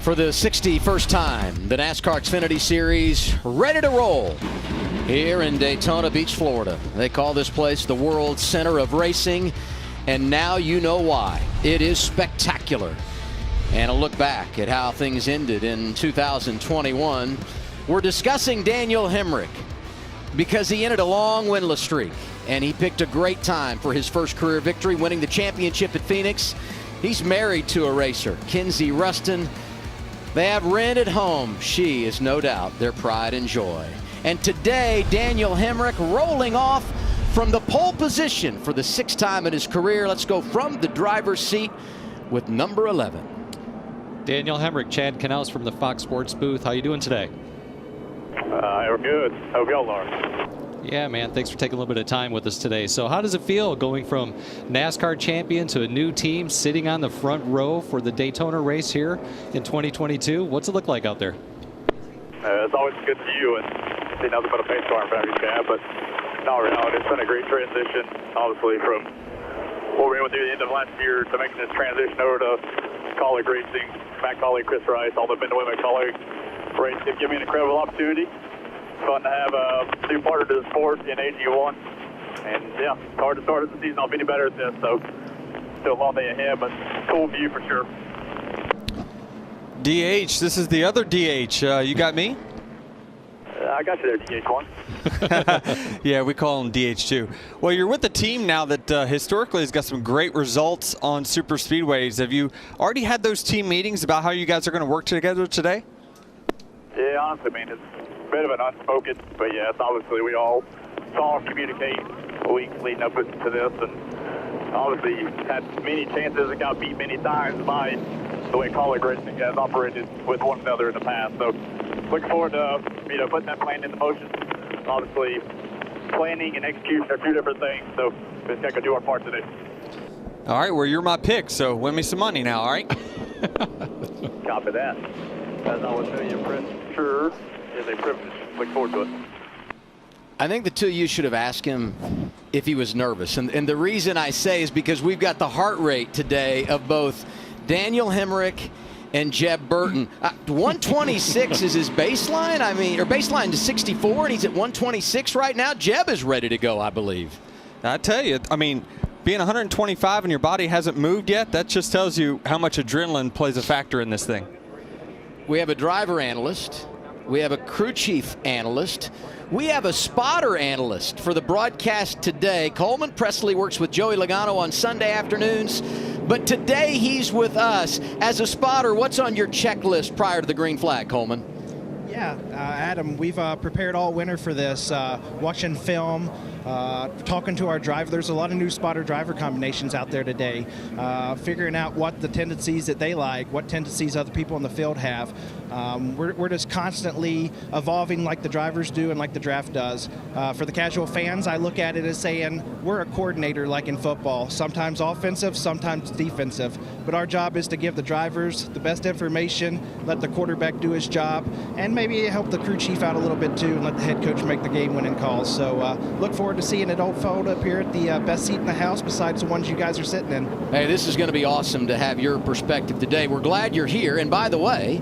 for the 61st time. The NASCAR Xfinity Series ready to roll here in Daytona Beach, Florida. They call this place the world center of racing, and now you know why. It is spectacular. And a look back at how things ended in 2021. We're discussing Danielle Hamrick because he ended a long winless streak, and he picked a great time for his first career victory, winning the championship at Phoenix. He's married to a racer, Kinsey Ruston. They have Ren at home. She is no doubt their pride and joy. And today, Danielle Hamrick rolling off from the pole position for the 6th time in his career. Let's go from the driver's seat with number 11. Danielle Hamrick, Chad Canals from the Fox Sports booth. How you doing today? We're good. Hope y'all are. Yeah, man. Thanks for taking a little bit of time with us today. So how does it feel going from NASCAR champion to a new team, sitting on the front row for the Daytona race here in 2022? What's it look like out there? It's always good to you and see nothing but a pace car in front of you, Chad. But no, it's been a great transition, obviously, from what we were able to do at the end of last year to making this transition over to colleague racing. Matt Colleague, Chris Rice, all the men and women colleague race. It's given me an incredible opportunity. Fun to have a new partner to the sport in AG1. And yeah, it's hard to start the season off any better than this, so still a long day ahead, but cool view for sure. DH, this is the other DH. You got me? I got you there, DH1. Yeah, we call him DH2. Well, you're with a team now that historically has got some great results on super speedways. Have you already had those team meetings about how you guys are going to work together today? Yeah, honestly, I mean, it's a bit of an unspoken, but yes, obviously we all communicate weeks leading up to this, and obviously had many chances and got beat many times by the way colleague racing has operated with one another in the past. So looking forward to putting that plan into motion. Obviously, planning and execution are two different things, so we just got to do our part today. All right, well, you're my pick, so win me some money now, all right? Copy that. As I would tell you, sure, is a privilege. Look forward to it. I think the two of you should have asked him if he was nervous. And the reason I say is because we've got the heart rate today of both Danielle Hamrick and Jeb Burton. 126 is his baseline. I mean, or baseline to 64, and he's at 126 right now. Jeb is ready to go, I believe. I tell you, I mean, being 125 and your body hasn't moved yet, that just tells you how much adrenaline plays a factor in this thing. We have a driver analyst. We have a crew chief analyst. We have a spotter analyst for the broadcast today. Coleman Presley works with Joey Logano on Sunday afternoons, but today he's with us. As a spotter, what's on your checklist prior to the green flag, Coleman? Yeah, Adam, we've prepared all winter for this, watching film, talking to our driver. There's a lot of new spotter-driver combinations out there today, figuring out what the tendencies that they like, what tendencies other people in the field have. We're just constantly evolving like the drivers do and like the draft does. For the casual fans, I look at it as saying we're a coordinator like in football, sometimes offensive, sometimes defensive. But our job is to give the drivers the best information, let the quarterback do his job, and maybe help the crew chief out a little bit too and let the head coach make the game-winning calls. So look forward to seeing it unfold up here at the best seat in the house besides the ones you guys are sitting in. Hey, this is going to be awesome to have your perspective today. We're glad you're here. And by the way,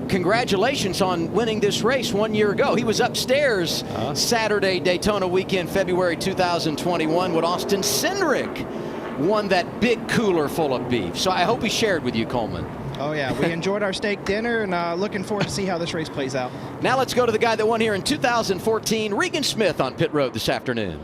congratulations on winning this race 1 year ago. He was upstairs Saturday, Daytona weekend, February 2021, when Austin Cindric won that big cooler full of beef. So I hope he shared with you, Coleman. Oh, yeah. We enjoyed our steak dinner and looking forward to see how this race plays out. Now let's go to the guy that won here in 2014, Regan Smith on pit road this afternoon.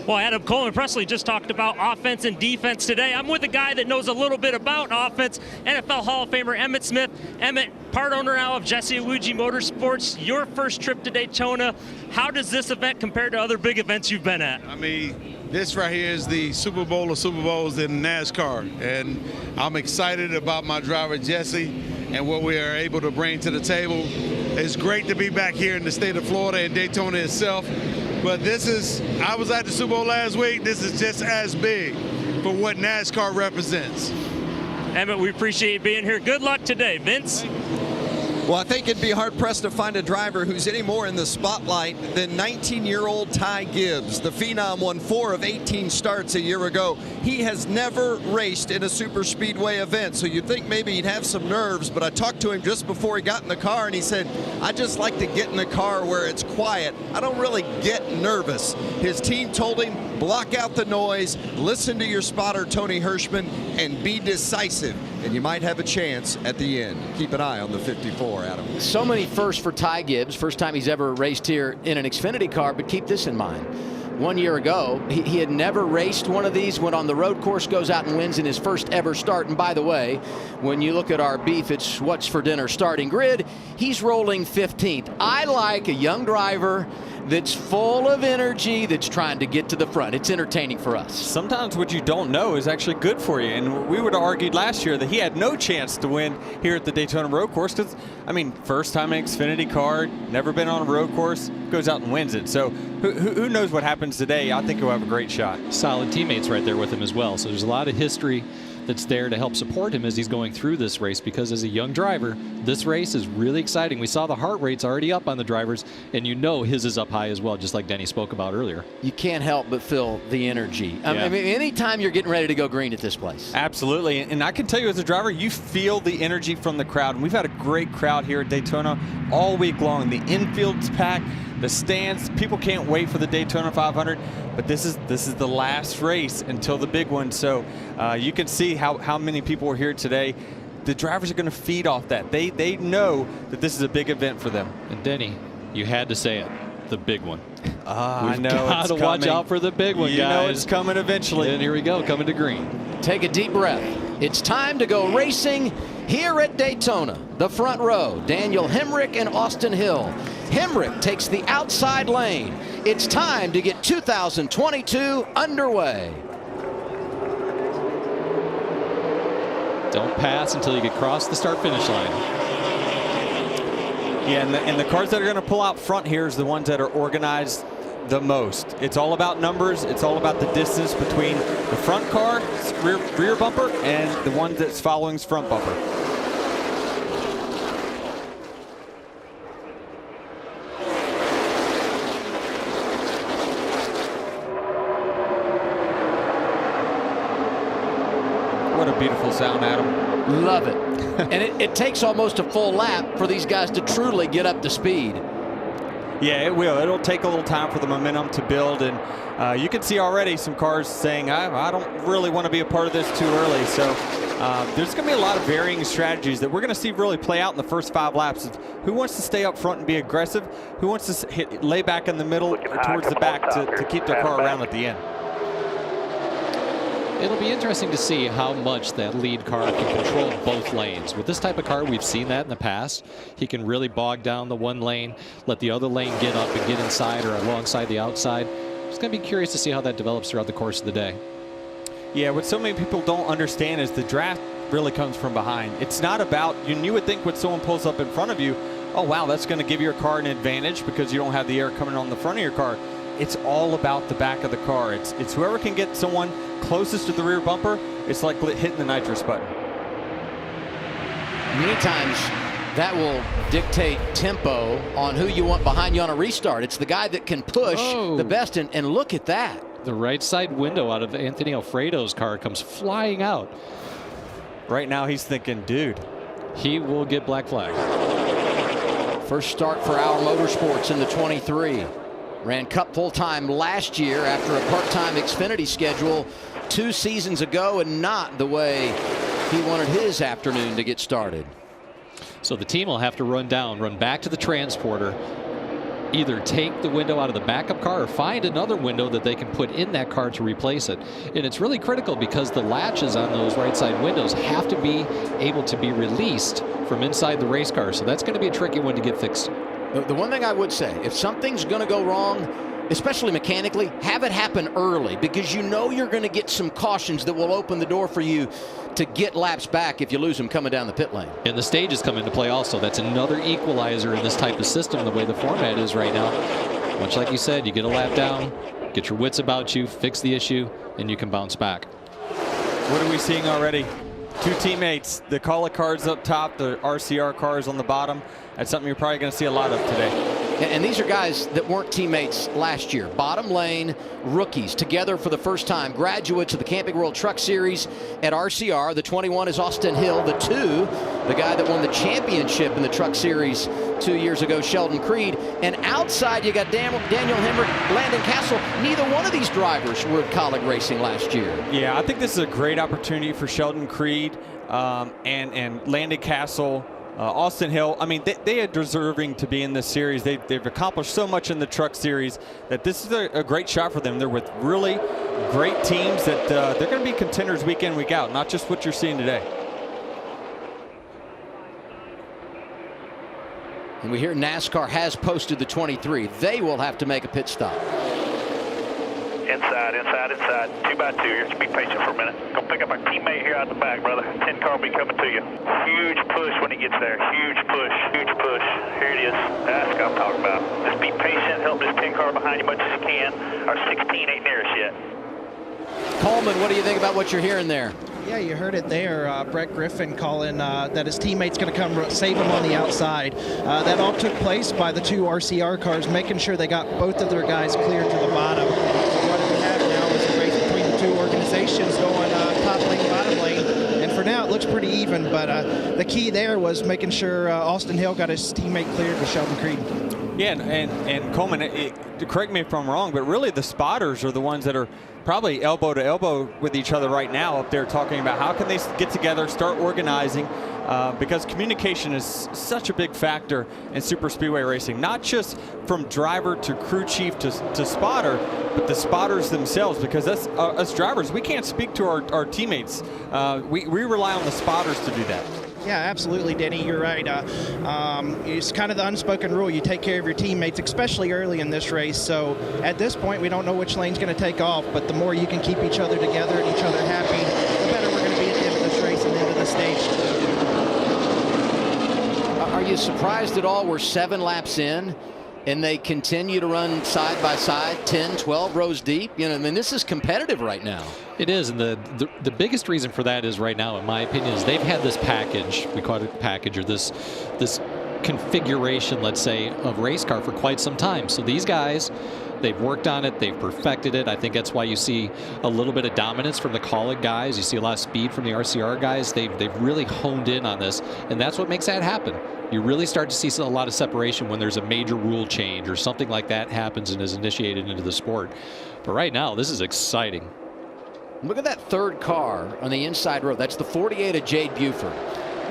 Well, Adam, Coleman Presley just talked about offense and defense today. I'm with a guy that knows a little bit about offense, NFL Hall of Famer Emmett Smith. Emmett, part owner now of Jesse Iwuji Motorsports. Your first trip to Daytona. How does this event compare to other big events you've been at? I mean, this right here is the Super Bowl of Super Bowls in NASCAR, and I'm excited about my driver Jesse and what we are able to bring to the table. It's great to be back here in the state of Florida and Daytona itself. But I was at the Super Bowl last week. This is just as big for what NASCAR represents. Emmett, we appreciate you being here. Good luck today, Vince. Well, I think it'd be hard-pressed to find a driver who's any more in the spotlight than 19-year-old Ty Gibbs. The Phenom won 4 of 18 starts a year ago. He has never raced in a super speedway event, so you'd think maybe he'd have some nerves, but I talked to him just before he got in the car, and he said, I just like to get in the car where it's quiet. I don't really get nervous. His team told him, block out the noise, listen to your spotter, Tony Hirschman, and be decisive, and you might have a chance at the end. Keep an eye on the 54, Adam. So many firsts for Ty Gibbs. First time he's ever raced here in an Xfinity car, but keep this in mind. 1 year ago, he had never raced one of these, went on the road course, goes out and wins in his first ever start. And by the way, when you look at our beef, it's what's for dinner starting grid, he's rolling 15th. I like a young driver that's full of energy, that's trying to get to the front. It's entertaining for us. Sometimes what you don't know is actually good for you. And we would have argued last year that he had no chance to win here at the Daytona road course because, I mean, first time in Xfinity car, never been on a road course, goes out and wins it. So who knows what happens today? I think he'll have a great shot. Solid teammates right there with him as well. So there's a lot of history that's there to help support him as he's going through this race, because as a young driver, this race is really exciting. We saw the heart rates already up on the drivers, and you know his is up high as well, just like Denny spoke about earlier. You can't help but feel the energy. I mean, anytime you're getting ready to go green at this place. Absolutely. And I can tell you as a driver, you feel the energy from the crowd. And we've had a great crowd here at Daytona all week long. The infield's packed, the stands, people can't wait for the Daytona 500. But this is the last race until the big one. So you can see how many people are here today. The drivers are going to feed off that. They know that this is a big event for them. And Denny, you had to say it, the big one. I know. Got to watch out for the big one, guys. You know it's coming eventually. And here we go, coming to green. Take a deep breath. It's time to go racing here at Daytona. The front row, Danielle Hamrick and Austin Hill. Hamrick takes the outside lane. It's time to get 2022 underway. Don't pass until you get across the start-finish line. Yeah, and the cars that are going to pull out front here is the ones that are organized the most. It's all about numbers. It's all about the distance between the front car, rear bumper, and the one that's following's front bumper. What a beautiful sound, Adam. Love it. And it takes almost a full lap for these guys to truly get up to speed. Yeah, it will. It'll take a little time for the momentum to build, and you can see already some cars saying, I don't really want to be a part of this too early. So there's going to be a lot of varying strategies that we're going to see really play out in the first 5 laps of who wants to stay up front and be aggressive, who wants to lay back in the middle or towards the back to keep their car around at the end. It'll be interesting to see how much that lead car can control both lanes. With this type of car, we've seen that in the past. He can really bog down the one lane, let the other lane get up and get inside or alongside the outside. It's going to be curious to see how that develops throughout the course of the day. Yeah, what so many people don't understand is the draft really comes from behind. It's not about, you would think when someone pulls up in front of you, oh wow, that's going to give your car an advantage because you don't have the air coming on the front of your car. It's all about the back of the car. It's whoever can get someone closest to the rear bumper. It's like hitting the nitrous button. Many times that will dictate tempo on who you want behind you on a restart. It's the guy that can push the best, and look at that. The right side window out of Anthony Alfredo's car comes flying out. Right now he's thinking, dude, he will get black flag. First start for Our Motorsports in the 23. Ran Cup full-time last year after a part-time Xfinity schedule 2 seasons ago, and not the way he wanted his afternoon to get started. So the team will have to run back to the transporter, either take the window out of the backup car or find another window that they can put in that car to replace it. And it's really critical because the latches on those right side windows have to be able to be released from inside the race car. So that's going to be a tricky one to get fixed. The one thing I would say, if something's going to go wrong, especially mechanically, have it happen early, because you know you're going to get some cautions that will open the door for you to get laps back if you lose them coming down the pit lane. And the stages come into play also. That's another equalizer in this type of system, the way the format is right now. Much like you said, you get a lap down, get your wits about you, fix the issue, and you can bounce back. What are we seeing already? Two teammates, the Call It cars up top, the RCR cars on the bottom. That's something you're probably going to see a lot of today. And these are guys that weren't teammates last year. Bottom lane rookies together for the first time. Graduates of the Camping World Truck Series at RCR. The 21 is Austin Hill. The 2, the guy that won the championship in the Truck Series 2 years ago, Sheldon Creed. And outside you got Danielle Hamrick, Landon Castle. Neither one of these drivers were at Colleague Racing last year. Yeah, I think this is a great opportunity for Sheldon Creed and Landon Castle. Austin Hill, I mean, they are deserving to be in this series. They've accomplished so much in the Truck Series that this is a great shot for them. They're with really great teams that they're going to be contenders week in, week out, not just what you're seeing today. And we hear NASCAR has posted the 23. They will have to make a pit stop. Inside. 2 by 2. Just be patient for a minute. Go pick up our teammate here out the back, brother. 10 car will be coming to you. Huge push when he gets there. Huge push. Here it is. That's what I'm talking about. Just be patient. Help this 10 car behind you much as you can. Our 16 ain't near us yet. Coleman, what do you think about what you're hearing there? Yeah, you heard it there. Brett Griffin calling that his teammate's going to come save him on the outside. That all took place by the 2 RCR cars, making sure they got both of their guys cleared to the bottom. What we have now is a race between the 2 organizations going top lane, bottom lane. And for now, it looks pretty even. But the key there was making sure Austin Hill got his teammate cleared with Sheldon Creed. Yeah, and Coleman, correct me if I'm wrong, but really the spotters are the ones that are probably elbow to elbow with each other right now up there talking about how can they get together, start organizing, because communication is such a big factor in super speedway racing, not just from driver to crew chief to spotter, but the spotters themselves, because us drivers, we can't speak to our teammates. We rely on the spotters to do that. Yeah, absolutely, Denny. You're right. It's kind of the unspoken rule. You take care of your teammates, especially early in this race. So at this point, we don't know which lane's going to take off, but the more you can keep each other together and each other happy, the better we're going to be at the end of this race and the end of the stage. Are you surprised at all we're 7 laps in and they continue to run side by side, 10, 12 rows deep? You know, I mean, this is competitive right now. It is, and the biggest reason for that is right now, in my opinion, is they've had this package, we call it a package, or this configuration, let's say, of race car for quite some time. So these guys, they've worked on it, they've perfected it. I think that's why you see a little bit of dominance from the Colleague guys. You see a lot of speed from the RCR guys. They've really honed in on this, and that's what makes that happen. You really start to see a lot of separation when there's a major rule change or something like that happens and is initiated into the sport. But right now, this is exciting. Look at that 3rd car on the inside row. That's the 48 of Jade Buford.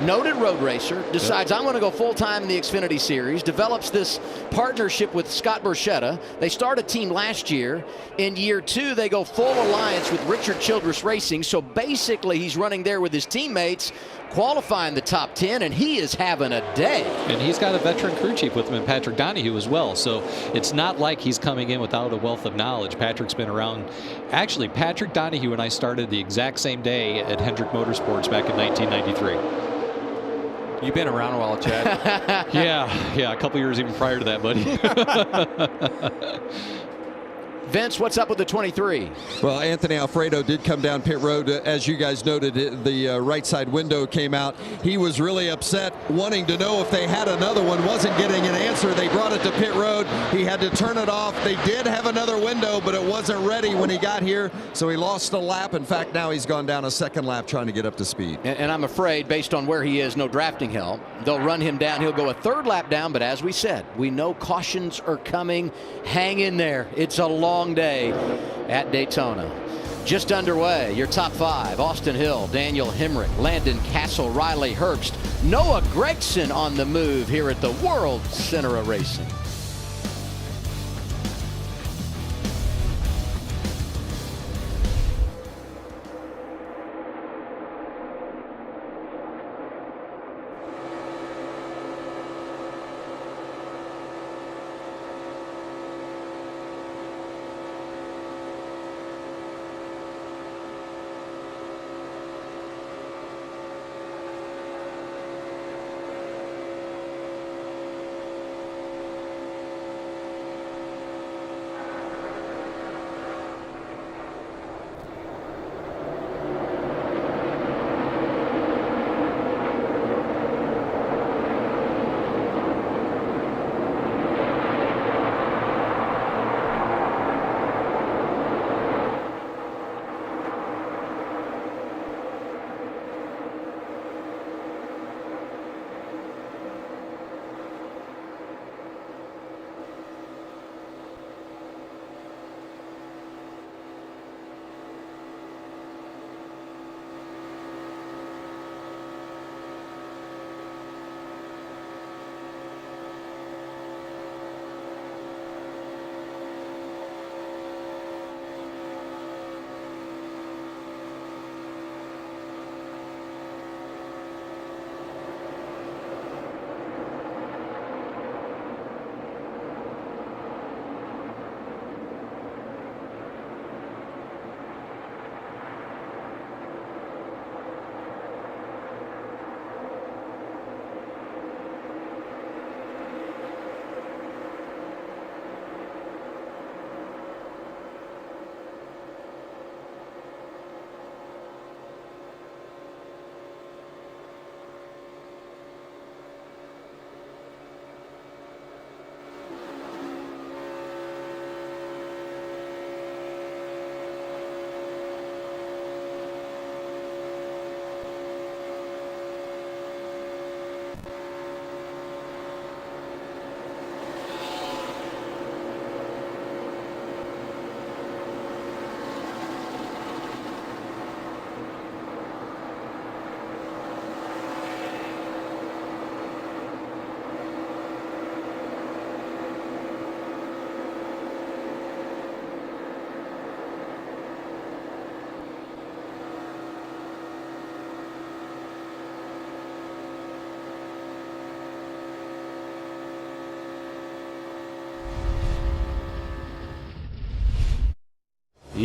Noted road racer, decides I'm going to go full-time in the Xfinity Series, develops this partnership with Scott Borchetta. They start a team last year. In year 2, they go full alliance with Richard Childress Racing. So basically, he's running there with his teammates, qualifying the top 10, and he is having a day. And he's got a veteran crew chief with him, and Patrick Donahue as well. So it's not like he's coming in without a wealth of knowledge. Patrick's been around. Actually, Patrick Donahue and I started the exact same day at Hendrick Motorsports back in 1993. You've been around a while, Chad. Yeah, a couple years even prior to that, buddy. Vince, what's up with the 23? Well, Anthony Alfredo did come down pit road. As you guys noted, the right side window came out. He was really upset, wanting to know if they had another one, wasn't getting an answer. They brought it to pit road. He had to turn it off. They did have another window, but it wasn't ready when he got here, so he lost a lap. In fact, now he's gone down a 2nd lap trying to get up to speed. And I'm afraid, based on where he is, no drafting help. They'll run him down. He'll go a 3rd lap down, but as we said, we know cautions are coming. Hang in there. It's a long day at Daytona. Just underway, your top 5: Austin Hill, Danielle Hamrick, Landon Castle, Riley Herbst, Noah Gragson on the move here at the World Center of Racing.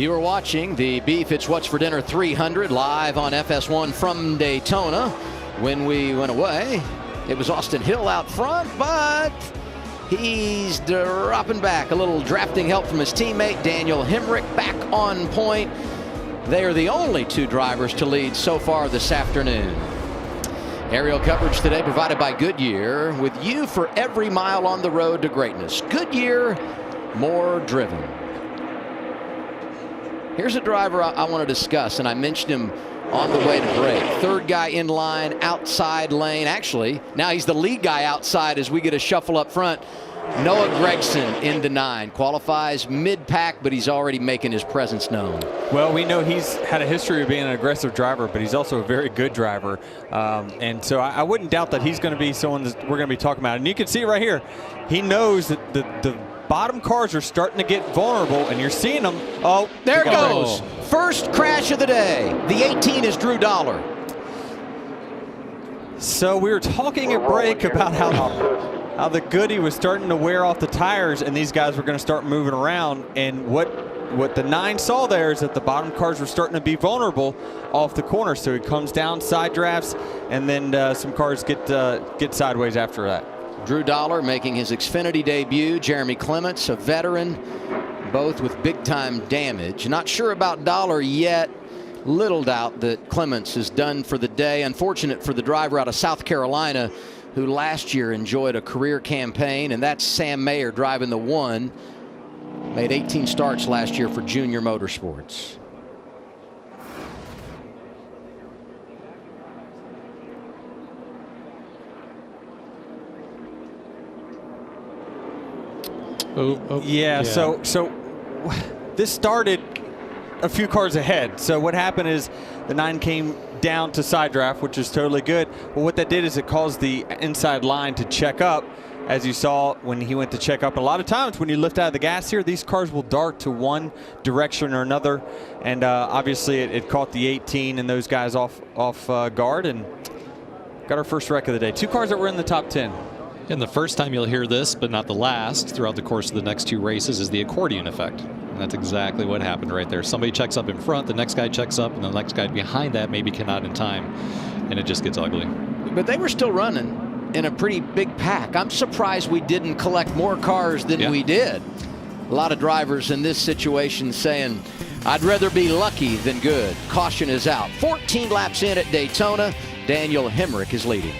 You are watching the Beef It's What's for Dinner 300 live on FS1 from Daytona. When we went away, it was Austin Hill out front, but he's dropping back. A little drafting help from his teammate Danielle Hamrick back on point. They are the only two drivers to lead so far this afternoon. Aerial coverage today provided by Goodyear, with you for every mile on the road to greatness. Goodyear, more driven. Here's a driver I want to discuss, and I mentioned him on the way to break. Third guy in line, outside lane. Actually, now he's the lead guy outside as we get a shuffle up front. Noah Gragson into 9. Qualifies mid-pack, but he's already making his presence known. Well, we know he's had a history of being an aggressive driver, but he's also a very good driver. And so I wouldn't doubt that he's going to be someone that we're going to be talking about. And you can see right here, he knows that the bottom cars are starting to get vulnerable, and you're seeing them. Oh, there it goes. First crash of the day. The 18 is Drew Dollar. So we were talking at break about how the Goody was starting to wear off the tires, and these guys were going to start moving around. And what the 9 saw there is that the bottom cars were starting to be vulnerable off the corner. So he comes down, side drafts, and then some cars get sideways after that. Drew Dollar making his Xfinity debut. Jeremy Clements, a veteran, both with big-time damage. Not sure about Dollar yet. Little doubt that Clements is done for the day. Unfortunate for the driver out of South Carolina, who last year enjoyed a career campaign, and that's Sam Mayer driving the 1. Made 18 starts last year for Junior Motorsports. Yeah. So this started a few cars ahead. So what happened is the 9 came down to side draft, which is totally good. But what that did is it caused the inside line to check up, as you saw when he went to check up. A lot of times when you lift out of the gas here, these cars will dart to one direction or another. And obviously it caught the 18 and those guys off guard, and got our first wreck of the day. 2 cars that were in the top 10. And the first time you'll hear this, but not the last, throughout the course of the next 2 races, is the accordion effect. And that's exactly what happened right there. Somebody checks up in front, the next guy checks up, and the next guy behind that maybe cannot in time, and it just gets ugly. But they were still running in a pretty big pack. I'm surprised we didn't collect more cars than we did. A lot of drivers in this situation saying, I'd rather be lucky than good. Caution is out. 14 laps in at Daytona. Danielle Hamrick is leading.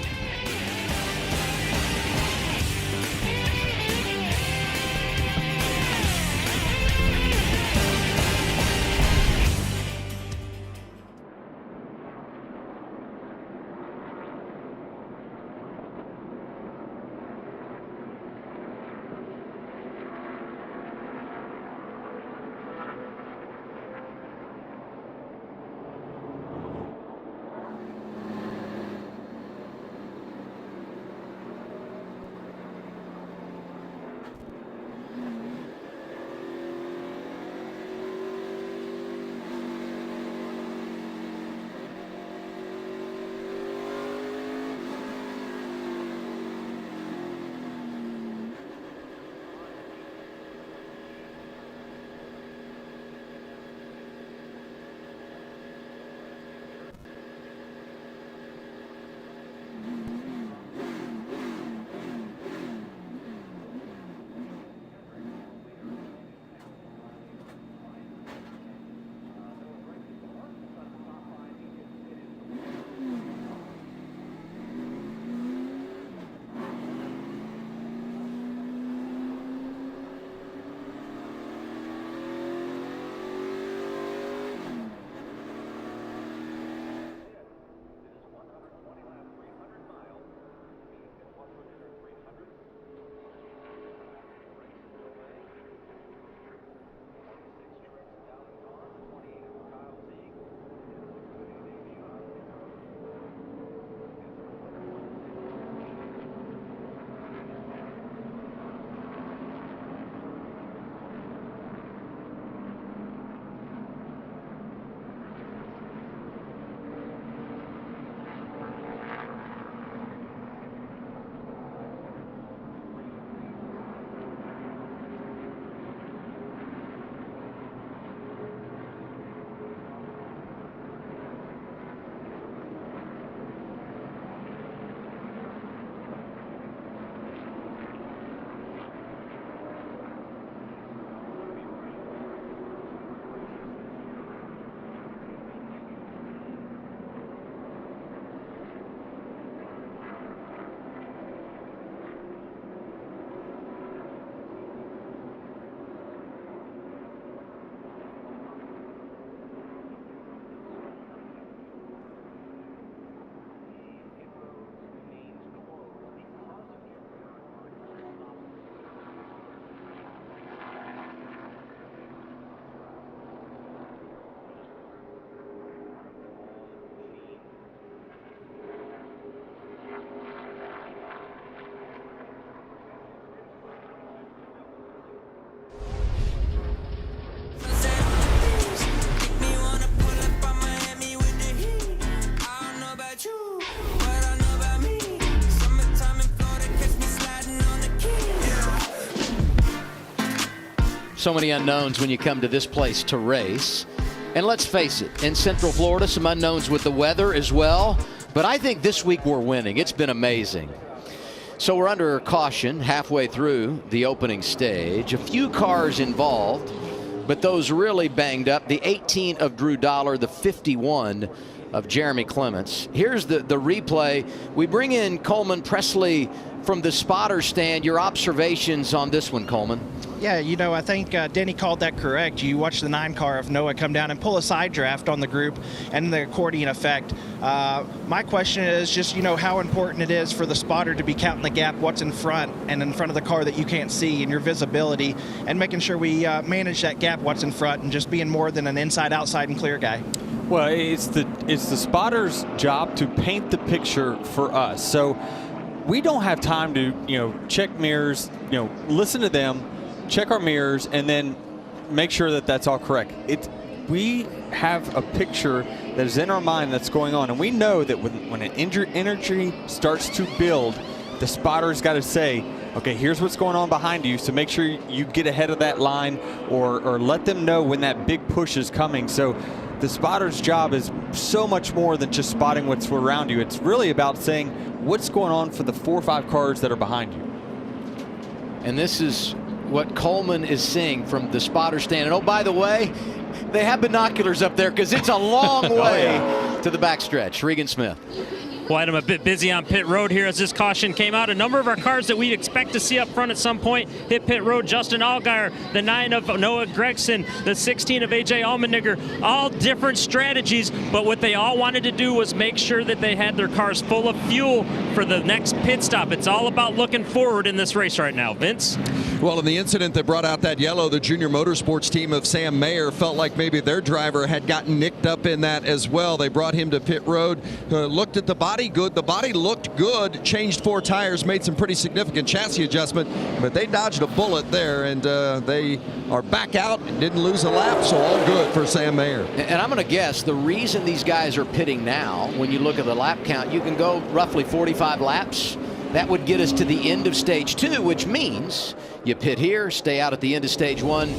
So many unknowns when you come to this place to race. And let's face it, in Central Florida, some unknowns with the weather as well. But I think this week we're winning. It's been amazing. So we're under caution halfway through the opening stage. A few cars involved, but those really banged up. The 18 of Drew Dollar, the 51 of Jeremy Clements. Here's the replay. We bring in Coleman Presley from the spotter stand. Your observations on this one, Coleman? Yeah, you know, I think Denny called that correct. You watch the 9 car of Noah come down and pull a side draft on the group and the accordion effect. My question is just, you know, how important it is for the spotter to be counting the gap, what's in front and in front of the car that you can't see, and your visibility, and making sure we manage that gap, what's in front, and just being more than an inside, outside, and clear guy. Well, it's the spotter's job to paint the picture for us. So we don't have time to, you know, check mirrors, you know, listen to them, check our mirrors, and then make sure that that's all correct. We have a picture that is in our mind that's going on, and we know that when an energy starts to build, the spotter's got to say, okay, here's what's going on behind you, so make sure you get ahead of that line, or let them know when that big push is coming. So the spotter's job is so much more than just spotting what's around you. It's really about saying what's going on for the 4 or 5 cars that are behind you. And this is what Coleman is seeing from the spotter stand. And oh, by the way, they have binoculars up there because it's a long way to the backstretch. Regan Smith. Well, Adam, a bit busy on pit road here as this caution came out. A number of our cars that we'd expect to see up front at some point hit pit road. Justin Allgaier, the 9 of Noah Gregson, the 16 of AJ Allmendinger, all different strategies, but what they all wanted to do was make sure that they had their cars full of fuel for the next pit stop. It's all about looking forward in this race right now. Vince? Well, in the incident that brought out that yellow, the junior motorsports team of Sam Mayer felt like maybe their driver had gotten nicked up in that as well. They brought him to pit road, looked at the body good. The body looked good, changed 4 tires, made some pretty significant chassis adjustment, but they dodged a bullet there, and they are back out and didn't lose a lap, so all good for Sam Mayer. And I'm going to guess the reason these guys are pitting now, when you look at the lap count, you can go roughly 45 laps. That would get us to the end of stage 2, which means you pit here, stay out at the end of stage 1.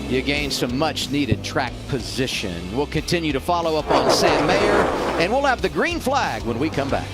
You gain some much needed track position. We'll continue to follow up on Sam Mayer, and we'll have the green flag when we come back.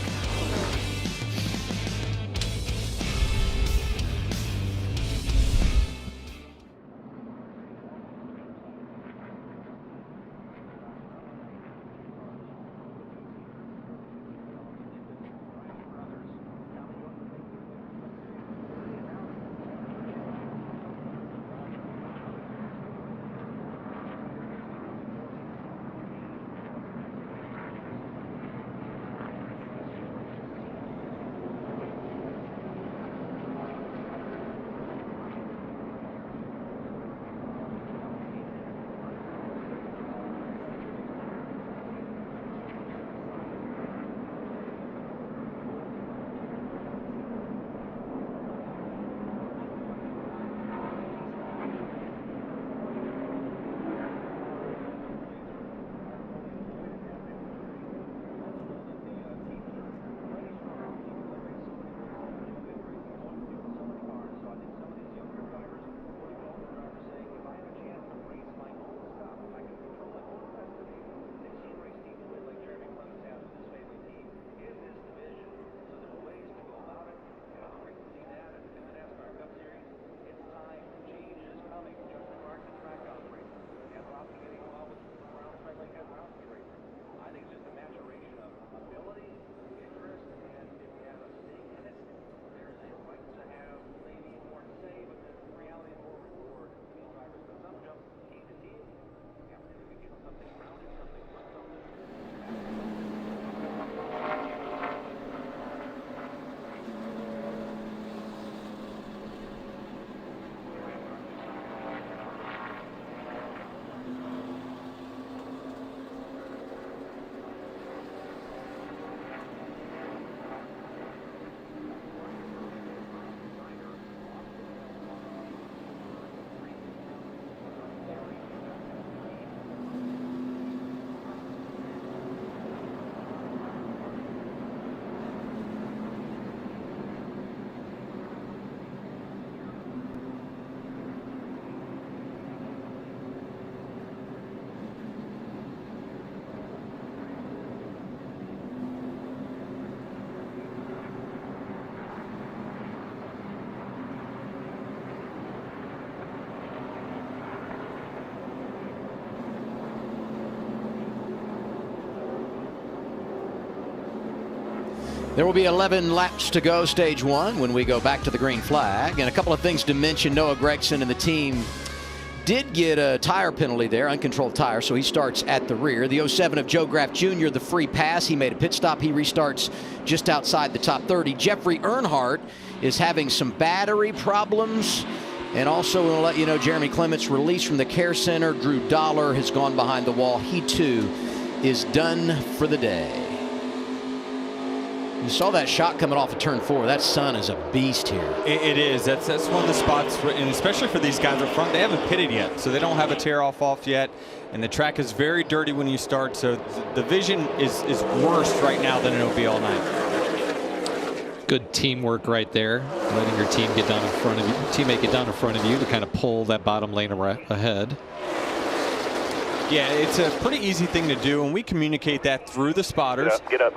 There will be 11 laps to go, stage one, when we go back to the green flag. And a couple of things to mention. Noah Gragson and the team did get a tire penalty there, uncontrolled tire, so he starts at the rear. The 07 of Joe Graff Jr., the free pass, he made a pit stop. He restarts just outside the top 30. Jeffrey Earnhardt is having some battery problems. And also, we'll let you know, Jeremy Clements released from the care center. Drew Dollar has gone behind the wall. He, too, is done for the day. You saw that shot coming off of turn 4. That sun is a beast here. It is. That's one of the spots, and especially for these guys up front, they haven't pitted yet, so they don't have a tear-off yet. And the track is very dirty when you start, so the vision is worse right now than it'll be all night. Good teamwork right there, letting your team get down in front of you, teammate get down in front of you to kind of pull that bottom lane ahead. Yeah, it's a pretty easy thing to do, and we communicate that through the spotters. Get up.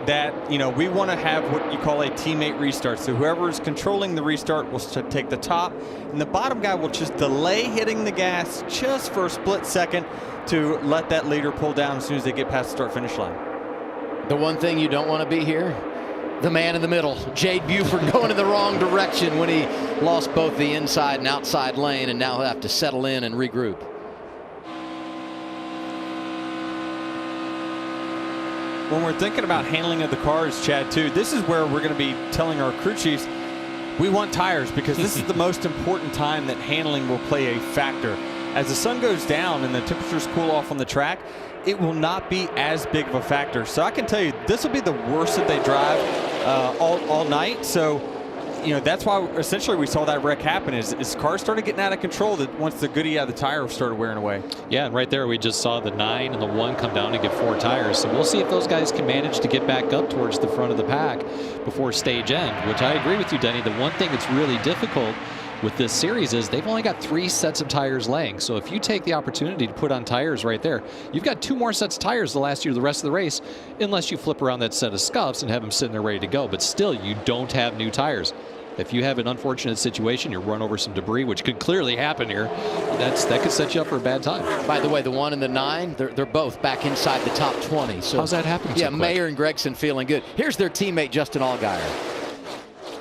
That, you know, we want to have what you call a teammate restart. So whoever is controlling the restart will take the top, and the bottom guy will just delay hitting the gas just for a split second to let that leader pull down as soon as they get past the start-finish line. The one thing you don't want to be here, the man in the middle, Jade Buford, going in the wrong direction when he lost both the inside and outside lane, and now he'll have to settle in and regroup. When we're thinking about handling of the cars, Chad, too, this is where we're going to be telling our crew chiefs we want tires, because this is the most important time that handling will play a factor. As the sun goes down and the temperatures cool off on the track, it will not be as big of a factor. So I can tell you, this will be the worst that they drive all night. So, you know, that's why essentially we saw that wreck happen is cars started getting out of control that once the goodie out of the tire started wearing away. Yeah, and right there we just saw the 9 and the 1 come down and get 4 tires. So we'll see if those guys can manage to get back up towards the front of the pack before stage end, which I agree with you, Denny. The one thing that's really difficult with this series is they've only got 3 sets of tires laying. So if you take the opportunity to put on tires right there, you've got 2 more sets of tires to last you the rest of the race, unless you flip around that set of scuffs and have them sitting there ready to go. But still, you don't have new tires. If you have an unfortunate situation, you run over some debris, which could clearly happen here, that could set you up for a bad time. By the way, the 1 and the 9, they're both back inside the top 20. So how's that happening? Yeah, so quick? Mayer and Gregson feeling good. Here's their teammate, Justin Allgaier.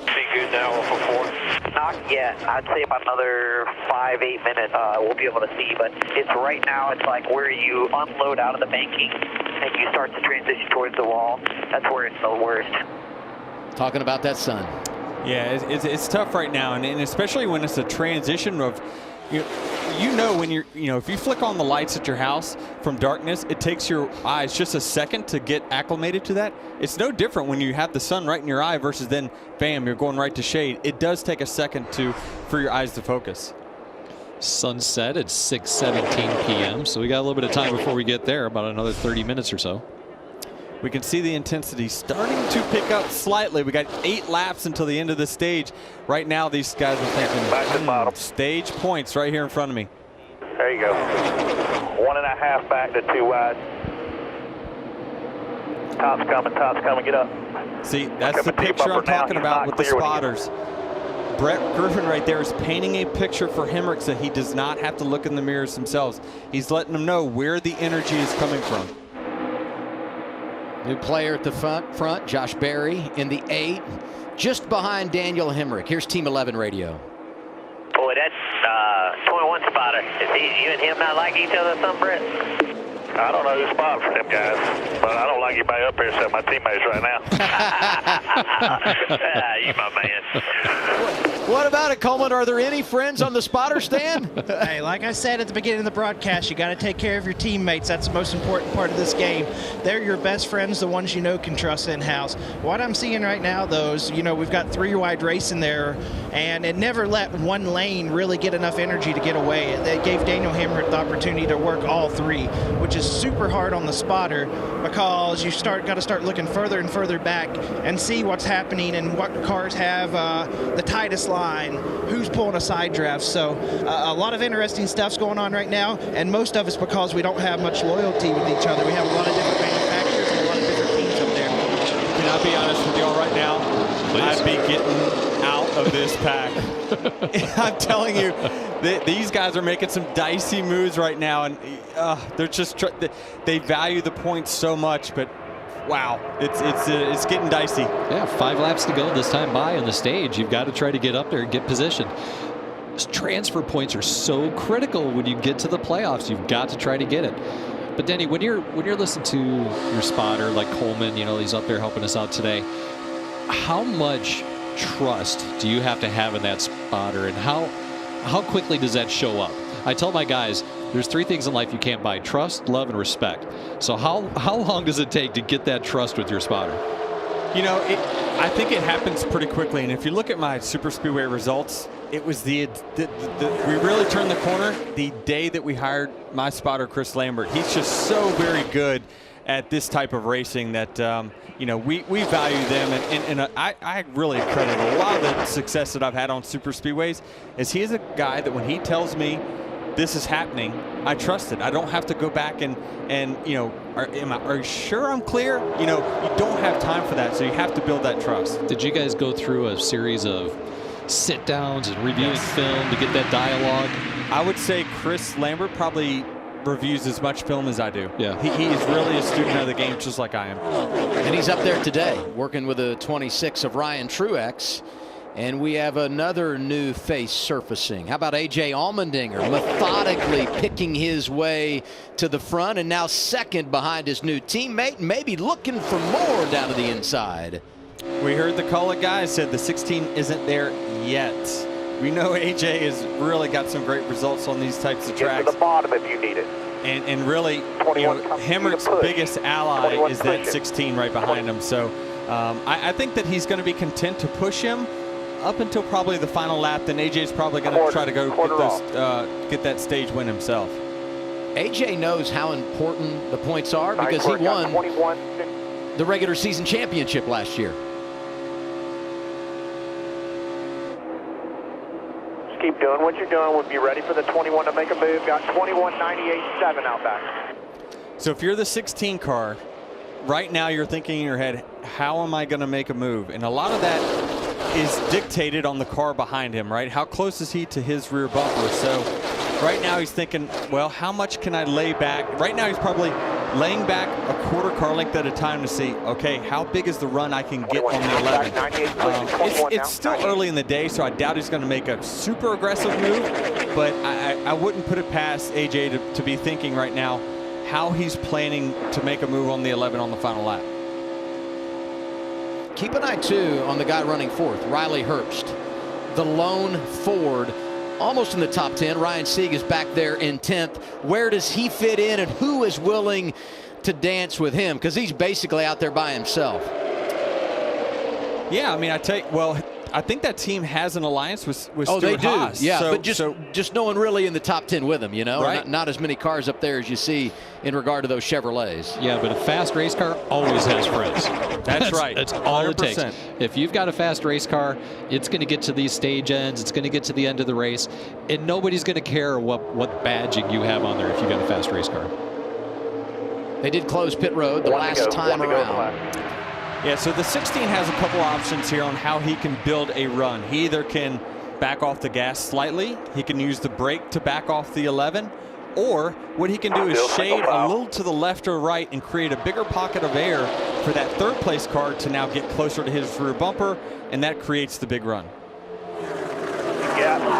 Be good now for 4. Not yet. I'd say about another 5-8 minutes we'll be able to see, but it's right now, it's like where you unload out of the banking and you start to transition towards the wall. That's where it's the worst. Talking about that sun. Yeah, it's tough right now, and especially when it's a transition of, you know when if you flick on the lights at your house from darkness, it takes your eyes just a second to get acclimated to that. It's no different when you have the sun right in your eye versus then, bam, you're going right to shade. It does take a second for your eyes to focus. Sunset at 6:17 p.m. So we got a little bit of time before we get there, about another 30 minutes or so. We can see the intensity starting to pick up slightly. We got 8 laps until the end of the stage. Right now, these guys are thinking stage points right here in front of me. There you go. 1.5 back to 2 wide. Top's coming, get up. See, that's the picture I'm talking about with the spotters. Brett Griffin right there is painting a picture for Hamrick so he does not have to look in the mirrors themselves. He's letting them know where the energy is coming from. New player at the front, Josh Berry in the 8, just behind Danielle Hamrick. Here's Team 11 radio. Boy, that's 21 spotter. Is you and him not like each other, some Brett? I don't know who's spotting for them guys, but I don't like anybody up here except my teammates right now. You my man. What about it, Coleman? Are there any friends on the spotter stand? Hey, like I said at the beginning of the broadcast, you got to take care of your teammates. That's the most important part of this game. They're your best friends, the ones you know can trust in-house. What I'm seeing right now, though, is, we've got 3-wide racing there, and it never let one lane really get enough energy to get away. It gave Danielle Hamrick the opportunity to work all 3, which is super hard on the spotter because you got to start looking further and further back and see what's happening and what cars have the tightest line, who's pulling a side draft. So a lot of interesting stuff's going on right now, and most of it's because we don't have much loyalty with each other. We have a lot of different manufacturers and a lot of different teams up there. Can I be honest with y'all right now? Please. I'd be getting out of this pack. I'm telling you, these guys are making some dicey moves right now, and they're just they value the points so much, but wow, it's getting dicey. Yeah, 5 laps to go this time by on the stage. You've got to try to get up there and get positioned. Transfer points are so critical when you get to the playoffs. You've got to try to get it. But Denny, when you're listening to your spotter like Coleman, you know, he's up there helping us out today. How much trust do you have to have in that spotter, and how quickly does that show up? I tell my guys, there's 3 things in life you can't buy: trust, love, and respect. So how long does it take to get that trust with your spotter? You know, I think it happens pretty quickly. And if you look at my Super Speedway results, it was we really turned the corner the day that we hired my spotter, Chris Lambert. He's just so very good at this type of racing that, you know, we value them. And I really credit a lot of the success that I've had on Super Speedways is he is a guy that when he tells me this is happening, I trust it. I don't have to go back and you know, are you sure I'm clear? You know, you don't have time for that, so you have to build that trust. Did you guys go through a series of sit-downs and reviewing film to get that dialogue? I would say Chris Lambert probably reviews as much film as I do. Yeah. He is really a student of the game, just like I am. And he's up there today working with a 26 of Ryan Truex. And we have another new face surfacing. How about A.J. Allmendinger methodically picking his way to the front and now second behind his new teammate, maybe looking for more down to the inside. We heard the call of guys said the 16 isn't there yet. We know A.J. has really got some great results on these types of tracks. Get to the bottom if you need it. And really, you know, Hamrick's biggest ally is that 16 right behind him. So I think that he's going to be content to push him up until probably the final lap. Then AJ's probably going to try to go get that stage win himself. AJ knows how important the points are because he won the regular season championship last year. Just keep doing what you're doing. We'll be ready for the 21 to make a move. Got 21.98.7 out back. So if you're the 16 car, right now you're thinking in your head, how am I going to make a move? And a lot of that is dictated on the car behind him, right? How close is he to his rear bumper? So right now he's thinking, well, how much can I lay back? Right now he's probably laying back a quarter car length at a time to see, okay, how big is the run I can get on the 11? It's still early in the day, so I doubt he's going to make a super aggressive move, but I wouldn't put it past AJ to be thinking right now how he's planning to make a move on the 11 on the final lap. Keep an eye, too, on the guy running fourth, Riley Herbst, the lone Ford, almost in the top 10. Ryan Sieg is back there in 10th. Where does he fit in, and who is willing to dance with him? Because he's basically out there by himself. Yeah, I mean, I think that team has an alliance with Stuart they do. Haas. Yeah, but just no one really in the top 10 with him, you know? Right. Not as many cars up there as you see in regard to those Chevrolets. Yeah, but a fast race car always has friends. That's right. That's all 100%. It takes. If you've got a fast race car, it's going to get to these stage ends. It's going to get to the end of the race. And nobody's going to care what badging you have on there if you've got a fast race car. They did close pit road the last time around. Yeah, so the 16 has a couple options here on how he can build a run. He either can back off the gas slightly, he can use the brake to back off the 11, or what he can do is shade a little to the left or right and create a bigger pocket of air for that third place car to now get closer to his rear bumper, and that creates the big run. Yeah.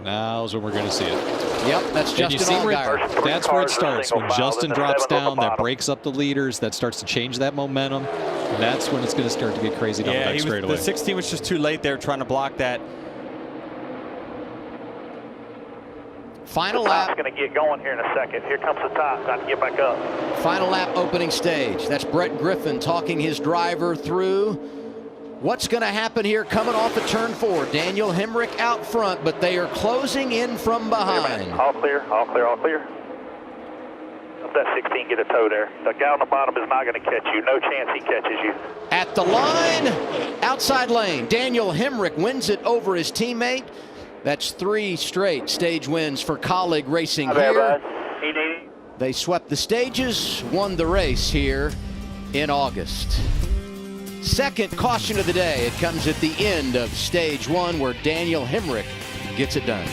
Now's when we're going to see it. Yep, that's Justin Allgaier. That's where it starts. When Justin drops down, that breaks up the leaders. That starts to change that momentum. That's when it's going to start to get crazy down the back straightaway. The 16 was just too late there trying to block that. Final lap. Going to get going here in a second. Here comes the top. Time to get back up. Final lap opening stage. That's Brett Griffin talking his driver through what's going to happen here coming off of turn 4. Danielle Hamrick out front, but they are closing in from behind. All clear, all clear, all clear. Let that 16 get a toe there. The guy on the bottom is not going to catch you. No chance he catches you. At the line, outside lane, Danielle Hamrick wins it over his teammate. That's 3 straight stage wins for Colleague Racing here. They swept the stages, won the race here in August. Second caution of the day. It comes at the end of stage 1 where Danielle Hamrick gets it done.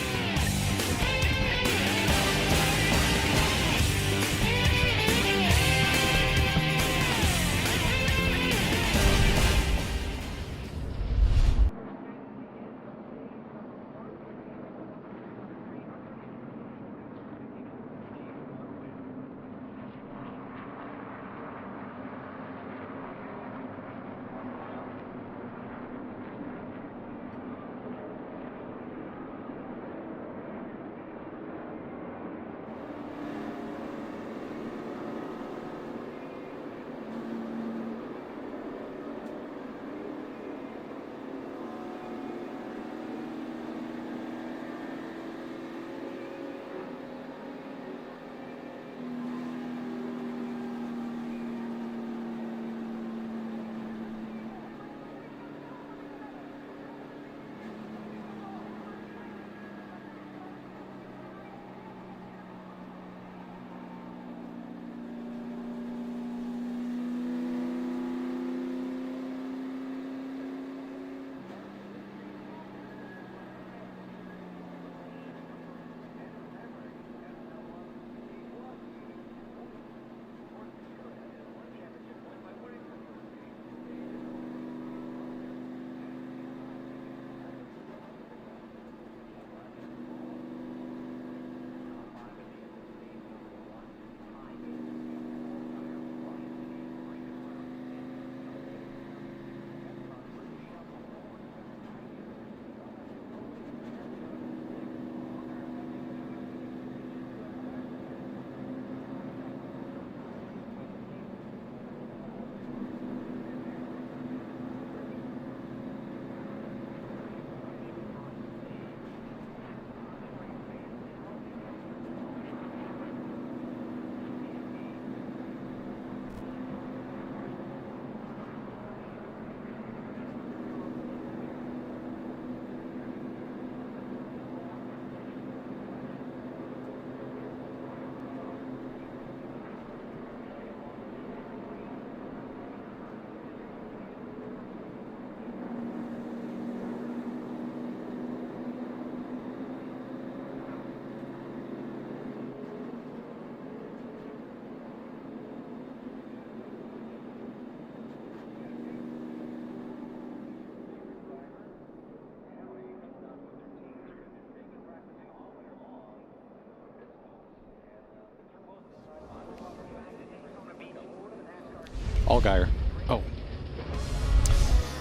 Allgaier. Oh.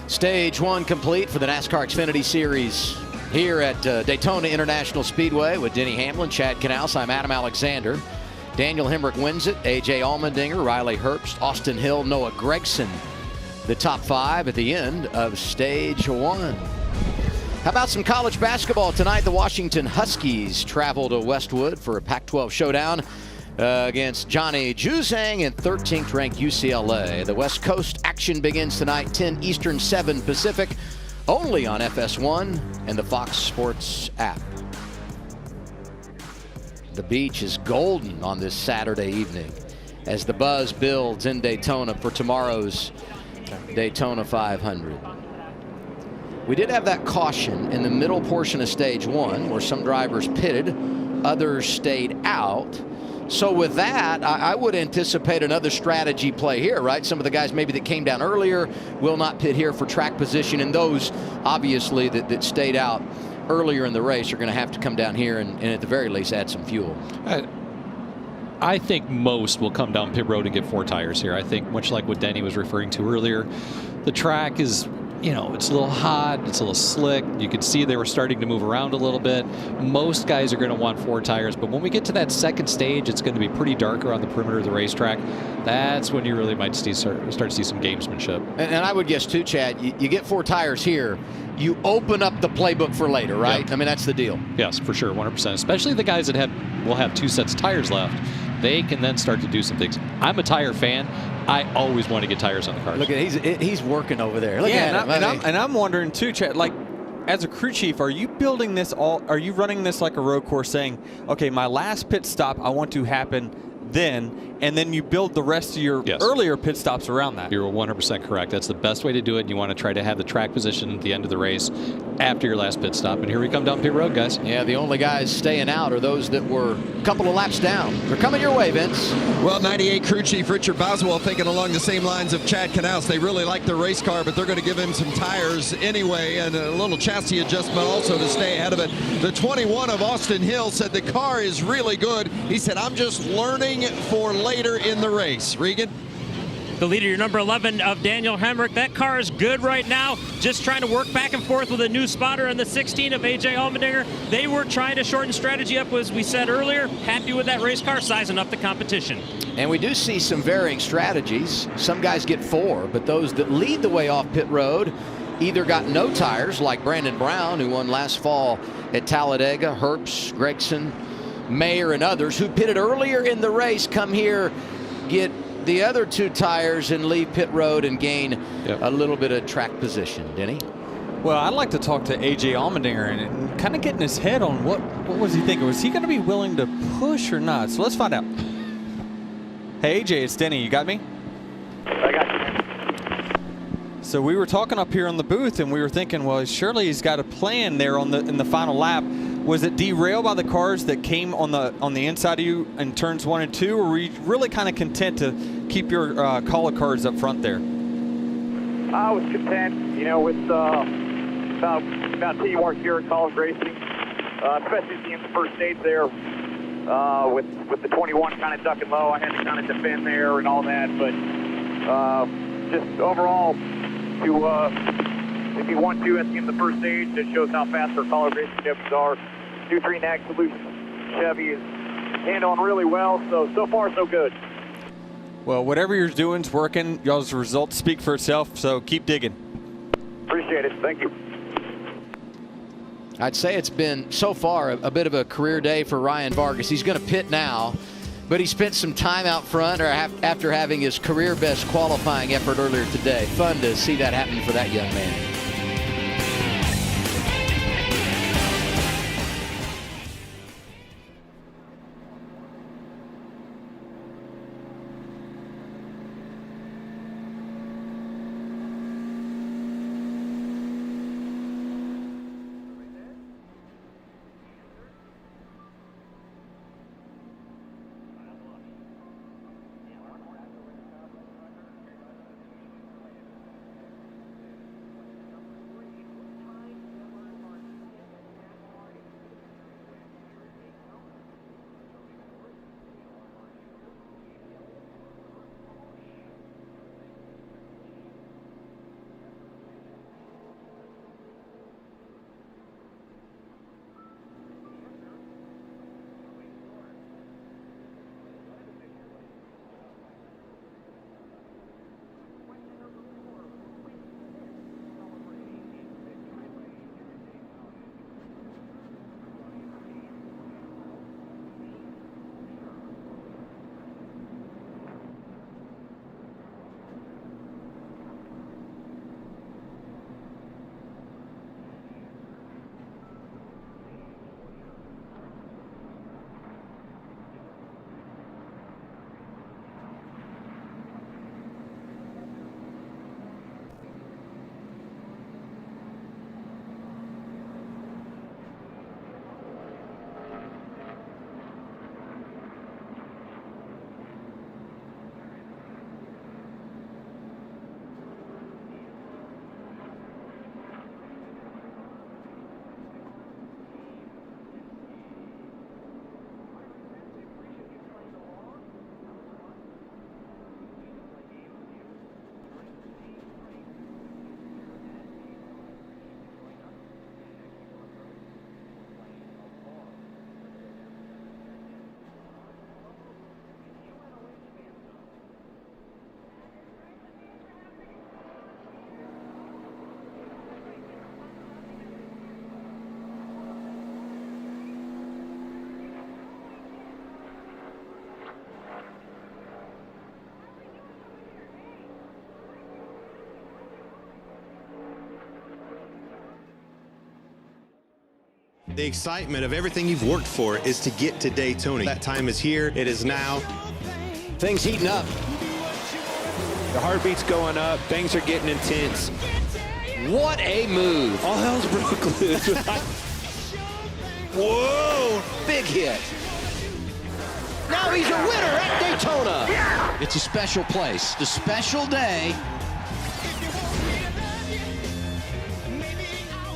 Stage 1 complete for the NASCAR Xfinity Series here at Daytona International Speedway with Denny Hamlin, Chad Knaus. I'm Adam Alexander. Danielle Hamrick wins it. A.J. Allmendinger, Riley Herbst, Austin Hill, Noah Gragson. The top 5 at the end of Stage 1. How about some college basketball tonight? The Washington Huskies travel to Westwood for a Pac-12 showdown against Johnny Juzang and 13th ranked UCLA. The West Coast action begins tonight, 10 Eastern, 7 Pacific, only on FS1 and the Fox Sports app. The beach is golden on this Saturday evening as the buzz builds in Daytona for tomorrow's Daytona 500. We did have that caution in the middle portion of Stage 1 where some drivers pitted, others stayed out. So with that, I would anticipate another strategy play here, right? Some of the guys maybe that came down earlier will not pit here for track position, and those obviously that stayed out earlier in the race are going to have to come down here and at the very least add some fuel. I think most will come down pit road and get 4 tires here. I think much like what Denny was referring to earlier, the track is, you know, it's a little hot, it's a little slick. You could see they were starting to move around a little bit. Most guys are going to want 4 tires, but when we get to that second stage, it's going to be pretty dark around the perimeter of the racetrack. That's when you really might start to see some gamesmanship. And I would guess too, Chad, you get 4 tires here, you open up the playbook for later, right? Yep. I mean, that's the deal. Yes, for sure, 100%. Especially the guys that will have 2 sets of tires left. They can then start to do some things. I'm a tire fan. I always want to get tires on the cars. Look at he's working over there. Look at him. And I'm wondering too, Chad, like as a crew chief, are you building this are you running this like a road course saying, okay, my last pit stop I want to happen then, and then you build the rest of your earlier pit stops around that? You're 100% correct. That's the best way to do it. You want to try to have the track position at the end of the race after your last pit stop. And here we come down pit road, guys. Yeah, the only guys staying out are those that were a couple of laps down. They're coming your way, Vince. Well, 98 crew chief Richard Boswell thinking along the same lines of Chad Knaus. They really like their race car, but they're going to give him some tires anyway and a little chassis adjustment also to stay ahead of it. The 21 of Austin Hill said the car is really good. He said, I'm just learning for later in the race. Regan? The leader, your number 11 of Danielle Hamrick. That car is good right now. Just trying to work back and forth with a new spotter in the 16 of A.J. Allmendinger. They were trying to shorten strategy up, as we said earlier. Happy with that race car, sizing up the competition. And we do see some varying strategies. Some guys get 4, but those that lead the way off pit road either got no tires, like Brandon Brown, who won last fall at Talladega, Herbst, Gragson, Mayer, and others who pitted earlier in the race come here, get the other 2 tires and leave pit road and gain a little bit of track position. Denny? Well, I'd like to talk to A.J. Allmendinger and kind of get in his head on what was he thinking? Was he going to be willing to push or not? So let's find out. Hey, A.J., it's Denny. You got me? I got you. So we were talking up here on the booth, and we were thinking, well, surely he's got a plan there in the final lap. Was it derailed by the cars that came on the inside of you in turns 1 and 2, or were you really kind of content to keep your collar cars up front there? I was content, you know, with about teamwork here at College Racing, especially seeing the first stage there with the 21 kind of ducking low. I had to kind of defend there and all that, but just overall, if you want to, at the end of the first stage, it shows how fast our College Racing Chevys are. 2-3 NAG Solutions Chevy is handling really well, so far so good. Well, whatever you're doing is working. Y'all's results speak for itself, so keep digging. Appreciate it. Thank you. I'd say it's been, so far, a bit of a career day for Ryan Vargas. He's going to pit now, but he spent some time out front after having his career best qualifying effort earlier today. Fun to see that happen for that young man. The excitement of everything you've worked for is to get to Daytona. That time is here. It is now. Things heating up. The heartbeat's going up. Things are getting intense. What a move. All hell's broke loose. Whoa, big hit. Now he's a winner at Daytona. Yeah. It's a special place, a special day.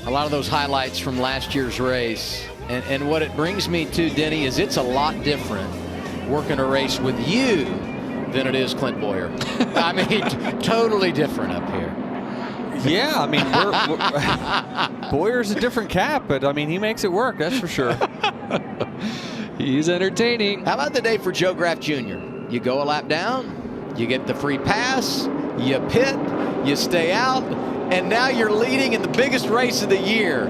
A lot of those highlights from last year's race. And what it brings me to, Denny, is it's a lot different working a race with you than it is Clint Boyer. I mean, totally different up here. Yeah, I mean, Boyer's a different cat, but I mean, he makes it work, that's for sure. He's entertaining. How about the day for Joe Graff Jr.? You go a lap down, you get the free pass, you pit, you stay out, and now you're leading in the biggest race of the year.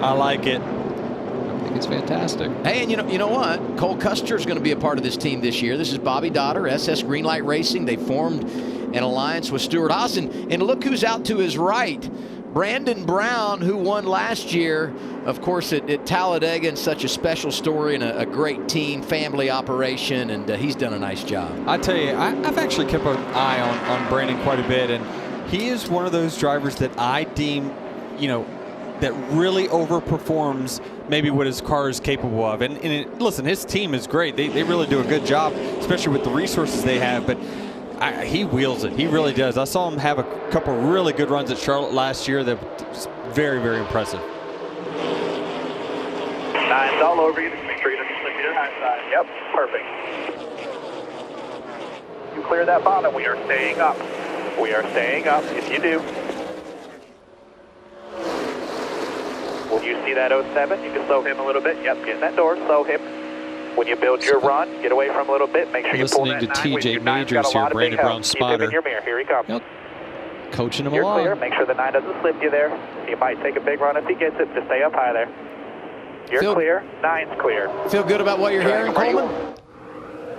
I like it. I think it's fantastic. Hey, and you know what? Cole Custer is going to be a part of this team this year. This is Bobby Dotter, SS Greenlight Racing. They formed an alliance with Stuart Haas. And look who's out to his right. Brandon Brown, who won last year, of course, at Talladega, and such a special story and a great team, family operation, and he's done a nice job. I tell you, I've actually kept an eye on Brandon quite a bit, and he is one of those drivers that I deem, that really overperforms maybe what his car is capable of. And listen, his team is great. They really do a good job, especially with the resources they have, but he wheels it. He really does. I saw him have a couple really good runs at Charlotte last year that was very, very impressive. Nine's all over you. Make sure you don't slip your high side. Yep, perfect. You clear that bottom. We are staying up. We are staying up. If you do. When you see that 07, you can slow him a little bit. Yep, get in that door, slow him. When you build your run, get away from him a little bit. Make sure you pull that listening to nine. TJ Majors here, Brandon Brown's spotter. Keep him in your mirror. Here he comes. Yep. Coaching him You're along. clear. Make sure the 9 doesn't slip you there. He might take a big run if he gets it. Just stay up high there. You're clear. 9's clear. Feel good about what you're hearing, Coleman?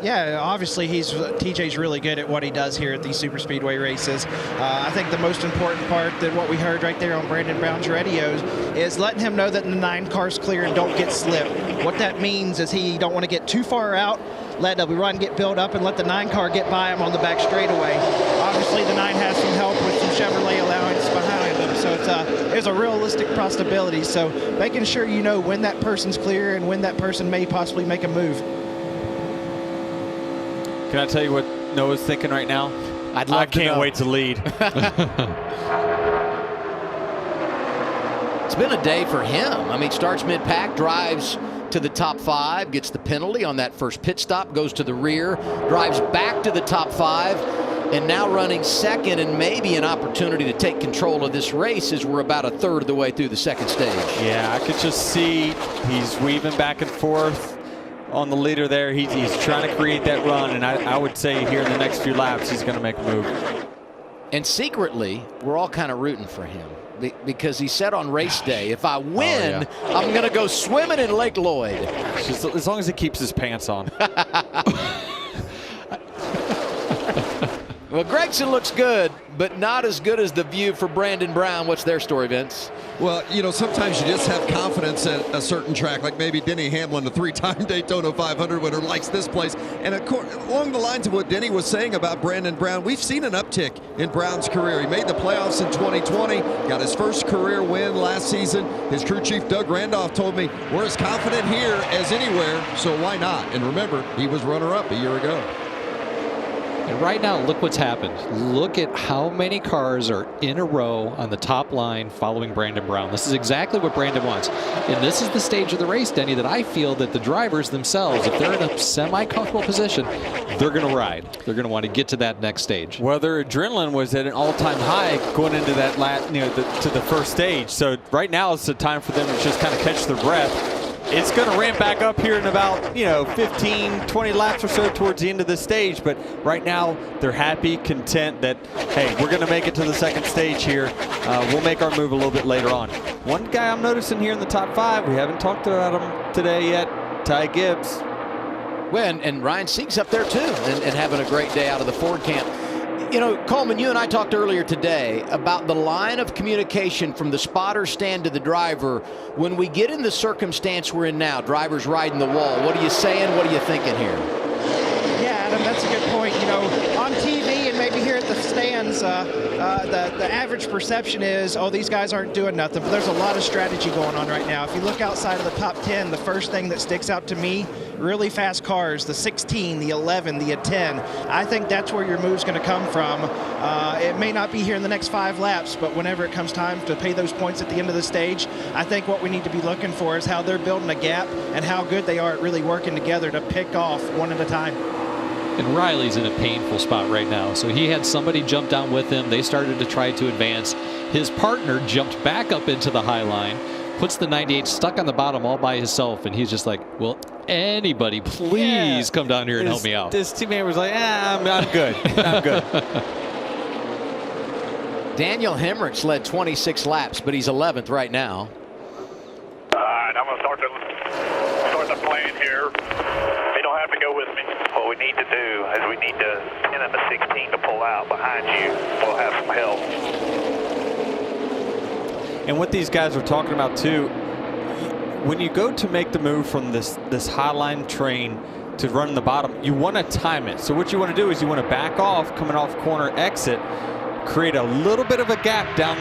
Yeah, obviously TJ's really good at what he does here at these super speedway races. I think the most important part that what we heard right there on Brandon Brown's radios is letting him know that the 9 car's clear and don't get slipped. What that means is he don't want to get too far out, let the run get built up, and let the 9 car get by him on the back straightaway. Obviously, the 9 has some help with some Chevrolet allowance behind him, so it's a realistic possibility. So making sure you know when that person's clear and when that person may possibly make a move. Can I tell you what Noah's thinking right now? I'd love to know. I can't wait to lead. It's been a day for him. I mean, starts mid-pack, drives to the top 5, gets the penalty on that first pit stop, goes to the rear, drives back to the top 5, and now running second, and maybe an opportunity to take control of this race as we're about a third of the way through the second stage. Yeah, I could just see he's weaving back and forth on the leader there. He's trying to create that run, and I would say here in the next few laps he's going to make a move. And secretly, we're all kind of rooting for him because he said on race day, if I win, I'm going to go swimming in Lake Lloyd. Just as long as he keeps his pants on. Well, Gregson looks good, but not as good as the view for Brandon Brown. What's their story, Vince? Well, sometimes you just have confidence at a certain track, like maybe Denny Hamlin, the 3-time Daytona 500 winner, likes this place. And along the lines of what Denny was saying about Brandon Brown, we've seen an uptick in Brown's career. He made the playoffs in 2020, got his first career win last season. His crew chief, Doug Randolph, told me, we're as confident here as anywhere, so why not? And remember, he was runner-up a year ago. And right now, look what's happened. Look at how many cars are in a row on the top line following Brandon Brown. This is exactly what Brandon wants. And this is the stage of the race, Denny, that I feel that the drivers themselves, if they're in a semi-comfortable position, they're going to ride. They're going to want to get to that next stage. Well, their adrenaline was at an all-time high going into that to the first stage. So right now it's the time for them to just kind of catch their breath. It's going to ramp back up here in about, 15, 20 laps or so towards the end of the stage. But right now, they're happy, content that, hey, we're going to make it to the second stage here. We'll make our move a little bit later on. One guy I'm noticing here in the top 5, we haven't talked about him today yet, Ty Gibbs. Well, and Ryan Sieg's up there, too, and having a great day out of the Ford camp. You know, Coleman, you and I talked earlier today about the line of communication from the spotter stand to the driver. When we get in the circumstance we're in now, drivers riding the wall, what are you saying? What are you thinking here? Yeah, Adam, that's a good point. You know, on TV and maybe here at the stands, the average perception is, oh, these guys aren't doing nothing. But there's a lot of strategy going on right now. If you look outside of the top 10, the first thing that sticks out to me, really fast cars, the 16, the 11, the 10. I think that's where your move's going to come from. It may not be here in the next 5 laps, but whenever it comes time to pay those points at the end of the stage, I think what we need to be looking for is how they're building a gap and how good they are at really working together to pick off one at a time. And Riley's in a painful spot right now. So he had somebody jump down with him. They started to try to advance. His partner jumped back up into the high line, puts the 98 stuck on the bottom all by himself. And he's just like, well, anybody, please come down here and help me out. His teammate was like, I'm good. I'm good. Danielle Hamrick's led 26 laps, but he's 11th right now. All right, I'm going to start the plan here. You don't have to go with me. What we need to do is we need to 10 and the 16 to pull out behind you. We'll have some help. And what these guys are talking about too, when you go to make the move from this highline train to run in the bottom, you want to time it. So what you want to do is you want to back off, coming off corner exit, create a little bit of a gap down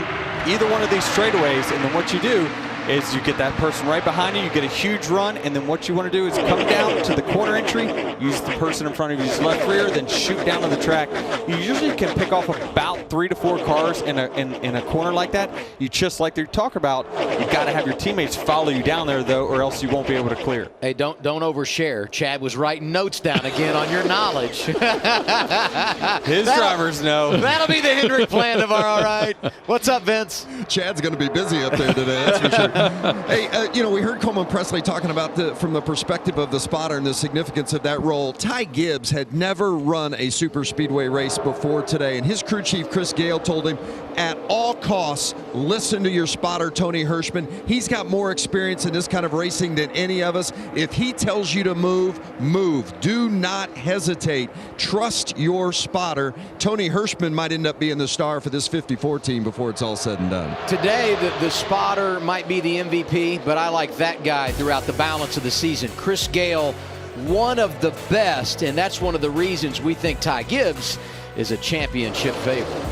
either one of these straightaways, and then what you do is you get that person right behind you, you get a huge run, and then what you want to do is come down to the corner entry, use the person in front of you's left rear, then shoot down to the track. You usually can pick off about 3 to 4 cars in a corner like that. You just like they talk about, you got to have your teammates follow you down there though, or else you won't be able to clear. Hey, don't overshare. Chad was writing notes down again on your knowledge. His drivers know. That'll be the Hendrick plan tomorrow, all right? What's up, Vince? Chad's going to be busy up there today, that's for sure. Hey, you know, we heard Coleman Presley talking about from the perspective of the spotter and the significance of that role. Ty Gibbs had never run a super speedway race before today, and his crew chief, Chris Gale, told him, at all costs, listen to your spotter, Tony Hirschman. He's got more experience in this kind of racing than any of us. If he tells you to move, move. Do not hesitate. Trust your spotter. Tony Hirschman might end up being the star for this 54 team before it's all said and done. Today, the spotter might be the MVP, but I like that guy throughout the balance of the season. Chris Gale, one of the best, and that's one of the reasons we think Ty Gibbs is a championship favorite.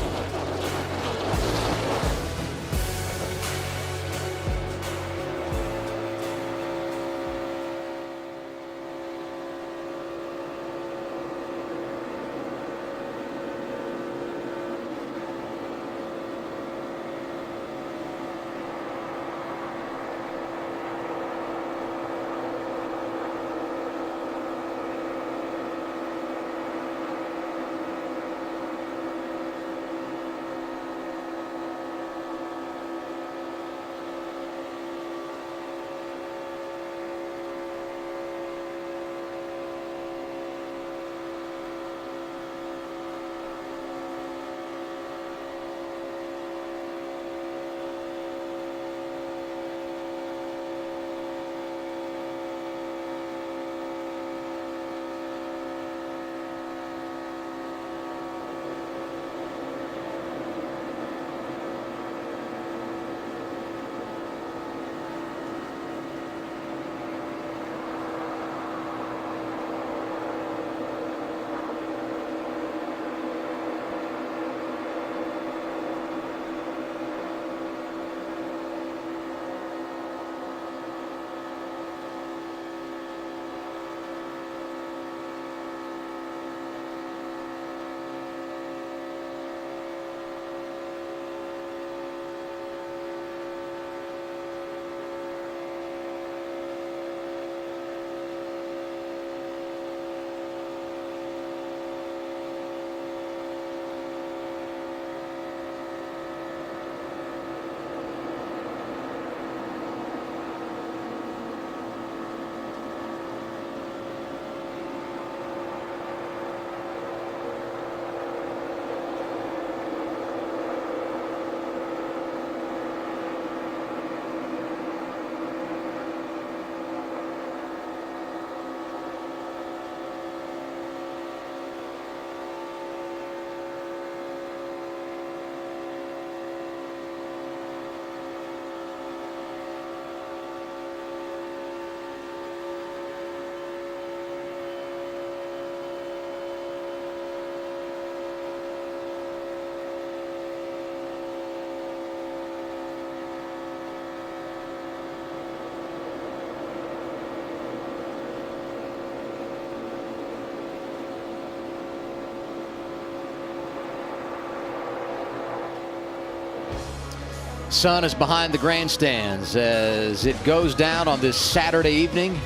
Sun is behind the grandstands as it goes down on this Saturday evening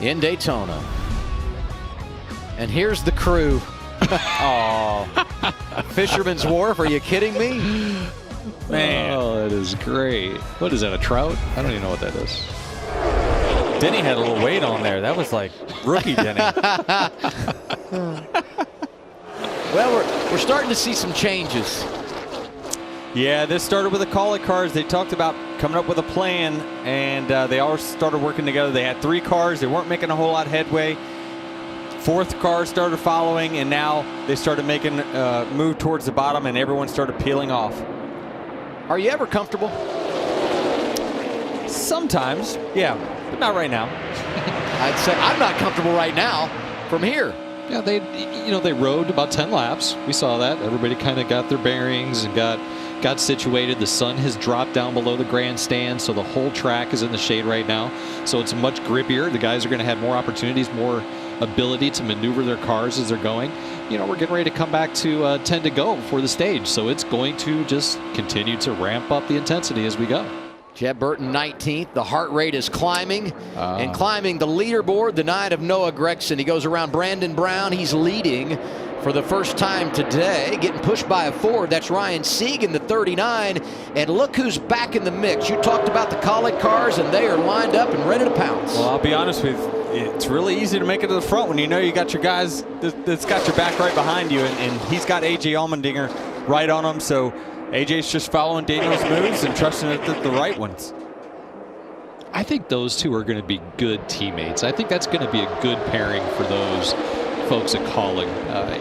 in Daytona. And here's the crew. Oh, Fisherman's Wharf, are you kidding me? Man. Oh, that is great. What is that, a trout? I don't even know what that is. Denny had a little weight on there. That was like rookie Denny. Well, we're starting to see some changes. Yeah, this started with the call-it cars. They talked about coming up with a plan, and they all started working together. They had 3 cars. They weren't making a whole lot of headway. 4th car started following, and now they started making move towards the bottom, and everyone started peeling off. Are you ever comfortable? Sometimes, yeah, but not right now. I'd say I'm not comfortable right now from here. Yeah, they rode about 10 laps. We saw that. Everybody kind of got their bearings and got situated. The sun has dropped down below the grandstand, so the whole track is in the shade right now. So it's much grippier. The guys are going to have more opportunities, more ability to maneuver their cars as they're going. We're getting ready to come back to 10 to go before the stage. So it's going to just continue to ramp up the intensity as we go. Jeb Burton 19th. The heart rate is climbing and climbing the leaderboard. The 9 of Noah Gragson. He goes around Brandon Brown. He's leading for the first time today, getting pushed by a Ford. That's Ryan Sieg in the 39. And look who's back in the mix. You talked about the call-it cars, and they are lined up and ready to pounce. Well, I'll be honest with you. It's really easy to make it to the front when you know you got your guys that's got your back right behind you, and he's got A.J. Allmendinger right on him. So AJ's just following Daniel's moves and trusting the right ones. I think those two are going to be good teammates. I think that's going to be a good pairing for those folks at Calling.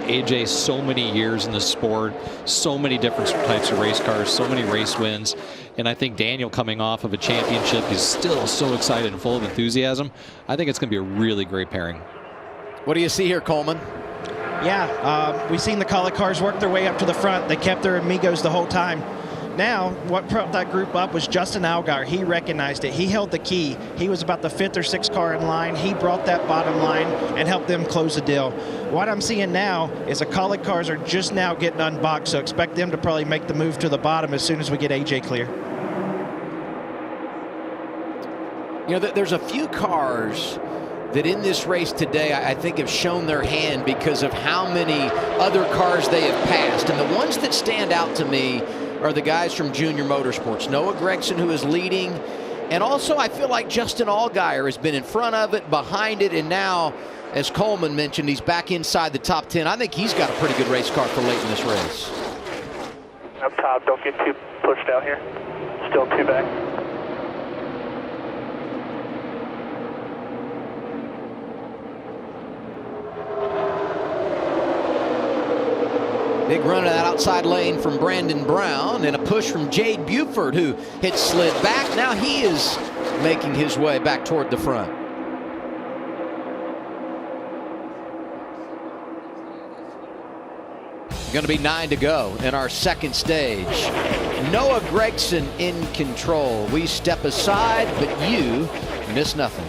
AJ, so many years in the sport, so many different types of race cars, so many race wins. And I think Daniel coming off of a championship, he's still so excited and full of enthusiasm. I think it's going to be a really great pairing. What do you see here, Coleman? Yeah, we've seen the call-it cars work their way up to the front. They kept their amigos the whole time. Now, what brought that group up was Justin Allgaier. He recognized it. He held the key. He was about the 5th or 6th car in line. He brought that bottom line and helped them close the deal. What I'm seeing now is the call-it cars are just now getting unboxed, so expect them to probably make the move to the bottom as soon as we get AJ clear. There's a few cars that in this race today I think have shown their hand because of how many other cars they have passed. And the ones that stand out to me are the guys from Junior Motorsports. Noah Gragson, who is leading. And also I feel like Justin Allgaier has been in front of it, behind it, and now, as Coleman mentioned, he's back inside the top 10. I think he's got a pretty good race car for late in this race. Up top, don't get too pushed out here. Still 2 back. Big run of that outside lane from Brandon Brown and a push from Jade Buford, who had slid back. Now he is making his way back toward the front. Going to be 9 to go in our second stage. Noah Gragson in control. We step aside, but you miss nothing.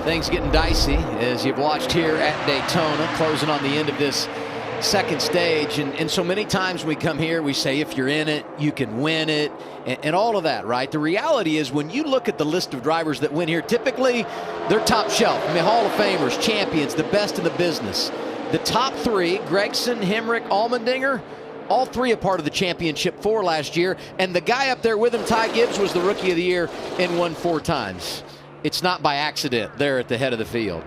Things getting dicey as you've watched here at Daytona, closing on the end of this second stage. And so many times we come here, we say if you're in it, you can win it, and all of that, right? The reality is when you look at the list of drivers that win here, typically they're top shelf. I mean, Hall of Famers, champions, the best in the business. The top three, Gregson, Hamrick, Allmendinger, all three a part of the championship 4 last year. And the guy up there with him, Ty Gibbs, was the Rookie of the Year and won 4 times. It's not by accident there at the head of the field.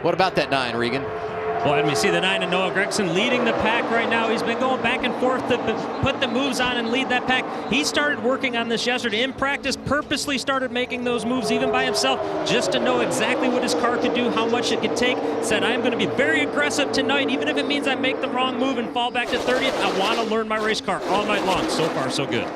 What about that 9, Regan? Well, and we see the 9 and Noah Gregson leading the pack right now. He's been going back and forth to put the moves on and lead that pack. He started working on this yesterday in practice, purposely started making those moves even by himself just to know exactly what his car could do, how much it could take. Said, I'm going to be very aggressive tonight, even if it means I make the wrong move and fall back to 30th. I want to learn my race car all night long. So far, so good.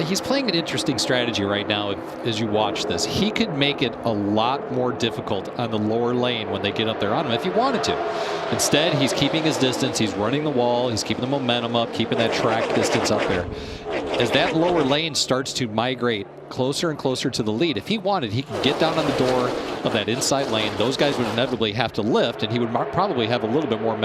He's playing an interesting strategy right now as you watch this. He could make it a lot more difficult on the lower lane when they get up there on him if he wanted to. Instead, he's keeping his distance. He's running the wall. He's keeping the momentum up, keeping that track distance up there. As that lower lane starts to migrate closer and closer to the lead, if he wanted, he could get down on the door of that inside lane. Those guys would inevitably have to lift, and he would probably have a little bit more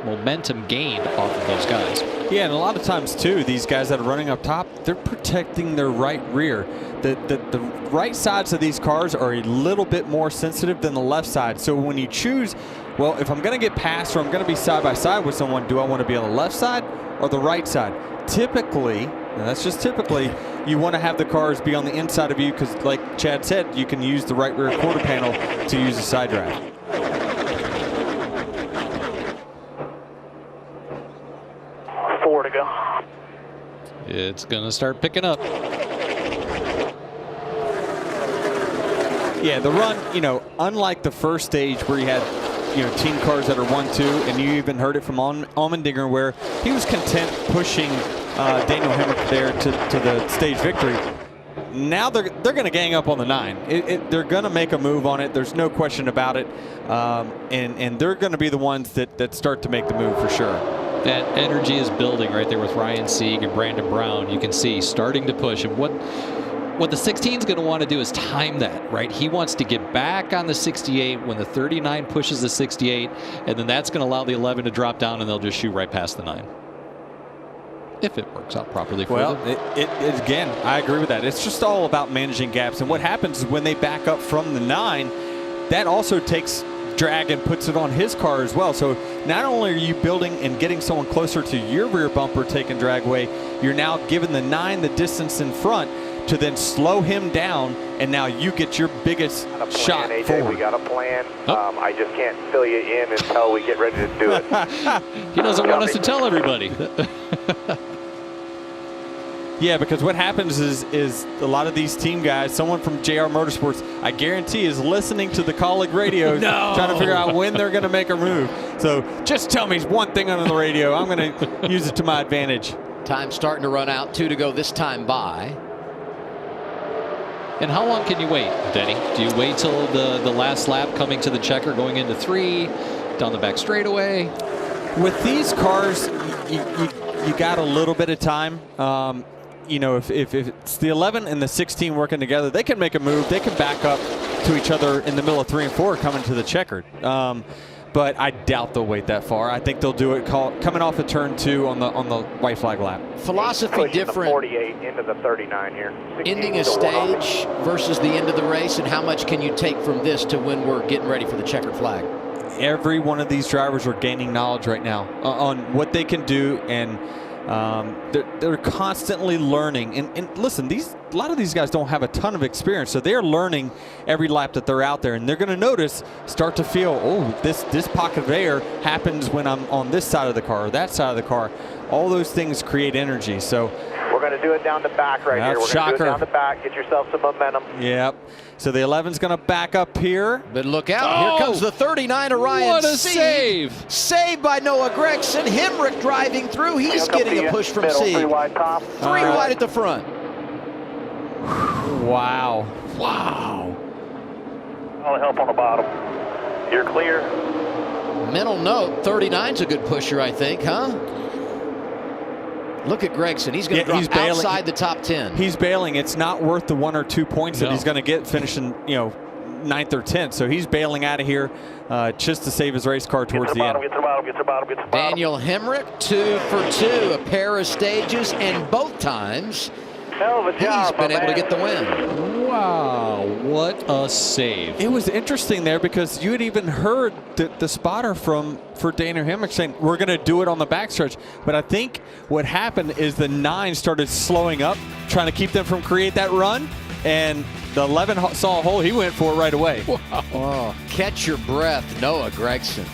momentum gained off of those guys. Yeah, and a lot of times, too, these guys that are running up top, they're protecting their right rear. The right sides of these cars are a little bit more sensitive than the left side. So when you choose, well, if I'm going to get past or I'm going to be side by side with someone, do I want to be on the left side or the right side? Typically, and that's just typically, you want to have the cars be on the inside of you because, like Chad said, you can use the right rear quarter panel to use the side drive. To go. It's going to start picking up. Yeah, the run, unlike the first stage where you had, team cars that are 1-2, and you even heard it from Allmendinger where he was content pushing Danielle Hamrick there to the stage victory. Now they're going to gang up on the 9. They're going to make a move on it. There's no question about it. And they're going to be the ones that start to make the move for sure. That energy is building right there with Ryan Sieg and Brandon Brown. You can see starting to push. And what the 16 is going to want to do is time that, right? He wants to get back on the 68 when the 39 pushes the 68, and then that's going to allow the 11 to drop down, and they'll just shoot right past the 9. If it works out properly for them. Well, again, I agree with that. It's just all about managing gaps. And what happens is when they back up from the 9, that also takes drag and puts it on his car as well. So not only are you building and getting someone closer to your rear bumper taking drag away, you're now giving the 9 the distance in front to then slow him down, and now you get your biggest shot AJ, forward. We got a plan. I just can't fill you in until we get ready to do it. He doesn't want us to tell everybody. Yeah, because what happens is a lot of these team guys, someone from JR Motorsports, I guarantee, is listening to the colleague radio trying to figure out when they're going to make a move. So just tell me one thing on the radio. I'm going to use it to my advantage. Time starting to run out. 2 to go this time by. And how long can you wait, Denny? Do you wait till the last lap coming to the checker, going into 3, down the back straightaway? With these cars, you got a little bit of time. If it's the 11 and the 16 working together, they can make a move. They can back up to each other in the middle of 3 and 4 coming to the checkered. But I doubt they'll wait that far. I think they'll do it coming off of turn 2 on the white flag lap. Philosophy different. The 48 into the 39 here. Ending a stage versus the end of the race, and how much can you take from this to when we're getting ready for the checkered flag? Every one of these drivers are gaining knowledge right now on what they can do, and they're constantly learning. And listen, a lot of these guys don't have a ton of experience, so they're learning every lap that they're out there, and they're going to start to feel, oh, this pocket of air happens when I'm on this side of the car or that side of the car. All those things create energy. So we're going to do it down the back right here. We're going to do it down the back. Get yourself some momentum. Yep. So the 11's going to back up here. But look out. Here comes the 39 of Ryan What a Sieg. save. Saved by Noah Gregson. Hamrick driving through. He's getting a push from Sieg. 3 wide top. 3 wide at the front. Wow. Wow. All the help on the bottom. You're clear. Mental note, 39's a good pusher, I think, huh? Look at Gregson. He's going to drop outside the top 10. He's bailing. It's not worth the 1 or 2 points that he's going to get finishing, 9th or 10th. So he's bailing out of here just to save his race car towards the end. Get to the bottom, get to the bottom, get to the bottom. Danielle Hamrick, 2 for 2, a pair of stages, and both times Hell of a job, he's been able to get the win. Wow, what a save. It was interesting there because you had even heard the spotter for Danielle Hamrick saying, we're going to do it on the backstretch. But I think what happened is the 9 started slowing up, trying to keep them from create that run. And the 11 saw a hole. He went for it right away. Wow. Oh, catch your breath, Noah Gragson.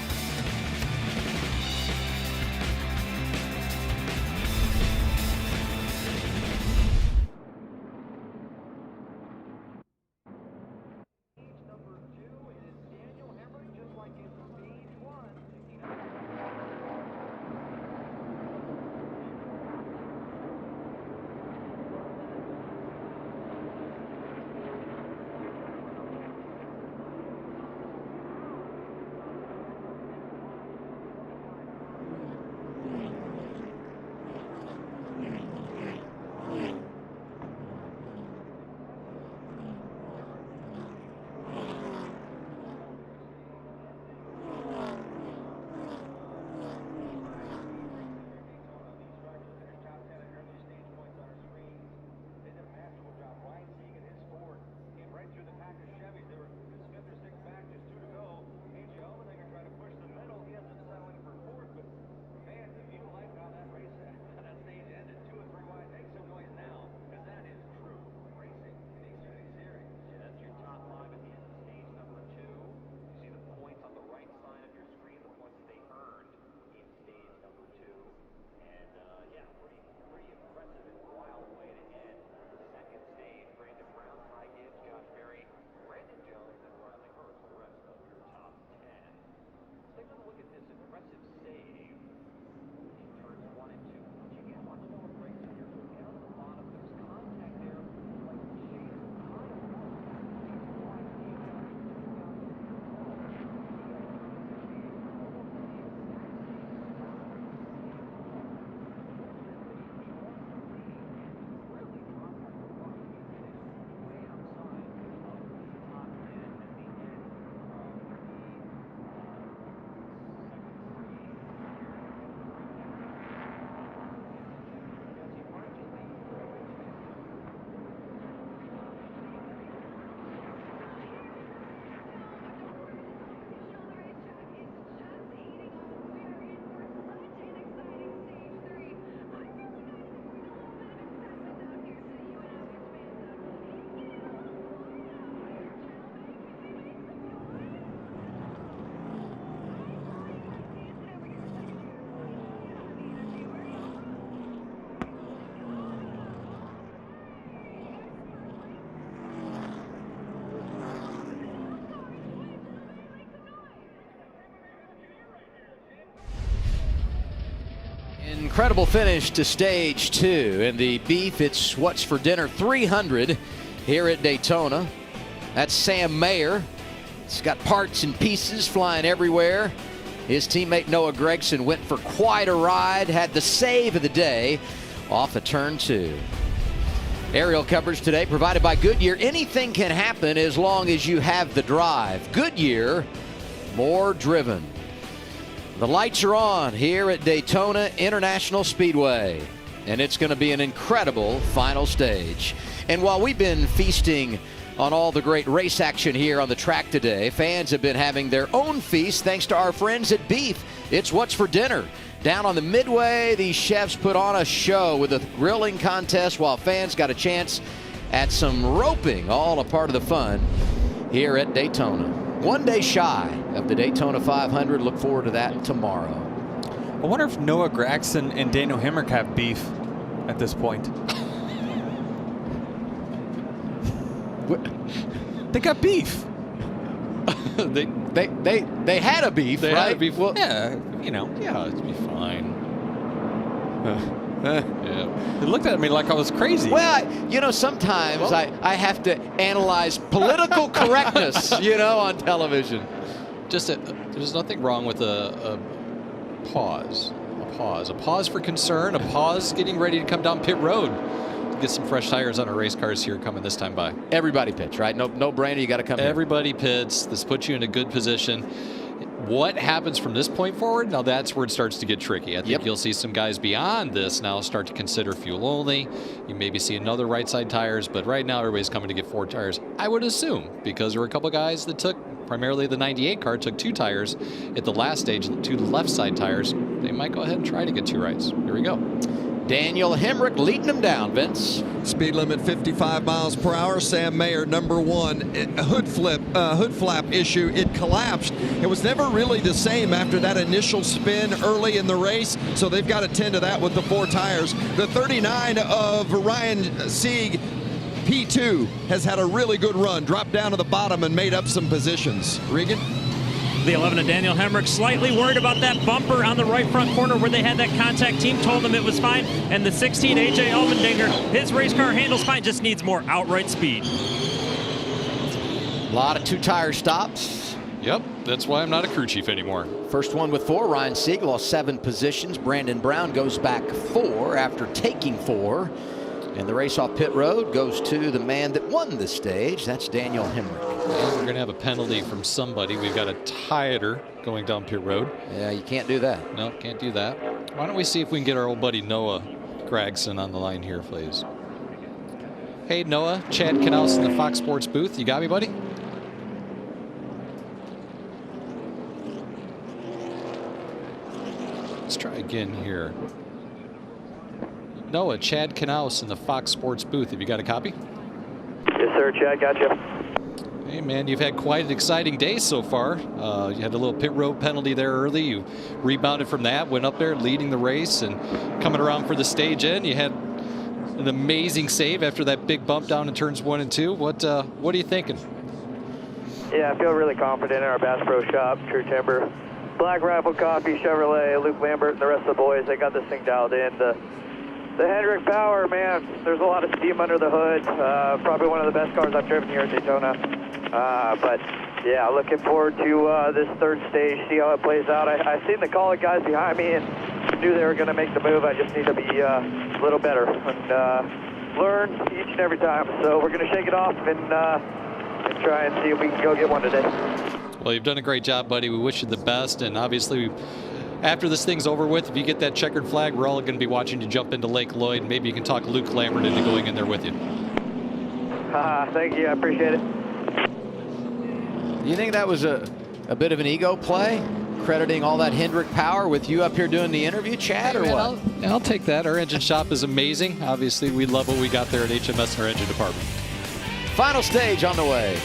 Incredible finish to stage 2. In the beef, it's What's for Dinner 300 here at Daytona. That's Sam Mayer. It's got parts and pieces flying everywhere. His teammate Noah Gragson went for quite a ride, had the save of the day off of turn 2. Aerial coverage today provided by Goodyear. Anything can happen as long as you have the drive. Goodyear, more driven. The lights are on here at Daytona International Speedway, and it's going to be an incredible final stage. And while we've been feasting on all the great race action here on the track today, fans have been having their own feast thanks to our friends at Beef. It's What's for Dinner. Down on the midway, these chefs put on a show with a grilling contest while fans got a chance at some roping, all a part of the fun here at Daytona. One day shy of the Daytona 500. Look forward to that tomorrow. I wonder if Noah Gragson and Danielle Hamrick have beef at this point. They got beef. they had a beef, they right? Had a beef. Well, yeah, you know. Yeah, it'd be fine. Yeah. They looked at me like I was crazy. Well, you know, sometimes I have to analyze political correctness, you know, on television. There's nothing wrong with a pause. A pause for concern, a pause getting ready to come down pit road. get some fresh tires on our race cars here coming this time by. Everybody pits, right? No brainer. You got to come here. Everybody pits. This puts you in a good position. What happens from this point forward? Now that's where it starts to get tricky. I think you'll see some guys beyond this now start to consider fuel only. You maybe see another right side tires, but right now everybody's coming to get 4 tires. I would assume, because there were a couple guys that took, primarily the 98 car, took 2 tires at the last stage, 2 left side tires. They might go ahead and try to get 2 rights. Here we go. Danielle Hamrick leading them down, Vince. Speed limit 55 miles per hour. Sam Mayer, number 1. Hood flap issue. It collapsed. It was never really the same after that initial spin early in the race, so they've got to tend to that with the 4 tires. The 39 of Ryan Sieg, P2, has had a really good run. Dropped down to the bottom and made up some positions. Regan? The 11 of Danielle Hamrick slightly worried about that bumper on the right front corner where they had that contact. Team told them it was fine. And the 16 AJ Allmendinger, his race car handles fine, just needs more outright speed. A lot of 2-tire stops. Yep, that's why I'm not a crew chief anymore. First one with 4. Ryan Sieg lost 7 positions. Brandon Brown goes back 4 after taking 4. And the race off pit road goes to the man that won the stage. That's Danielle Hamrick. And we're going to have a penalty from somebody. We've got a tire going down pit road. Yeah, you can't do that. No, can't do that. Why don't we see if we can get our old buddy Noah Gregson on the line here, please. Hey, Noah. Chad Knaus in the Fox Sports booth. You got me, buddy? Let's try again here. Noah, Chad Knaus in the Fox Sports booth. Have you got a copy? Yes, sir, Chad. Gotcha. Hey, man, you've had quite an exciting day so far. You had a little pit road penalty there early. You rebounded from that, went up there leading the race, and coming around for the stage end, you had an amazing save after that big bump down in turns 1 and 2. What are you thinking? Yeah, I feel really confident in our Bass Pro Shop, True Timber, Black Rifle Coffee, Chevrolet, Luke Lambert, and the rest of the boys. They got this thing dialed in. The Hendrick Power, man, there's a lot of steam under the hood. Probably one of the best cars I've driven here at Daytona. But yeah, looking forward to this 3rd stage, see how it plays out. I seen the Call It guys behind me and knew they were going to make the move. I just need to be a little better and learn each and every time. So we're going to shake it off and try and see if we can go get one today. Well, you've done a great job, buddy. We wish you the best. And obviously, after this thing's over with, if you get that checkered flag, we're all going to be watching you jump into Lake Lloyd. Maybe you can talk Luke Lambert into going in there with you. Thank you. I appreciate it. Do you think that was a bit of an ego play, crediting all that Hendrick power with you up here doing the interview, Chad, or what? I'll take that. Our engine shop is amazing. Obviously, we love what we got there at HMS in our engine department. Final stage on the way.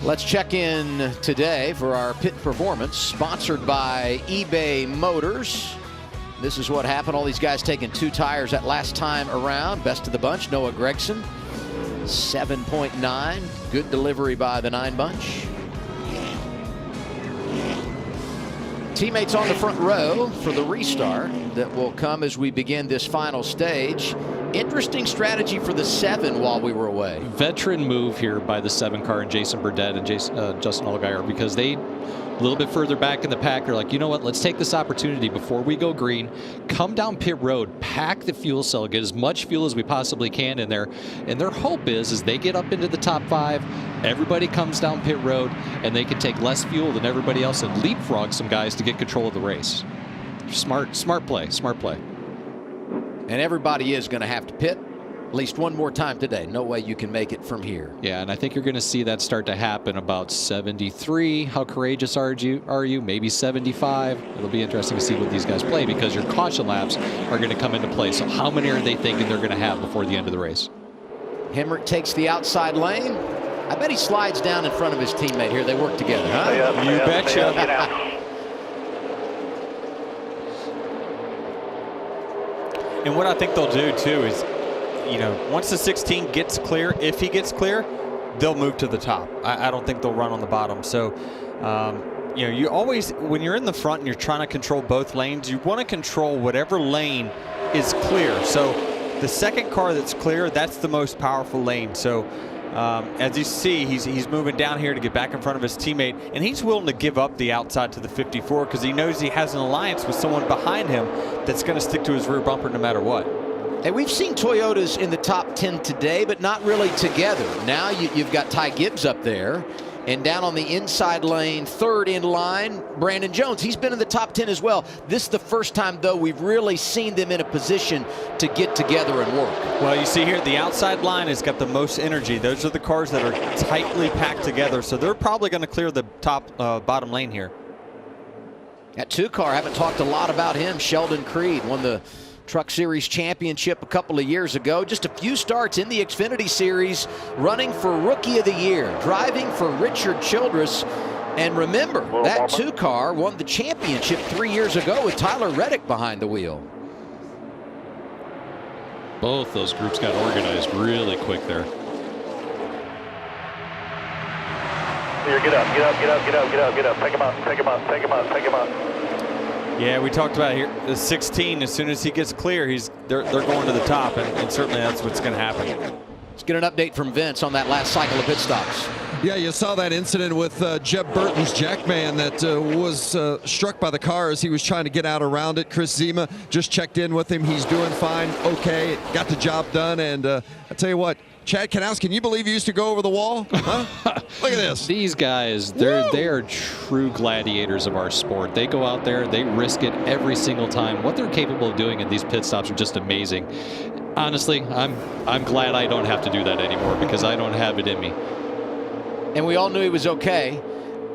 Let's check in today for our pit performance, sponsored by eBay Motors. This is what happened. All these guys taking 2 tires that last time around. Best of the bunch, Noah Gragson, 7.9. Good delivery by the 9 bunch. Teammates on the front row for the restart that will come as we begin this final stage. Interesting strategy for the 7 while we were away. Veteran move here by the 7 car and Jason Burdett and Justin Allgaier, because they a little bit further back in the pack are like, you know what, let's take this opportunity before we go green, come down pit road, pack the fuel cell, get as much fuel as we possibly can in there. And their hope is they get up into the top 5, everybody comes down pit road, and they can take less fuel than everybody else and leapfrog some guys to get control of the race. Smart play. And everybody is going to have to pit at least one more time today. No way you can make it from here. Yeah, and I think you're going to see that start to happen about 73. How courageous are you? Maybe 75. It'll be interesting to see what these guys play, because your caution laps are going to come into play. So how many are they thinking they're going to have before the end of the race? Hamrick takes the outside lane. I bet he slides down in front of his teammate here. They work together, huh? You betcha. And what I think they'll do too is, once the 16 gets clear, if he gets clear, they'll move to the top. I don't think they'll run on the bottom. So, you always, when you're in the front and you're trying to control both lanes, you want to control whatever lane is clear. So the second car that's clear, that's the most powerful lane. So as you see, he's moving down here to get back in front of his teammate, and he's willing to give up the outside to the 54 because he knows he has an alliance with someone behind him that's going to stick to his rear bumper no matter what. And we've seen Toyotas in the top 10 today, but not really together. Now you've got Ty Gibbs up there, and down on the inside lane, third in line, Brandon Jones. He's been in the top 10 as well. This is the first time, though, we've really seen them in a position to get together and work. Well, you see here, the outside line has got the most energy. Those are the cars that are tightly packed together, so they're probably going to clear the bottom lane here. That 2 car, haven't talked a lot about him. Sheldon Creed won the Truck Series championship a couple of years ago. Just a few starts in the Xfinity Series, running for Rookie of the Year, driving for Richard Childress. And remember, that 2 car won the championship 3 years ago with Tyler Reddick behind the wheel. Both those groups got organized really quick there. Here, get up. Take him out. Yeah, we talked about here the 16. As soon as he gets clear, they're going to the top, and certainly that's what's going to happen. Let's get an update from Vince on that last cycle of pit stops. Yeah, you saw that incident with Jeb Burton's Jackman that was struck by the car as he was trying to get out around it. Chris Zima just checked in with him. He's doing fine. Okay, got the job done. And I tell you what, Chad Knaus, can you believe he used to go over the wall? Huh? Look at this. These guys, they are true gladiators of our sport. They go out there, they risk it every single time. What they're capable of doing in these pit stops are just amazing. Honestly, I'm glad I don't have to do that anymore, because I don't have it in me. And we all knew he was okay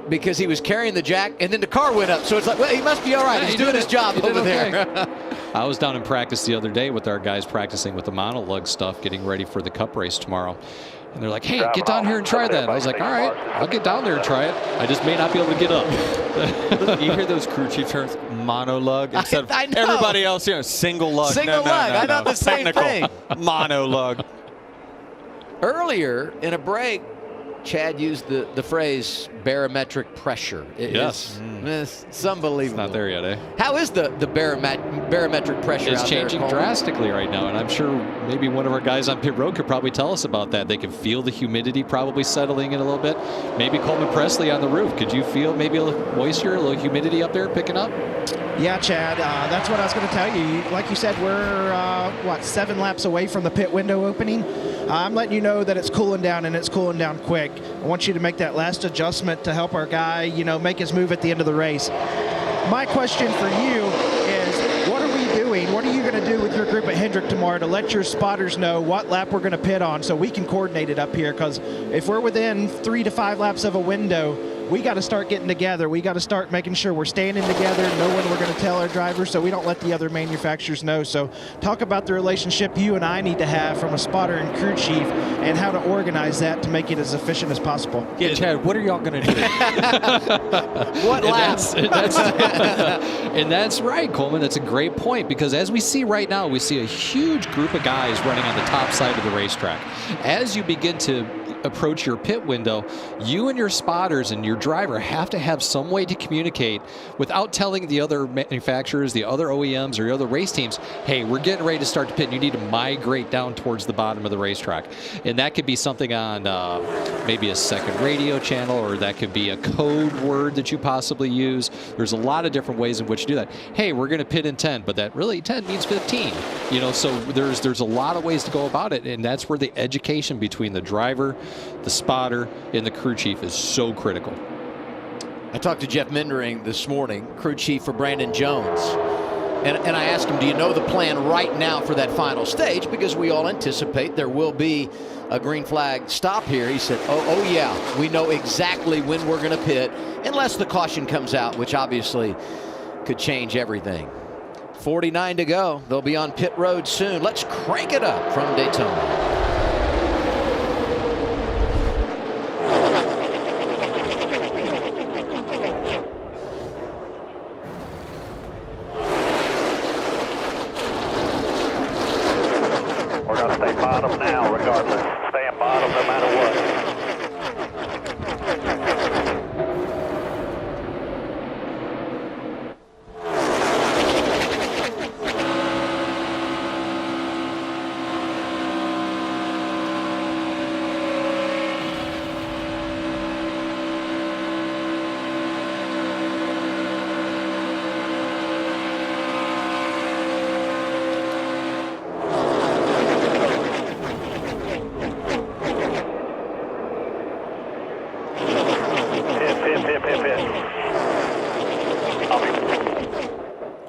because he was carrying the jack, and then the car went up. So it's like, well, he must be all right. Yeah, he's doing his job over there. I was down in practice the other day with our guys practicing with the monolug stuff, getting ready for the Cup race tomorrow. And they're like, hey, get down here and try that. I was like, all right, I'll get down there and try it. I just may not be able to get up. You hear those crew chief terms, monolug, instead of everybody else, single lug. Single lug. I know the same thing. Monolug. Earlier in a break, Chad used the phrase barometric pressure. Yes. It's unbelievable. It's not there yet, eh? How is the barometric pressure It's out changing there, drastically right now, and I'm sure maybe one of our guys on pit road could probably tell us about that. They can feel the humidity probably settling in a little bit. Maybe Coleman Presley on the roof. Could you feel maybe a little moisture, a little humidity up there picking up? Yeah, Chad, that's what I was going to tell you. Like you said, we're, 7 laps away from the pit window opening. I'm letting you know that it's cooling down, and it's cooling down quick. I want you to make that last adjustment to help our guy, make his move at the end of the race. My question for you is, what are we doing? What are you going to do with your group at Hendrick tomorrow to let your spotters know what lap we're going to pit on so we can coordinate it up here? Because if we're within 3 to 5 laps of a window, we got to start getting together. We got to start making sure we're standing together, know when we're going to tell our drivers so we don't let the other manufacturers know. So talk about the relationship you and I need to have from a spotter and crew chief and how to organize that to make it as efficient as possible. Yeah, Chad, what are y'all going to do? What laps? And that's right, Coleman. That's a great point, because as we see right now, we see a huge group of guys running on the top side of the racetrack. As you begin to approach your pit window, you and your spotters and your driver have to have some way to communicate without telling the other manufacturers, the other OEMs, or the other race teams, hey, we're getting ready to start the pit and you need to migrate down towards the bottom of the racetrack. And that could be something on maybe a second radio channel, or that could be a code word that you possibly use. There's a lot of different ways in which to do that. Hey, we're going to pit in 10, but that really 10 means 15. You know, so there's a lot of ways to go about it, and that's where the education between the driver, the spotter, and the crew chief is so critical. I talked to Jeff Mindering this morning, crew chief for Brandon Jones, and I asked him, do you know the plan right now for that final stage? Because we all anticipate there will be a green flag stop here. He said, oh yeah, we know exactly when we're going to pit, unless the caution comes out, which obviously could change everything. 49 to go. They'll be on pit road soon. Let's crank it up from Daytona. We're going to stay bottom now, regardless. Staying bottom no matter what.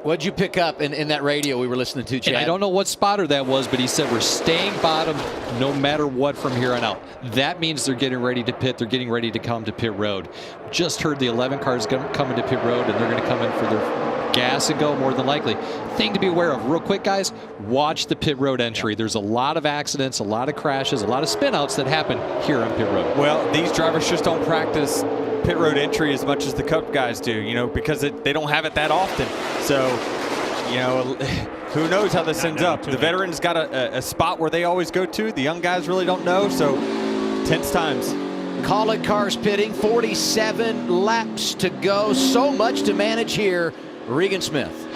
What'd you pick up in that radio we were listening to, Chad? And I don't know what spotter that was, but he said we're staying bottom no matter what from here on out. That means they're getting ready to pit. They're getting ready to come to pit road. Just heard the 11 cars coming to pit road, and they're going to come in for their gas and go, more than likely. Thing to be aware of real quick, guys, watch the pit road entry. There's a lot of accidents, a lot of crashes, a lot of spin-outs that happen here on pit road. Well, these drivers just don't practice pit road entry as much as the Cup guys do, you know, because they don't have it that often. So, you know, who knows how this ends up. The veterans got a spot where they always go to. The young guys really don't know, so tense times. Call-it cars pitting, 47 laps to go. So much to manage here. Regan Smith.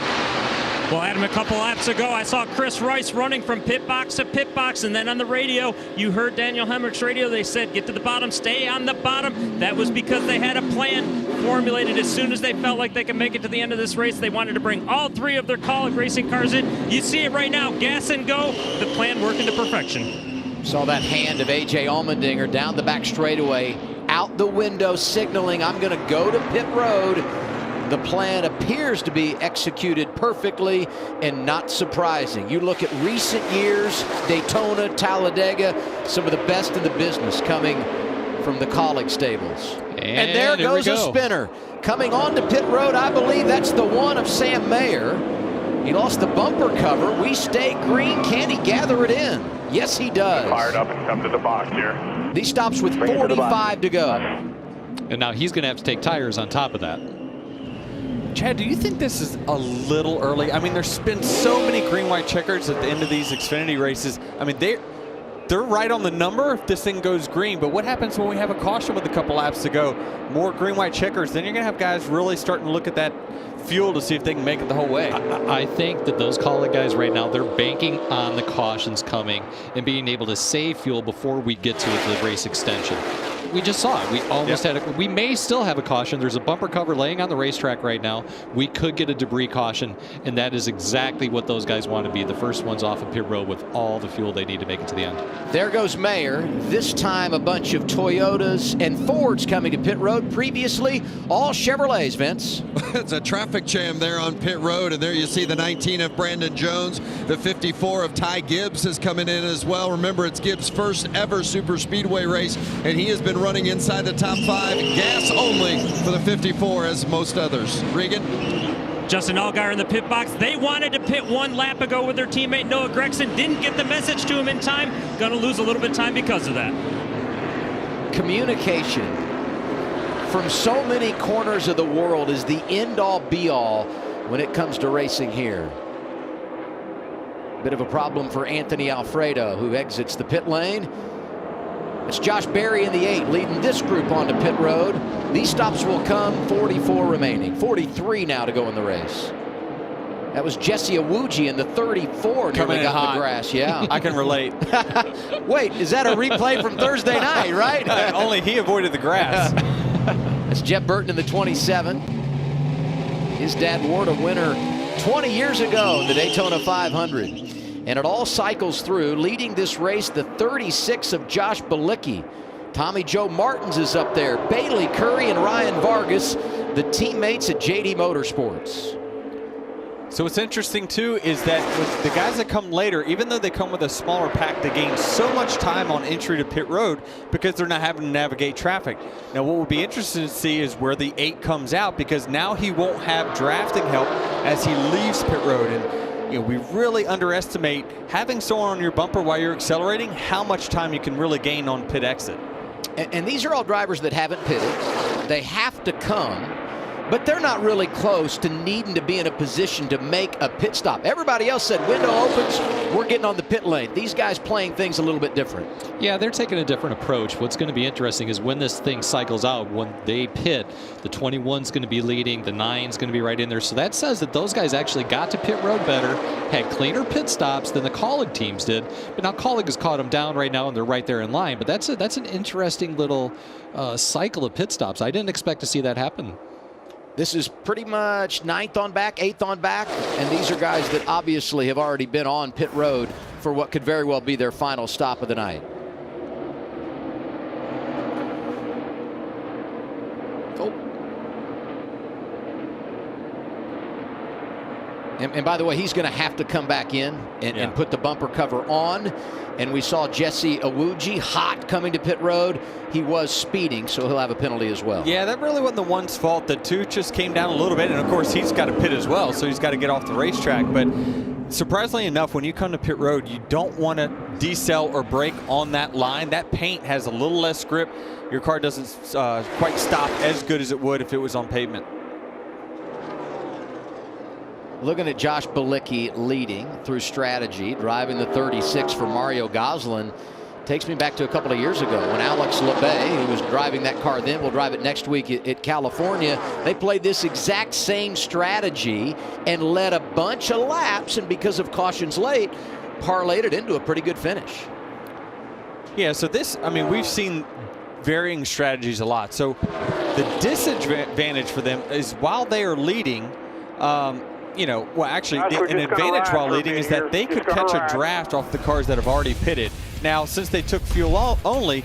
Well, Adam, a couple laps ago, I saw Chris Rice running from pit box to pit box, and then on the radio, you heard Danielle Hamrick's radio. They said, get to the bottom, stay on the bottom. That was because they had a plan formulated as soon as they felt like they could make it to the end of this race. They wanted to bring all three of their Call-It racing cars in. You see it right now, gas and go, the plan working to perfection. Saw that hand of A.J. Allmendinger down the back straightaway, out the window signaling, I'm going to go to pit road. The plan appears to be executed perfectly and not surprising. You look at recent years, Daytona, Talladega, some of the best in the business coming from the Call-It stables. And there goes a spinner. Coming on to pit road, I believe that's the one of Sam Mayer. He lost the bumper cover. We stay green. Can he gather it in? Yes, he does. Fired up and come to the box here. He stops with 45 to go. And now he's going to have to take tires on top of that. Chad, do you think this is a little early? I mean, there's been so many green-white checkers at the end of these Xfinity races. I mean, they're right on the number if this thing goes green, but what happens when we have a caution with a couple laps to go? More green-white checkers, then you're going to have guys really starting to look at that fuel to see if they can make it the whole way. I think that those Call-It guys right now, they're banking on the cautions coming and being able to save fuel before we get to the race extension. We just saw it. We almost had it. We may still have a caution. There's a bumper cover laying on the racetrack right now. We could get a debris caution, and that is exactly what those guys want to be. The first ones off of pit road with all the fuel they need to make it to the end. There goes Mayer. This time a bunch of Toyotas and Fords coming to pit road. Previously, all Chevrolets, Vince. It's a traffic jam there on pit road, and there you see the 19 of Brandon Jones. The 54 of Ty Gibbs is coming in as well. Remember, it's Gibbs' first ever super speedway race, and he has been and running inside the top 5. Gas only for the 54 as most others. Regan? Justin Allgaier in the pit box. They wanted to pit 1 lap ago with their teammate Noah Gragson. Didn't get the message to him in time. Going to lose a little bit of time because of that. Communication from so many corners of the world is the end-all be-all when it comes to racing here. Bit of a problem for Anthony Alfredo, who exits the pit lane. It's Josh Berry in the 8 leading this group onto pit road. These stops will come, 44 remaining. 43 now to go in the race. That was Jesse Awuji in the 34 coming got hot. In the grass. Yeah, I can relate. Wait, is that a replay from Thursday night, right? Only he avoided the grass. That's Jeff Burton in the 27. His dad Ward a winner 20 years ago in the Daytona 500. And it all cycles through, leading this race, the 36 of Josh Bilicki. Tommy Joe Martins is up there. Bailey Curry and Ryan Vargas, the teammates at JD Motorsports. So what's interesting too is that with the guys that come later, even though they come with a smaller pack, they gain so much time on entry to pit road because they're not having to navigate traffic. Now what we'll be interested to see is where the 8 comes out, because now he won't have drafting help as he leaves pit road. And you know, we really underestimate having someone on your bumper while you're accelerating, how much time you can really gain on pit exit. And these are all drivers that haven't pitted. They have to come, but they're not really close to needing to be in a position to make a pit stop. Everybody else said window opens, we're getting on the pit lane. These guys playing things a little bit different. Yeah, they're taking a different approach. What's going to be interesting is when this thing cycles out, when they pit, the 21's going to be leading, the 9's going to be right in there. So that says that those guys actually got to pit road better, had cleaner pit stops than the Colleague teams did. But now Colleague has caught them down right now, and they're right there in line. But that's an interesting little cycle of pit stops. I didn't expect to see that happen. This is pretty much 9th on back, 8th on back, and these are guys that obviously have already been on pit road for what could very well be their final stop of the night. Oh. And by the way, he's going to have to come back in and put the bumper cover on. And we saw Jesse Awuji hot coming to pit road. He was speeding, so he'll have a penalty as well. Yeah, that really wasn't the 1's fault. The 2 just came down a little bit, and of course he's got to pit as well, so he's got to get off the racetrack. But surprisingly enough, when you come to pit road, you don't want to decel or brake on that line. That paint has a little less grip. Your car doesn't quite stop as good as it would if it was on pavement. Looking at Josh Bilicki leading through strategy, driving the 36 for Mario Goslin. Takes me back to a couple of years ago when Alex LeBay, who was driving that car then, will drive it next week at California. They played this exact same strategy and led a bunch of laps, and because of cautions late, parlayed it into a pretty good finish. Yeah, so this, I mean, we've seen varying strategies a lot. So the disadvantage for them is while they are leading, you know, well, actually, an advantage while leading is that they could catch a draft off the cars that have already pitted. Now, since they took fuel only,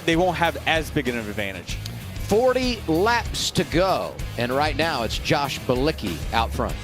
they won't have as big an advantage. 40 laps to go, and right now it's Josh Bilicki out front.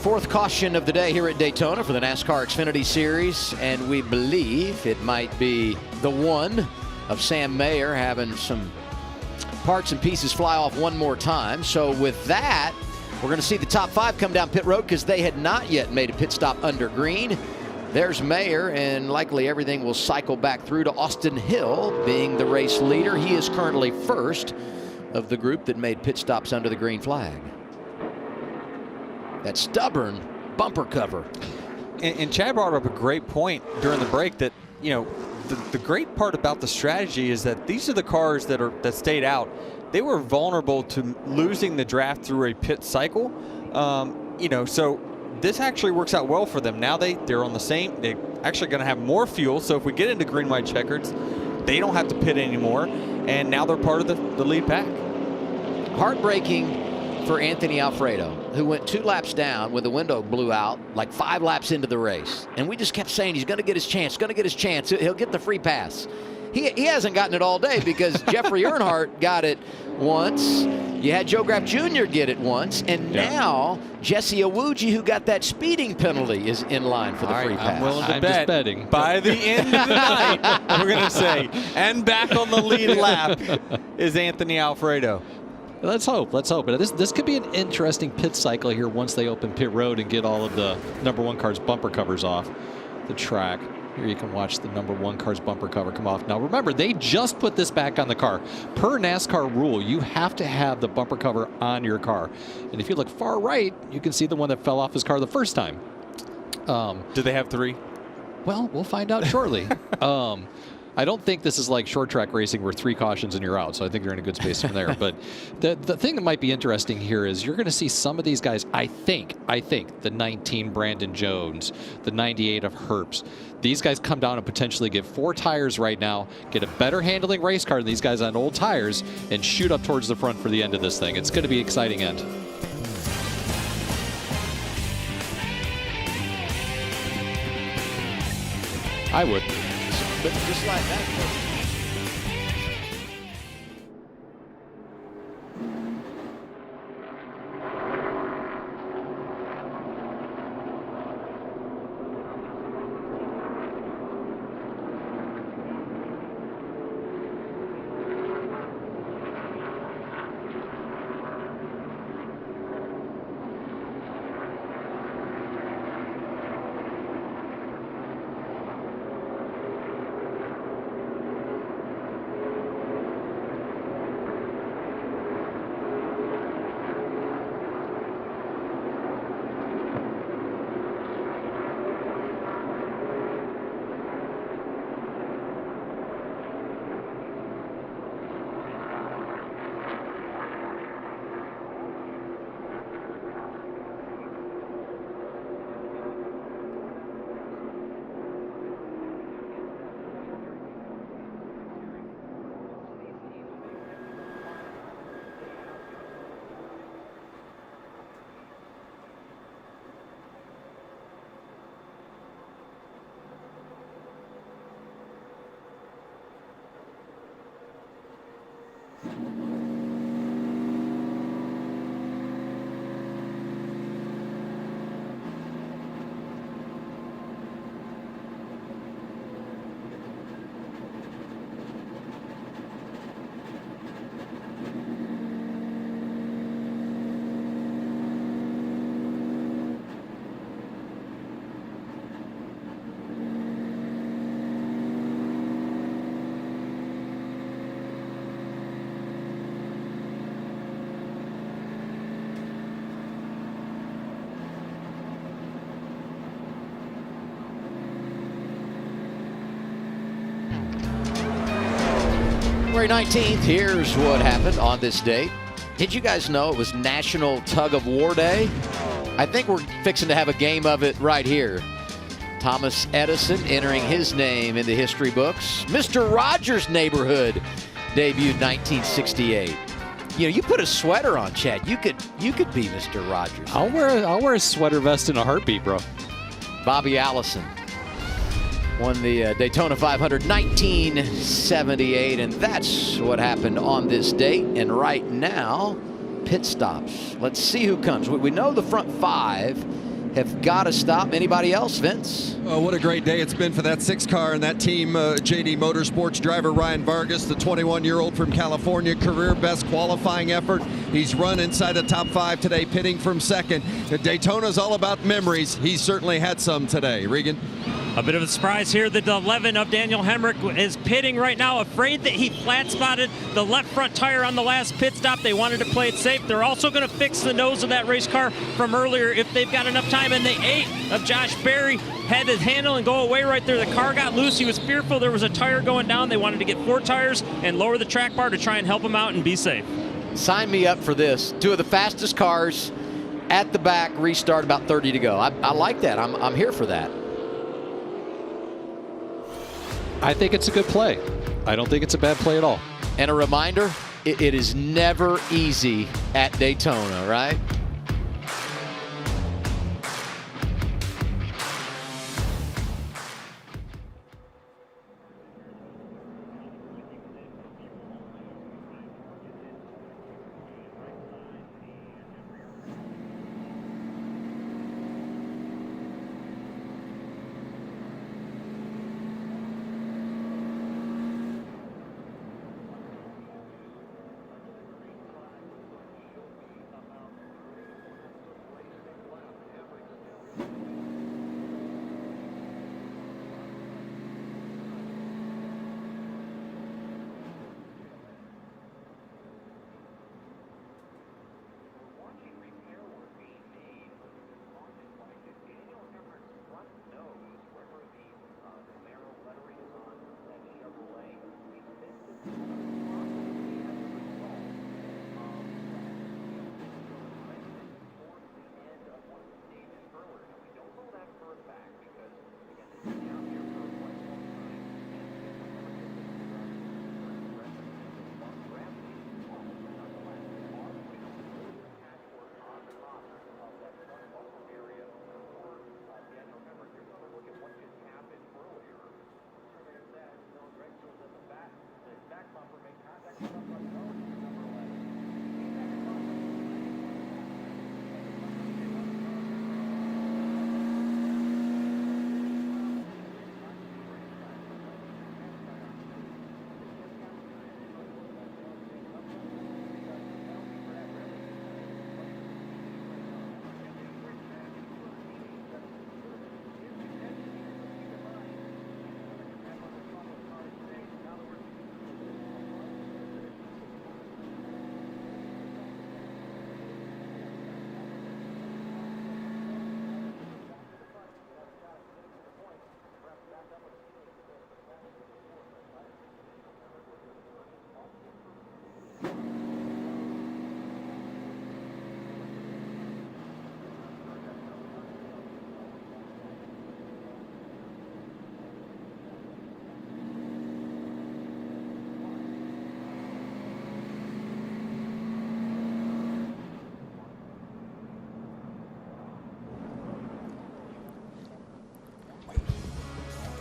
Fourth caution of the day here at Daytona for the NASCAR Xfinity Series, and we believe it might be the one of Sam Mayer having some parts and pieces fly off one more time. So with that, we're going to see the top 5 come down pit road because they had not yet made a pit stop under green. There's Mayer, and likely everything will cycle back through to Austin Hill being the race leader. He is currently first of the group that made pit stops under the green flag. That stubborn bumper cover. And Chad brought up a great point during the break that, you know, the great part about the strategy is that these are the cars that stayed out. They were vulnerable to losing the draft through a pit cycle. You know, so this actually works out well for them. Now they're on the same, they're actually going to have more fuel. So if we get into green, white checkers, they don't have to pit anymore. And now they're part of the lead pack. Heartbreaking for Anthony Alfredo, who went 2 laps down when the window blew out, like 5 laps into the race. And we just kept saying he's going to get his chance, He'll get the free pass. He hasn't gotten it all day because Jeffrey Earnhardt got it once. You had Joe Graf Jr. get it once. And now Jesse Iwuji, who got that speeding penalty, is in line for the free pass. I'm willing to bet just betting. by the end of the night, we're going to say, and back on the lead lap is Anthony Alfredo. Let's hope. This could be an interesting pit cycle here once they open pit road and get all of the number 1 car's bumper covers off the track. Here you can watch the number 1 car's bumper cover come off. Now remember, they just put this back on the car. Per NASCAR rule, you have to have the bumper cover on your car. And if you look far right, you can see the one that fell off his car the first time. Do they have 3? Well, we'll find out shortly. I don't think this is like short track racing where 3 cautions and you're out, so I think they're in a good space from there. But the thing that might be interesting here is you're going to see some of these guys, I think, the 19 Brandon Jones, the 98 of Herbst. These guys come down and potentially get 4 tires right now, get a better handling race car than these guys on old tires, and shoot up towards the front for the end of this thing. It's going to be an exciting end. I would. But just like that. February 19th, here's what happened on this date. Did you guys know it was National Tug of War Day? I think we're fixing to have a game of it right here. Thomas Edison entering his name in the history books. Mr. Rogers' Neighborhood debuted 1968. You know, you put a sweater on, Chad. You could be Mr. Rogers. I'll wear a sweater vest in a heartbeat, bro. Bobby Allison won the Daytona 500 1978, and that's what happened on this date. And right now, pit stops. Let's see who comes. We know the front five have got to stop. Anybody else, Vince? Oh, what a great day it's been for that 6 car and that team. JD Motorsports driver Ryan Vargas, the 21-year-old from California, career best qualifying effort. He's run inside the top 5 today, pitting from second. Daytona's all about memories. He certainly had some today. Regan? A bit of a surprise here. The 11 of Danielle Hamrick is pitting right now, afraid that he flat spotted the left front tire on the last pit stop. They wanted to play it safe. They're also going to fix the nose of that race car from earlier if they've got enough time. And the 8 of Josh Berry had to handle and go away right there. The car got loose. He was fearful there was a tire going down. They wanted to get 4 tires and lower the track bar to try and help him out and be safe. Sign me up for this. 2 of the fastest cars at the back, restart about 30 to go. I like that. I'm here for that. I think it's a good play. I don't think it's a bad play at all. And a reminder, it is never easy at Daytona, right?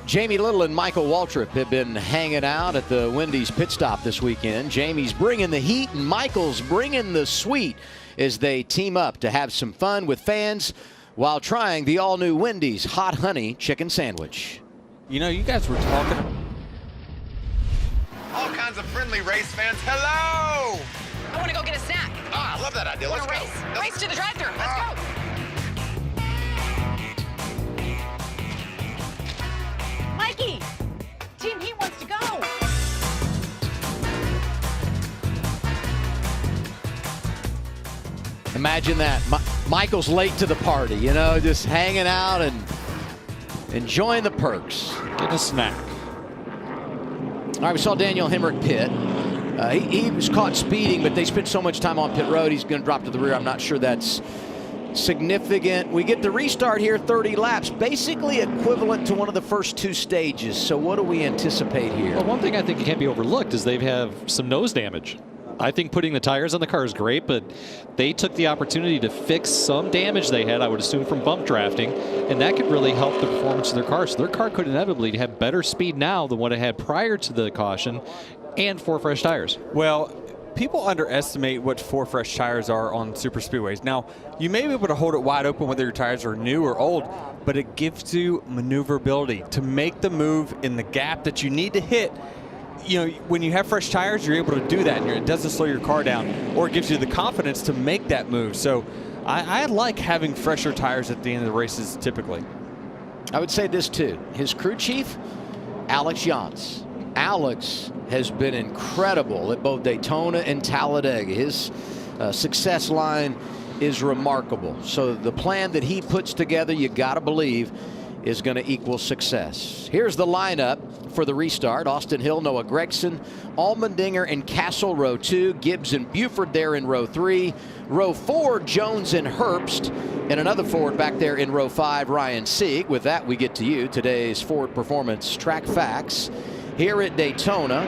Jamie Little and Michael Waltrip have been hanging out at the Wendy's pit stop this weekend. Jamie's bringing the heat and Michael's bringing the sweet as they team up to have some fun with fans while trying the all-new Wendy's Hot Honey Chicken Sandwich. You know, you guys were talking. All kinds of friendly race fans. Hello! I want to go get a snack. Ah, I love that idea. Let's go. Race to the drive-thru. Let's go. Mikey, Team Heat wants to go. Imagine that. Michael's late to the party, you know, just hanging out and enjoying the perks. Getting a snack. All right, we saw Danielle Hamrick pit. He was caught speeding, but they spent so much time on pit road, he's going to drop to the rear. I'm not sure that's significant. We get the restart here, 30 laps, basically equivalent to one of the first 2 stages. So what do we anticipate here? Well, one thing I think can't be overlooked is they have some nose damage. I think putting the tires on the car is great, but they took the opportunity to fix some damage they had, I would assume, from bump drafting, and that could really help the performance of their car. So their car could inevitably have better speed now than what it had prior to the caution and 4 fresh tires. Well, people underestimate what 4 fresh tires are on super speedways. Now, you may be able to hold it wide open whether your tires are new or old, but it gives you maneuverability to make the move in the gap that you need to hit. You know, when you have fresh tires, you're able to do that, and it doesn't slow your car down, or it gives you the confidence to make that move. So I like having fresher tires at the end of the races typically. I would say this too. His crew chief, Alex Jans. Alex has been incredible at both Daytona and Talladega. His success line is remarkable. So the plan that he puts together, you got to believe, is going to equal success. Here's the lineup for the restart. Austin Hill, Noah Gragson, Allmendinger and Castle, row 2. Gibbs and Buford there in row 3. Row 4, Jones and Herbst. And another Ford back there in row 5, Ryan Sieg. With that, we get to you today's Ford Performance Track Facts. Here at Daytona,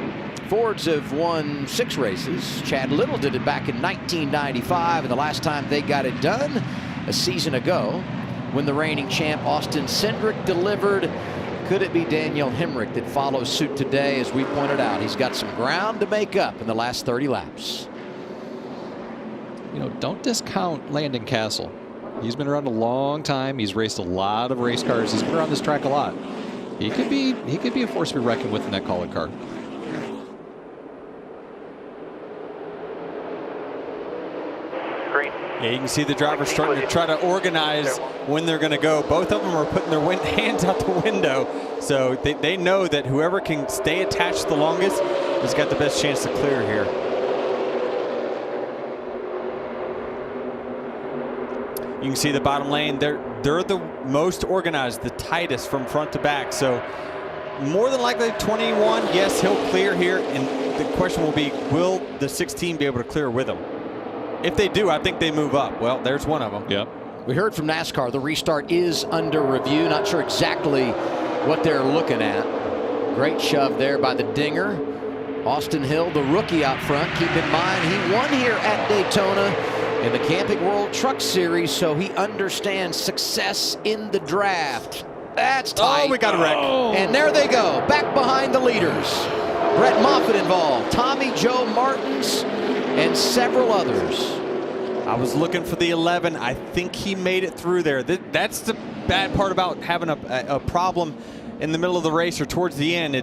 Fords have won 6 races. Chad Little did it back in 1995, and the last time they got it done, a season ago, when the reigning champ Austin Cindric delivered. Could it be Danielle Hamrick that follows suit today? As we pointed out, he's got some ground to make up in the last 30 laps. You know, don't discount Landon Castle. He's been around a long time. He's raced a lot of race cars. He's been around this track a lot. He could be a force to be reckoned with in that Collin car. Yeah, you can see the drivers starting to try to organize when they're going to go. Both of them are putting their hands out the window, so they know that whoever can stay attached the longest has got the best chance to clear here. You can see the bottom lane. They're the most organized, the tightest from front to back. So more than likely 21, yes, he'll clear here. And the question will be, will the 16 be able to clear with him? If they do, I think they move up. Well, there's one of them. Yep. We heard from NASCAR the restart is under review. Not sure exactly what they're looking at. Great shove there by the Dinger. Austin Hill, the rookie out front. Keep in mind, he won here at Daytona in the Camping World Truck Series, so he understands success in the draft. That's tight. Oh, we got a wreck. And there they go, back behind the leaders. Brett Moffitt involved, Tommy Joe Martins, and several others. I was looking for the 11. I think he made it through there. That's the bad part about having a problem in the middle of the race or towards the end.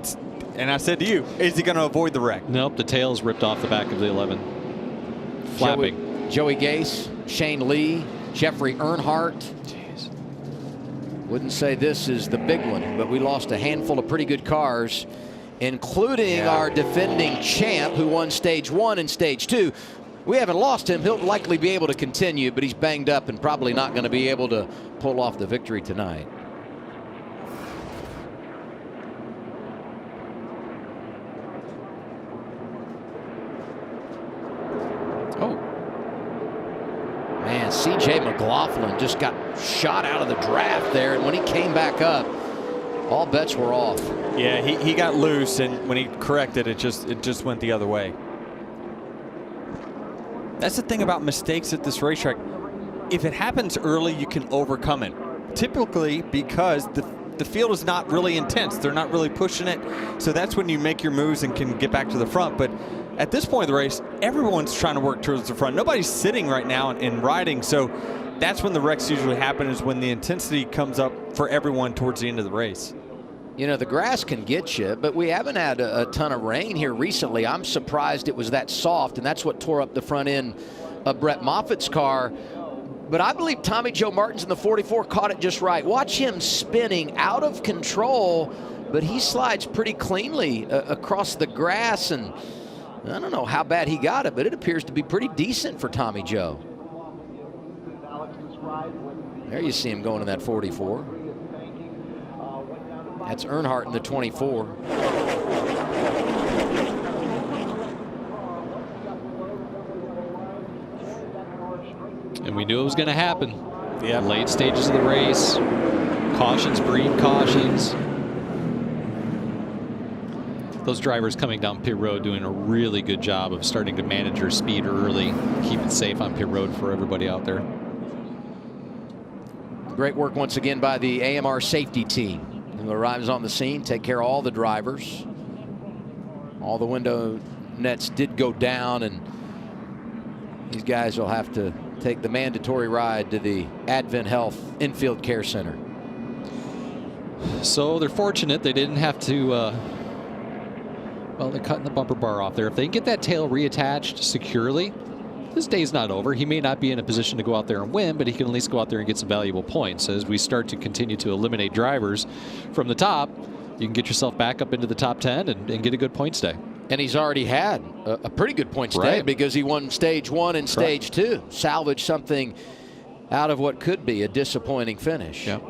And I said to you, is he going to avoid the wreck? Nope, the tail's ripped off the back of the 11. Flapping. Joey Gase, Shane Lee, Jeffrey Earnhardt. Jeez. Wouldn't say this is the big one, but we lost a handful of pretty good cars, including our defending champ who won stage 1 and stage 2. We haven't lost him. He'll likely be able to continue, but he's banged up and probably not going to be able to pull off the victory tonight. Oh. Man, C.J. McLaughlin just got shot out of the draft there, and when he came back up, all bets were off. Yeah, he got loose, and when he corrected, it just went the other way. That's the thing about mistakes at this racetrack. If it happens early, you can overcome it. Typically, because the field is not really intense. They're not really pushing it. So that's when you make your moves and can get back to the front. But at this point of the race, everyone's trying to work towards the front. Nobody's sitting right now and riding. So that's when the wrecks usually happen, is when the intensity comes up for everyone towards the end of the race. You know, the grass can get you, but we haven't had a ton of rain here recently. I'm surprised it was that soft, and that's what tore up the front end of Brett Moffitt's car. But I believe Tommy Joe Martins in the 44 caught it just right. Watch him spinning out of control, but he slides pretty cleanly across the grass, and I don't know how bad he got it, but it appears to be pretty decent for Tommy Joe. There you see him going in that 44. That's Earnhardt in the 24. And we knew it was going to happen. Yeah. Late stages of the race. Cautions breed cautions. Those drivers coming down pit road doing a really good job of starting to manage their speed early, keep it safe on pit road for everybody out there. Great work once again by the AMR safety team, who arrives on the scene, take care of all the drivers. All the window nets did go down, and These guys will have to take the mandatory ride to the Advent Health Infield Care Center. So they're fortunate they didn't have to, well, they're cutting the bumper bar off there. If they can get that tail reattached securely, this day's not over. He may not be in a position to go out there and win, but he can at least go out there and get some valuable points. As we start to continue to eliminate drivers from the top, you can get yourself back up into the top 10 and get a good points day. And he's already had a pretty good points day because he won stage 1 and stage 2. Salvaged something out of what could be a disappointing finish. Yeah.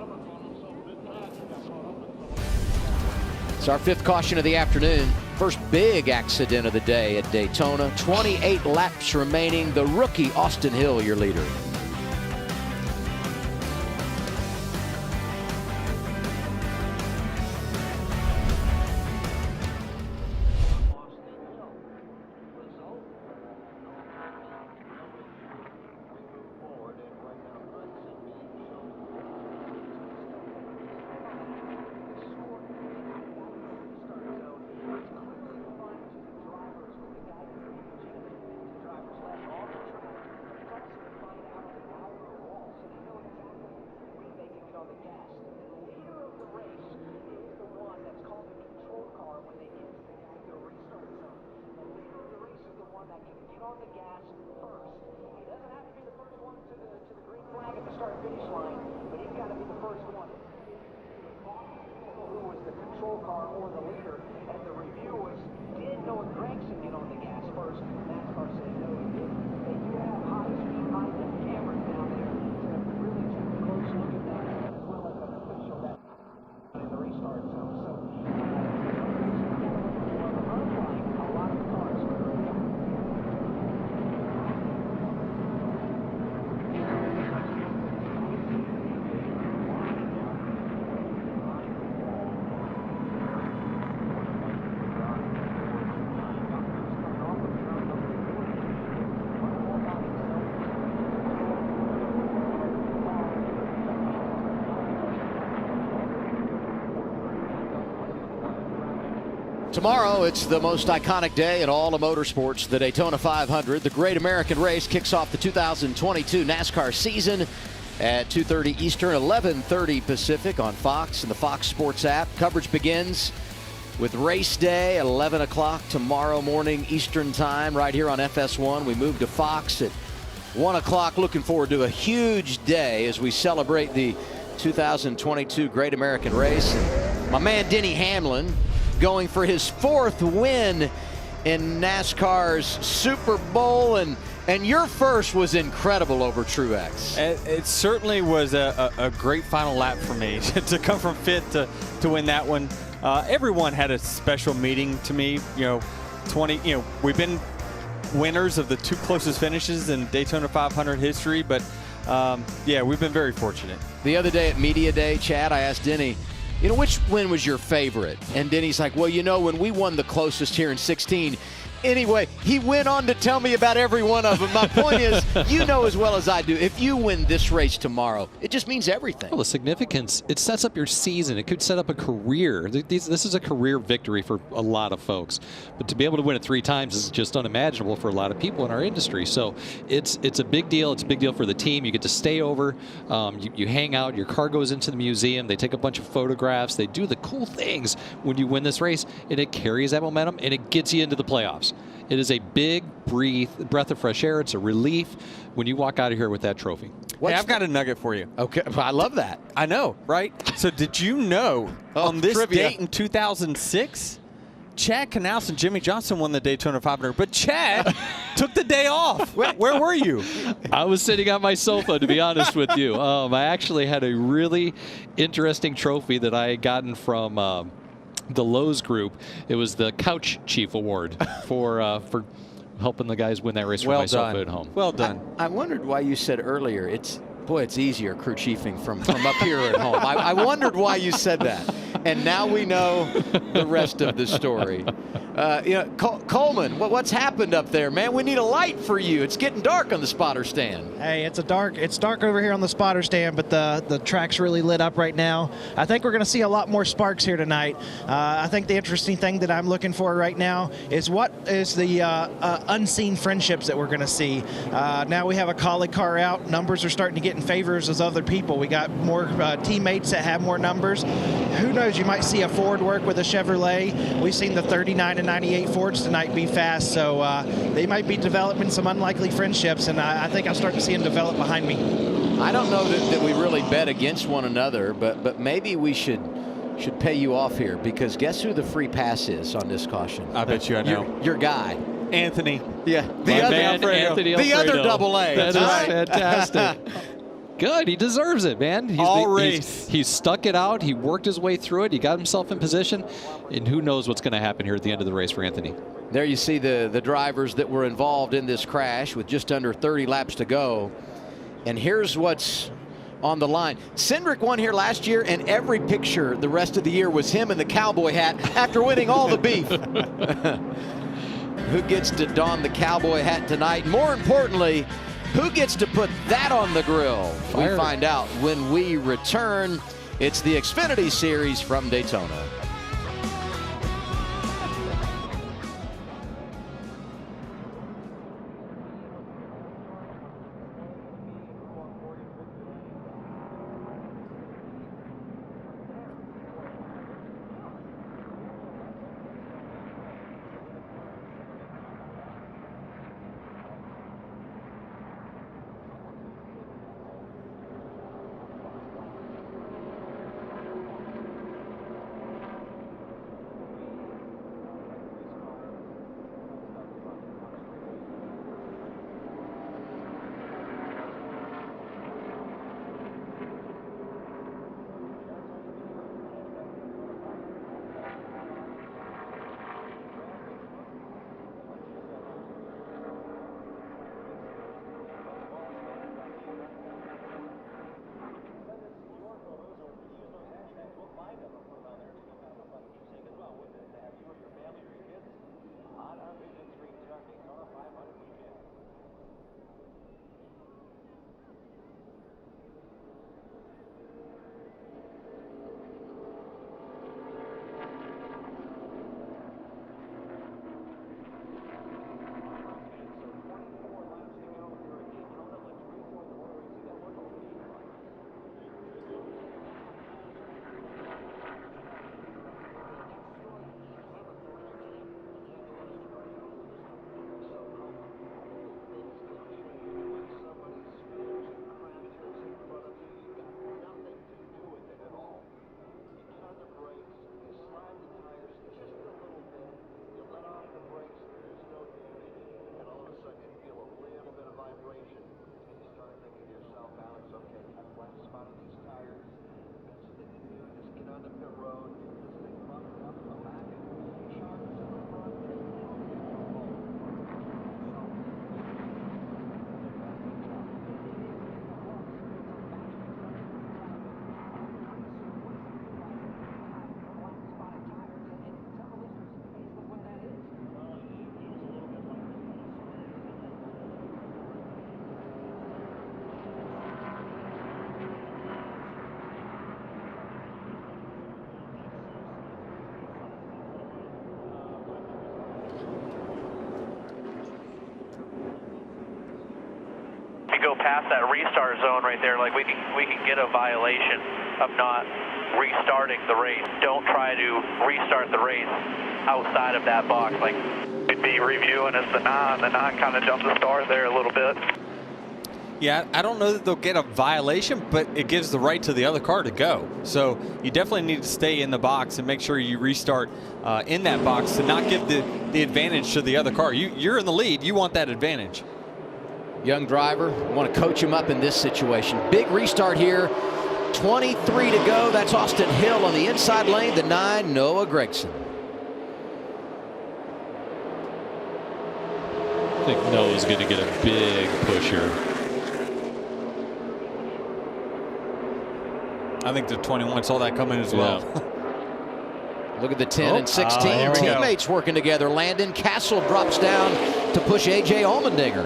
It's our 5th caution of the afternoon. First big accident of the day at Daytona. 28 laps remaining. The rookie Austin Hill, your leader. Tomorrow, it's the most iconic day in all of motorsports, the Daytona 500. The Great American Race kicks off the 2022 NASCAR season at 2:30 Eastern, 11:30 Pacific on Fox and the Fox Sports app. Coverage begins with race day at 11 o'clock tomorrow morning Eastern time right here on FS1. We move to Fox at 1 o'clock. Looking forward to a huge day as we celebrate the 2022 Great American Race. And my man Denny Hamlin going for his 4th win in NASCAR's Super Bowl, and your first was incredible over Truex. It certainly was a great final lap for me to come from 5th to win that one. Everyone had a special meaning to me. We've been winners of the 2 closest finishes in Daytona 500 history, but yeah, we've been very fortunate. The other day at Media Day, Chad, I asked Denny, which win was your favorite? And Denny's like, well, when we won the closest here in 16. Anyway, he went on to tell me about every one of them. My point is, as well as I do, if you win this race tomorrow, it just means everything. Well, the significance, it sets up your season. It could set up a career. This is a career victory for a lot of folks. But to be able to win it 3 times is just unimaginable for a lot of people in our industry. So it's a big deal. It's a big deal for the team. You get to stay over. You hang out. Your car goes into the museum. They take a bunch of photographs. They do the cool things when you win this race, and it carries that momentum, and it gets you into the playoffs. It is a big breath of fresh air. It's a relief when you walk out of here with that trophy. Hey, I've got a nugget for you. Okay, I love that. I know, right? So did you know on this trivia. date in 2006, Chad Knaus and Jimmy Johnson won the Daytona 500, but Chad took the day off. Where were you? I was sitting on my sofa, to be honest with you. I actually had a really interesting trophy that I had gotten from the Lowe's group. It was the Couch Chief Award for helping the guys win that race for myself at home. Well done. I wondered why you said earlier, it's easier crew chiefing from up here at home. I wondered why you said that. And now we know the rest of the story. Coleman, what's happened up there, man? We need a light for you. It's getting dark on the spotter stand. Hey, it's dark over here on the spotter stand, but the track's really lit up right now. I think we're going to see a lot more sparks here tonight. I think the interesting thing that I'm looking for right now is what is the unseen friendships that we're going to see. Now we have a colleague car out. Numbers are starting to get in favor of other people. We got more teammates that have more numbers. Who knows? You might see a Ford work with a Chevrolet. We've seen the 39 and 98 Fords tonight be fast, so they might be developing some unlikely friendships, and I think I'll start to see them develop behind me. I don't know that we really bet against one another, but maybe we should pay you off here, because guess who the free pass is on this caution? I bet you I know. Your guy. Anthony. Yeah. Anthony the other double A. That is fantastic. Good. He deserves it, man. He's stuck it out. He worked his way through it. He got himself in position. And who knows what's going to happen here at the end of the race for Anthony. There you see the drivers that were involved in this crash with just under 30 laps to go. And here's what's on the line. Cindric won here last year, and every picture the rest of the year was him in the cowboy hat after winning all the beef. Who gets to don the cowboy hat tonight? More importantly, who gets to put that on the grill? We find out when we return. It's the Xfinity Series from Daytona. Go past that restart zone right there, like we can get a violation of not restarting the race. Don't try to restart the race outside of that box. Like we'd be reviewing as the non kind of jumped the start there a little bit. Yeah, I don't know that they'll get a violation, but it gives the right to the other car to go. So you definitely need to stay in the box and make sure you restart in that box to not give the advantage to the other car. You're in the lead. You want that advantage. Young driver, want to coach him up in this situation. Big restart here. 23 to go. That's Austin Hill on the inside lane. The 9, Noah Gragson. I think Noah's going to get a big push here. I think the 21 saw that coming as well. Look at the 10 and 16 here we go. teammates working together. Landon Castle drops down to push A.J. Allmendinger.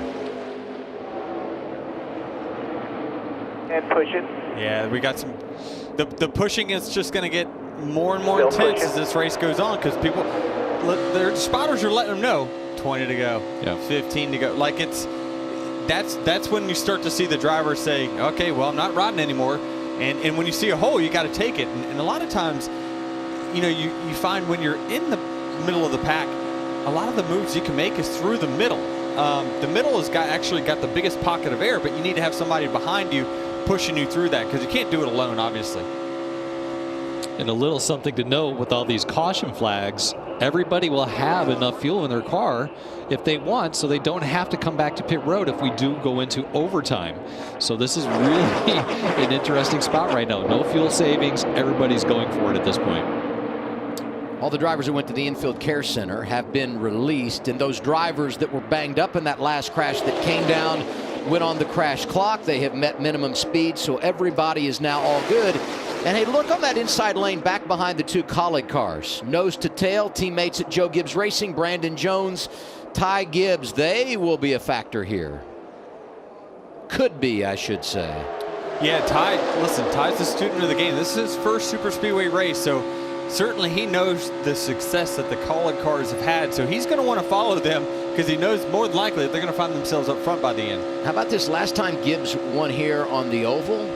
And pushing. Yeah, we got some. The pushing is just going to get more and more intense as this race goes on because people, their spotters are letting them know 20 to go, 15 to go. Like that's when you start to see the driver say, okay, well, I'm not riding anymore. And when you see a hole, you got to take it. And a lot of times, you know, you find when you're in the middle of the pack, a lot of the moves you can make is through the middle. The middle has actually got the biggest pocket of air, but you need to have somebody behind you pushing you through that because you can't do it alone, obviously. And a little something to note with all these caution flags, everybody will have enough fuel in their car if they want, so they don't have to come back to pit road if we do go into overtime. So this is really an interesting spot right now. No fuel savings. Everybody's going for it at this point. All the drivers who went to the infield care center have been released, and those drivers that were banged up in that last crash that came down went on the crash clock. They have met minimum speed, so everybody is now all good. And hey, look on that inside lane back behind the two Colleague cars. Nose to tail, teammates at Joe Gibbs Racing, Brandon Jones, Ty Gibbs. They will be a factor here. Could be, I should say. Yeah, Ty, listen, Ty's a student of the game. This is his first super speedway race, so certainly he knows the success that the Colleague cars have had, so he's going to want to follow them because he knows more than likely that they're going to find themselves up front by the end. How about this last time Gibbs won here on the oval?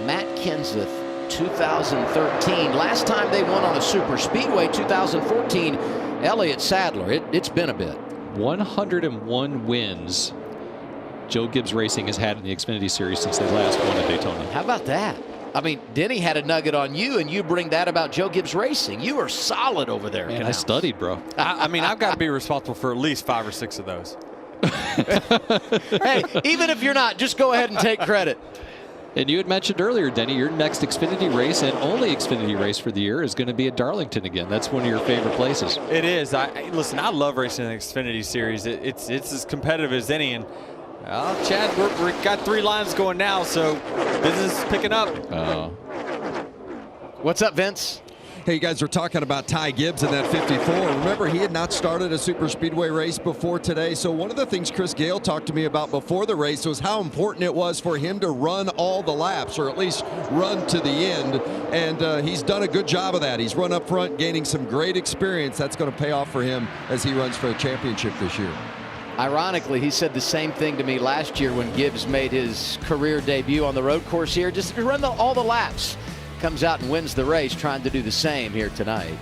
Matt Kenseth, 2013. Last time they won on a super speedway, 2014, Elliott Sadler. It's been a bit. 101 wins Joe Gibbs Racing has had in the Xfinity Series since they last won at Daytona. How about that? I mean, Denny had a nugget on you, and you bring that about Joe Gibbs Racing. You are solid over there. Man, I studied, bro. I mean, I've got to be responsible for at least 5 or 6 of those. Hey, even if you're not, just go ahead and take credit. And you had mentioned earlier, Denny, your next Xfinity race and only Xfinity race for the year is going to be at Darlington again. That's one of your favorite places. It is. Listen, I love racing in the Xfinity Series. It's as competitive as any. And Chad, we've got 3 lines going now, so business is picking up. What's up, Vince? Hey, you guys were talking about Ty Gibbs in that 54. Remember, he had not started a super speedway race before today. So one of the things Chris Gale talked to me about before the race was how important it was for him to run all the laps, or at least run to the end. And he's done a good job of that. He's run up front, gaining some great experience. That's going to pay off for him as he runs for a championship this year. Ironically, he said the same thing to me last year when Gibbs made his career debut on the road course here. Just run all the laps. Comes out and wins the race, trying to do the same here tonight.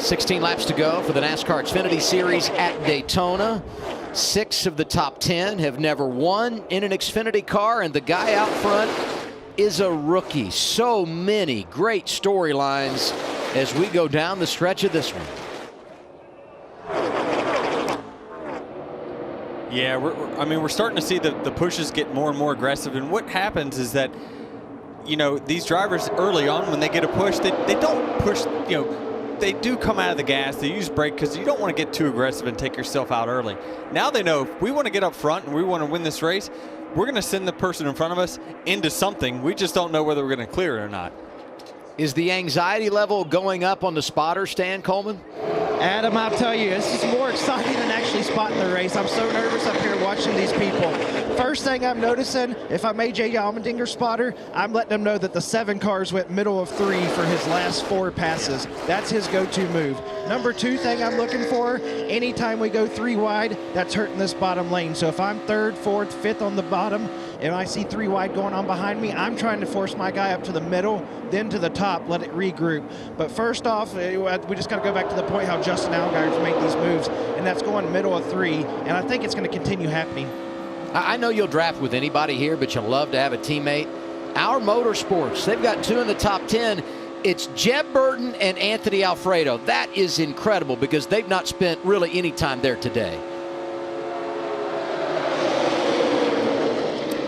16 laps to go for the NASCAR Xfinity Series at Daytona. 6 of the top 10 have never won in an Xfinity car, and the guy out front is a rookie. So many great storylines as we go down the stretch of this one. Yeah, we're starting to see the pushes get more and more aggressive, and what happens is that, you know, these drivers early on, when they get a push, they don't push, you know, they do come out of the gas, they use brake because you don't want to get too aggressive and take yourself out early. Now they know if we want to get up front and we want to win this race, we're going to send the person in front of us into something. We just don't know whether we're going to clear it or not. Is the anxiety level going up on the spotter stand, Coleman? Adam, I'll tell you, this is more exciting than actually spotting the race. I'm so nervous up here watching these people. First thing I'm noticing, if I'm AJ Allmendinger's spotter, I'm letting him know that the 7 cars went middle of 3 for his last 4 passes. That's his go-to move. Number 2 thing I'm looking for, anytime we go 3 wide, that's hurting this bottom lane. So if I'm 3rd, 4th, 5th on the bottom, and I see 3 wide going on behind me, I'm trying to force my guy up to the middle, then to the top, let it regroup. But first off, we just got to go back to the point how Justin Allgaier's made these moves, and that's going middle of 3, and I think it's going to continue happening. I know you'll draft with anybody here, but you'll love to have a teammate. Our Motorsports, they've got 2 in the top 10. It's Jeb Burton and Anthony Alfredo. That is incredible because they've not spent really any time there today.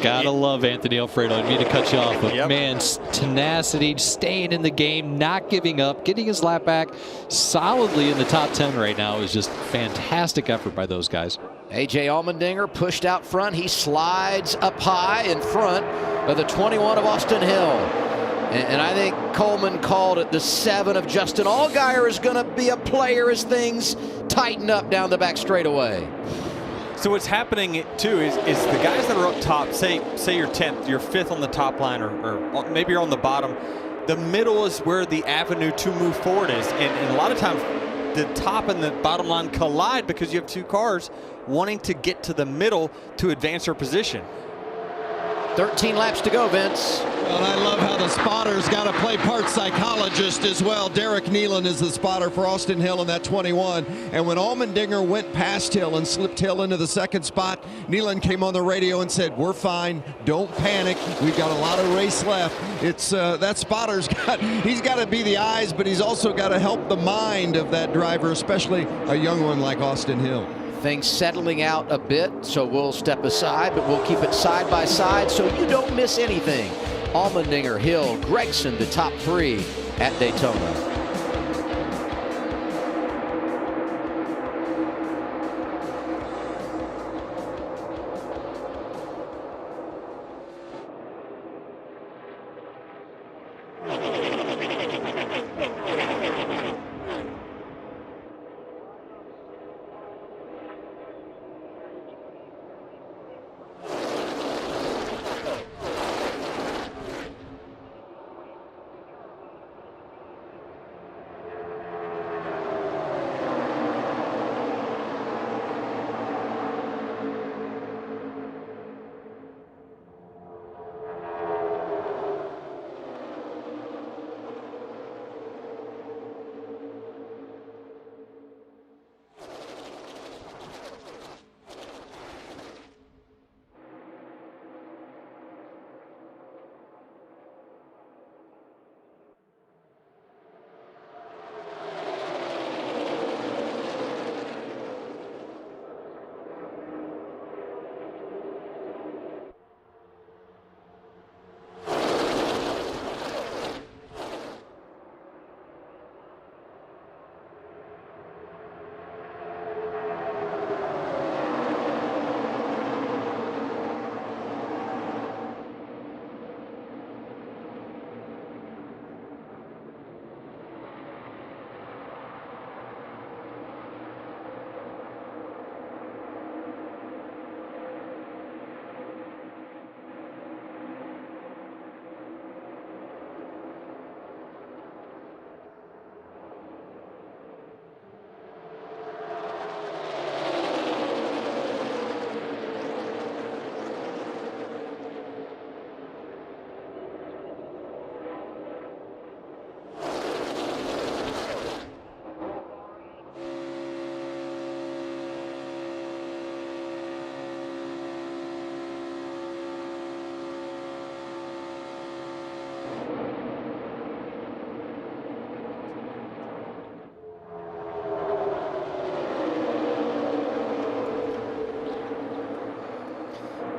Gotta love Anthony Alfredo. I didn't mean to cut you off, but man, tenacity, staying in the game, not giving up, getting his lap back solidly in the top 10 right now is just fantastic effort by those guys. AJ Allmendinger pushed out front. He slides up high in front of the 21 of Austin Hill. And I think Coleman called it. The 7 of Justin Allgaier is going to be a player as things tighten up down the back straightaway. So what's happening too is the guys that are up top, say you're 10th, you're 5th on the top line, or maybe you're on the bottom. The middle is where the avenue to move forward is, and a lot of times the top and the bottom line collide because you have 2 cars wanting to get to the middle to advance their position. 13 laps to go, Vince. Well, I love how the spotter's got to play part psychologist as well. Derek Nealon is the spotter for Austin Hill in that 21. And when Allmendinger went past Hill and slipped Hill into the 2nd spot, Nealon came on the radio and said, "We're fine. Don't panic. We've got a lot of race left." It's that spotter's he's got to be the eyes, but he's also got to help the mind of that driver, especially a young one like Austin Hill. Things settling out a bit, so we'll step aside, but we'll keep it side by side so you don't miss anything. Allmendinger, Hill, Gregson, the top 3 at Daytona.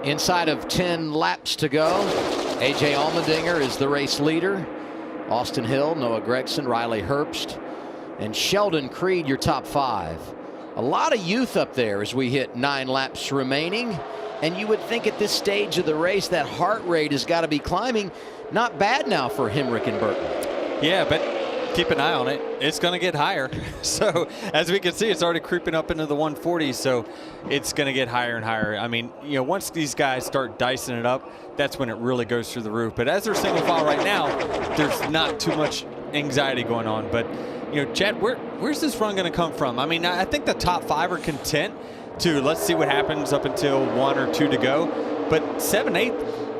Inside of 10 laps to go. A.J. Allmendinger is the race leader. Austin Hill, Noah Gragson, Riley Herbst, and Sheldon Creed, your top 5. A lot of youth up there as we hit 9 laps remaining. And you would think at this stage of the race that heart rate has got to be climbing. Not bad now for Hamrick and Burton. Yeah, but keep an eye on it. It's going to get higher. So as we can see, it's already creeping up into the 140s. So it's going to get higher and higher. I mean, you know, once these guys start dicing it up, that's when it really goes through the roof. But as they're single file right now, there's not too much anxiety going on. But, you know, Chad, where's this run going to come from? I mean, I think the top 5 are content to let's see what happens up until 1 or 2 to go. But 7, 8,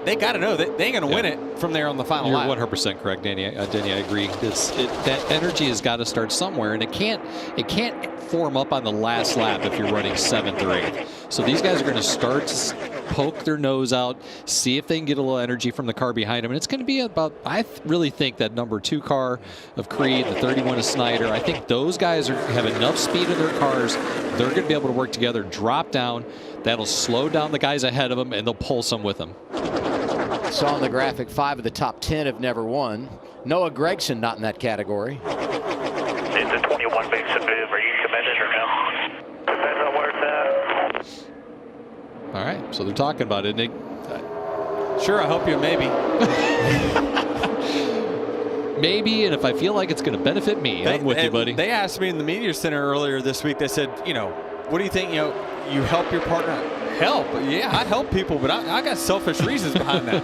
they got to know that they ain't going to win it from there on the final lap. You're 100% correct, Danny. Danny, I agree. That energy has got to start somewhere, and it can't form up on the last lap if you're running 7th or 8th. So these guys are going to start to poke their nose out, see if they can get a little energy from the car behind them. And it's going to be about, I really think that number 2 car of Creed, the 31 of Snyder, I think those guys have enough speed in their cars. They're going to be able to work together, drop down. That'll slow down the guys ahead of them, and they'll pull some with them. Saw on the graphic 5 of the top 10 have never won. Noah Gragson not in that category. Is the 21 makes a move? Are you committed or no? Depends on where it's at. All right, so they're talking about it. Sure, I hope you maybe. Maybe, and if I feel like it's going to benefit me, I'm with you, buddy. They asked me in the media center earlier this week. They said, you know, what do you think? You know, you help your partner. Help? Yeah, I help people, but I got selfish reasons behind that.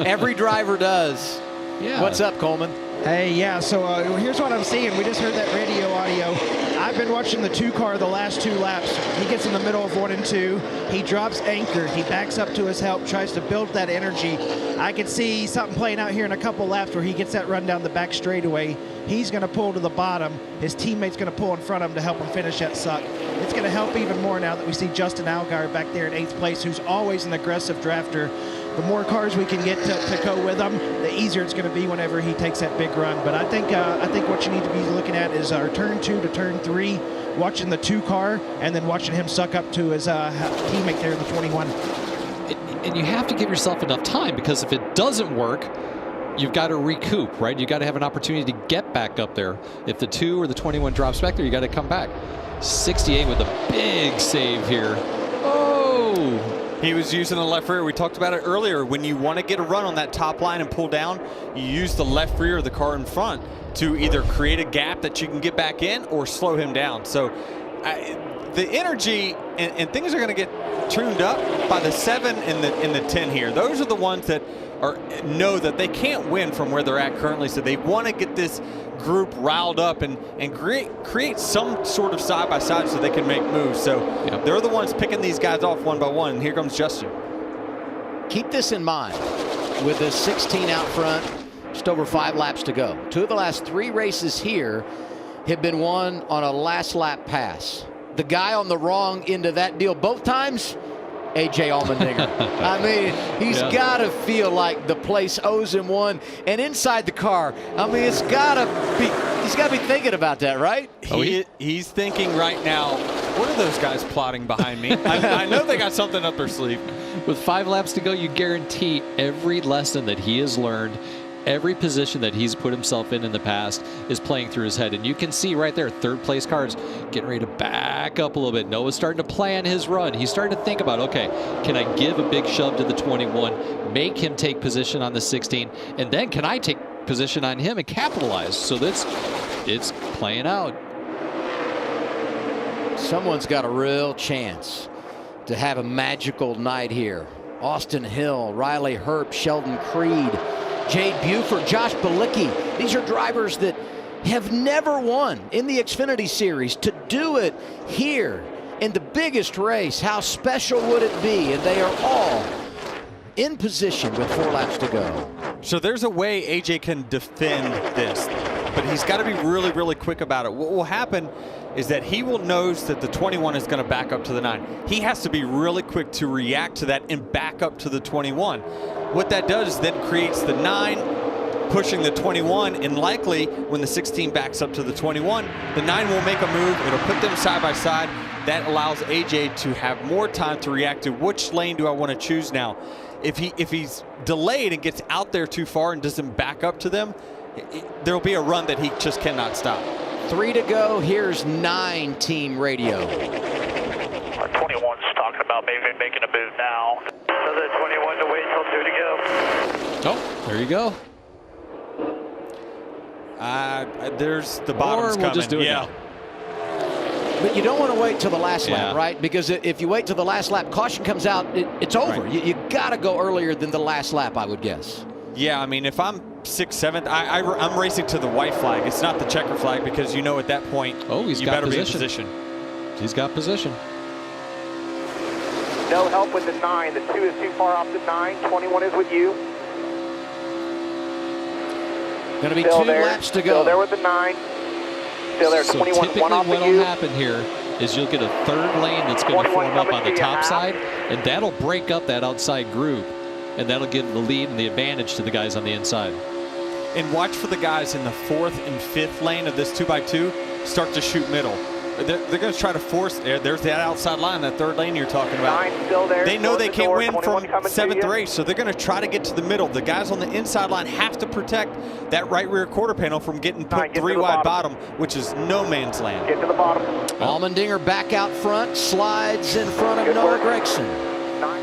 Every driver does. Yeah. What's up, Coleman? Hey, yeah, so here's what I'm seeing. We just heard that radio audio. I've been watching the 2 car the last 2 laps. He gets in the middle of 1 and 2. He drops anchor. He backs up to his help, tries to build that energy. I can see something playing out here in a couple laps where he gets that run down the back straightaway. He's going to pull to the bottom. His teammate's going to pull in front of him to help him finish that suck. It's going to help even more now that we see Justin Allgaier back there in 8th place, who's always an aggressive drafter. The more cars we can get to go with him, the easier it's going to be whenever he takes that big run. But I think what you need to be looking at is our turn 2 to turn 3, watching the 2 car, and then watching him suck up to his teammate there in the 21. And you have to give yourself enough time, because if it doesn't work, you've got to recoup, right? You got to have an opportunity to get back up there. If the 2 or the 21 drops back there, you got to come back. 68 with a big save here. Oh! He was using the left rear. We talked about it earlier. When you want to get a run on that top line and pull down, you use the left rear of the car in front to either create a gap that you can get back in or slow him down. So the energy and things are going to get tuned up by the 7 and the 10 here. Those are the ones that know that they can't win from where they're at currently. So they want to get this group riled up and create some sort of side-by-side so they can make moves. So they're the ones picking these guys off one by one. Here comes Justin. Keep this in mind. With the 16 out front, just over 5 laps to go. 2 of the last 3 races here have been won on a last lap pass. The guy on the wrong end of that deal both times, A.J. Allmendinger. I mean, he's got to feel like the place owes him one. And inside the car, I mean, he's got to be thinking about that, right? He's thinking right now, what are those guys plotting behind me? I know they got something up their sleeve. With 5 laps to go, you guarantee every lesson that he has learned, every position that he's put himself in the past is playing through his head. And you can see right there, 3rd place cars getting ready to back up a little bit. Noah's starting to plan his run. He's starting to think about, okay, can I give a big shove to the 21, make him take position on the 16, and then can I take position on him and capitalize? So it's playing out. Someone's got a real chance to have a magical night here. Austin Hill, Riley Herbst, Sheldon Creed, Jade Buford, Josh Bilicki. These are drivers that have never won in the Xfinity Series. To do it here in the biggest race, how special would it be? And they are all in position with 4 laps to go. So there's a way AJ can defend this, but he's got to be really, really quick about it. What will happen is that he will knows that the 21 is going to back up to the 9. He has to be really quick to react to that and back up to the 21. What that does is then creates the 9 pushing the 21, and likely when the 16 backs up to the 21, the 9 will make a move. It'll put them side by side. that allows AJ to have more time to react to which lane do I want to choose now. If he's delayed and gets out there too far and doesn't back up to them, there'll be a run that he just cannot stop. 3 to go. Here's 9 team radio. Our 21's talking about maybe making a move now. So the 21 to wait till 2 to go. Oh, there you go. There's the bottom's we'll just do it now. But you don't want to wait till the last lap, right? Because if you wait till the last lap, caution comes out, it's over. Right. You got to go earlier than the last lap, I would guess. Yeah, I mean, if I'm 6th, 7th, I'm racing to the white flag. It's not the checker flag because you know at that point, he's you got better position. be in position. He's got position. No help with the 9. The 2 is too far off the 9. 21 is with you. Going to be Still 2 there. laps to go. Still there with the 9. Still there. So 21 typically one off what of will you. happen here is you'll get a 3rd lane that's going to form up on the top side, and that'll break up that outside group, and that'll give the lead and the advantage to the guys on the inside. And watch for the guys in the 4th and 5th lane of this 2x2 start to shoot middle. They're going to try to force. There's that outside line, that 3rd lane you're talking about. 9 still there. They know they can't win from 7th to race, so they're going to try to get to the middle. The guys on the inside line have to protect that right rear quarter panel from getting put 3 wide bottom, which is no man's land. Get to the bottom. Allmendinger back out front, slides in front of Noah Gregson. 9.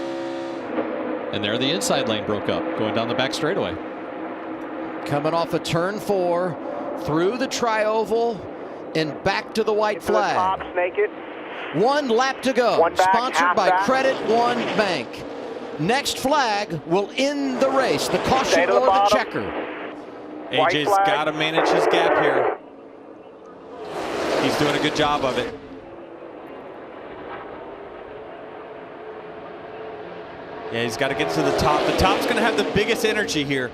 And there the inside lane broke up, going down the back straightaway. Coming off of turn 4, through the tri-oval, and back to the white flag. Top, snake it. 1 lap to go. One back, Sponsored by back. Credit One Bank. Next flag will end the race. The caution or the checker. AJ's got to manage his gap here. He's doing a good job of it. Yeah, he's got to get to the top. The top's going to have the biggest energy here.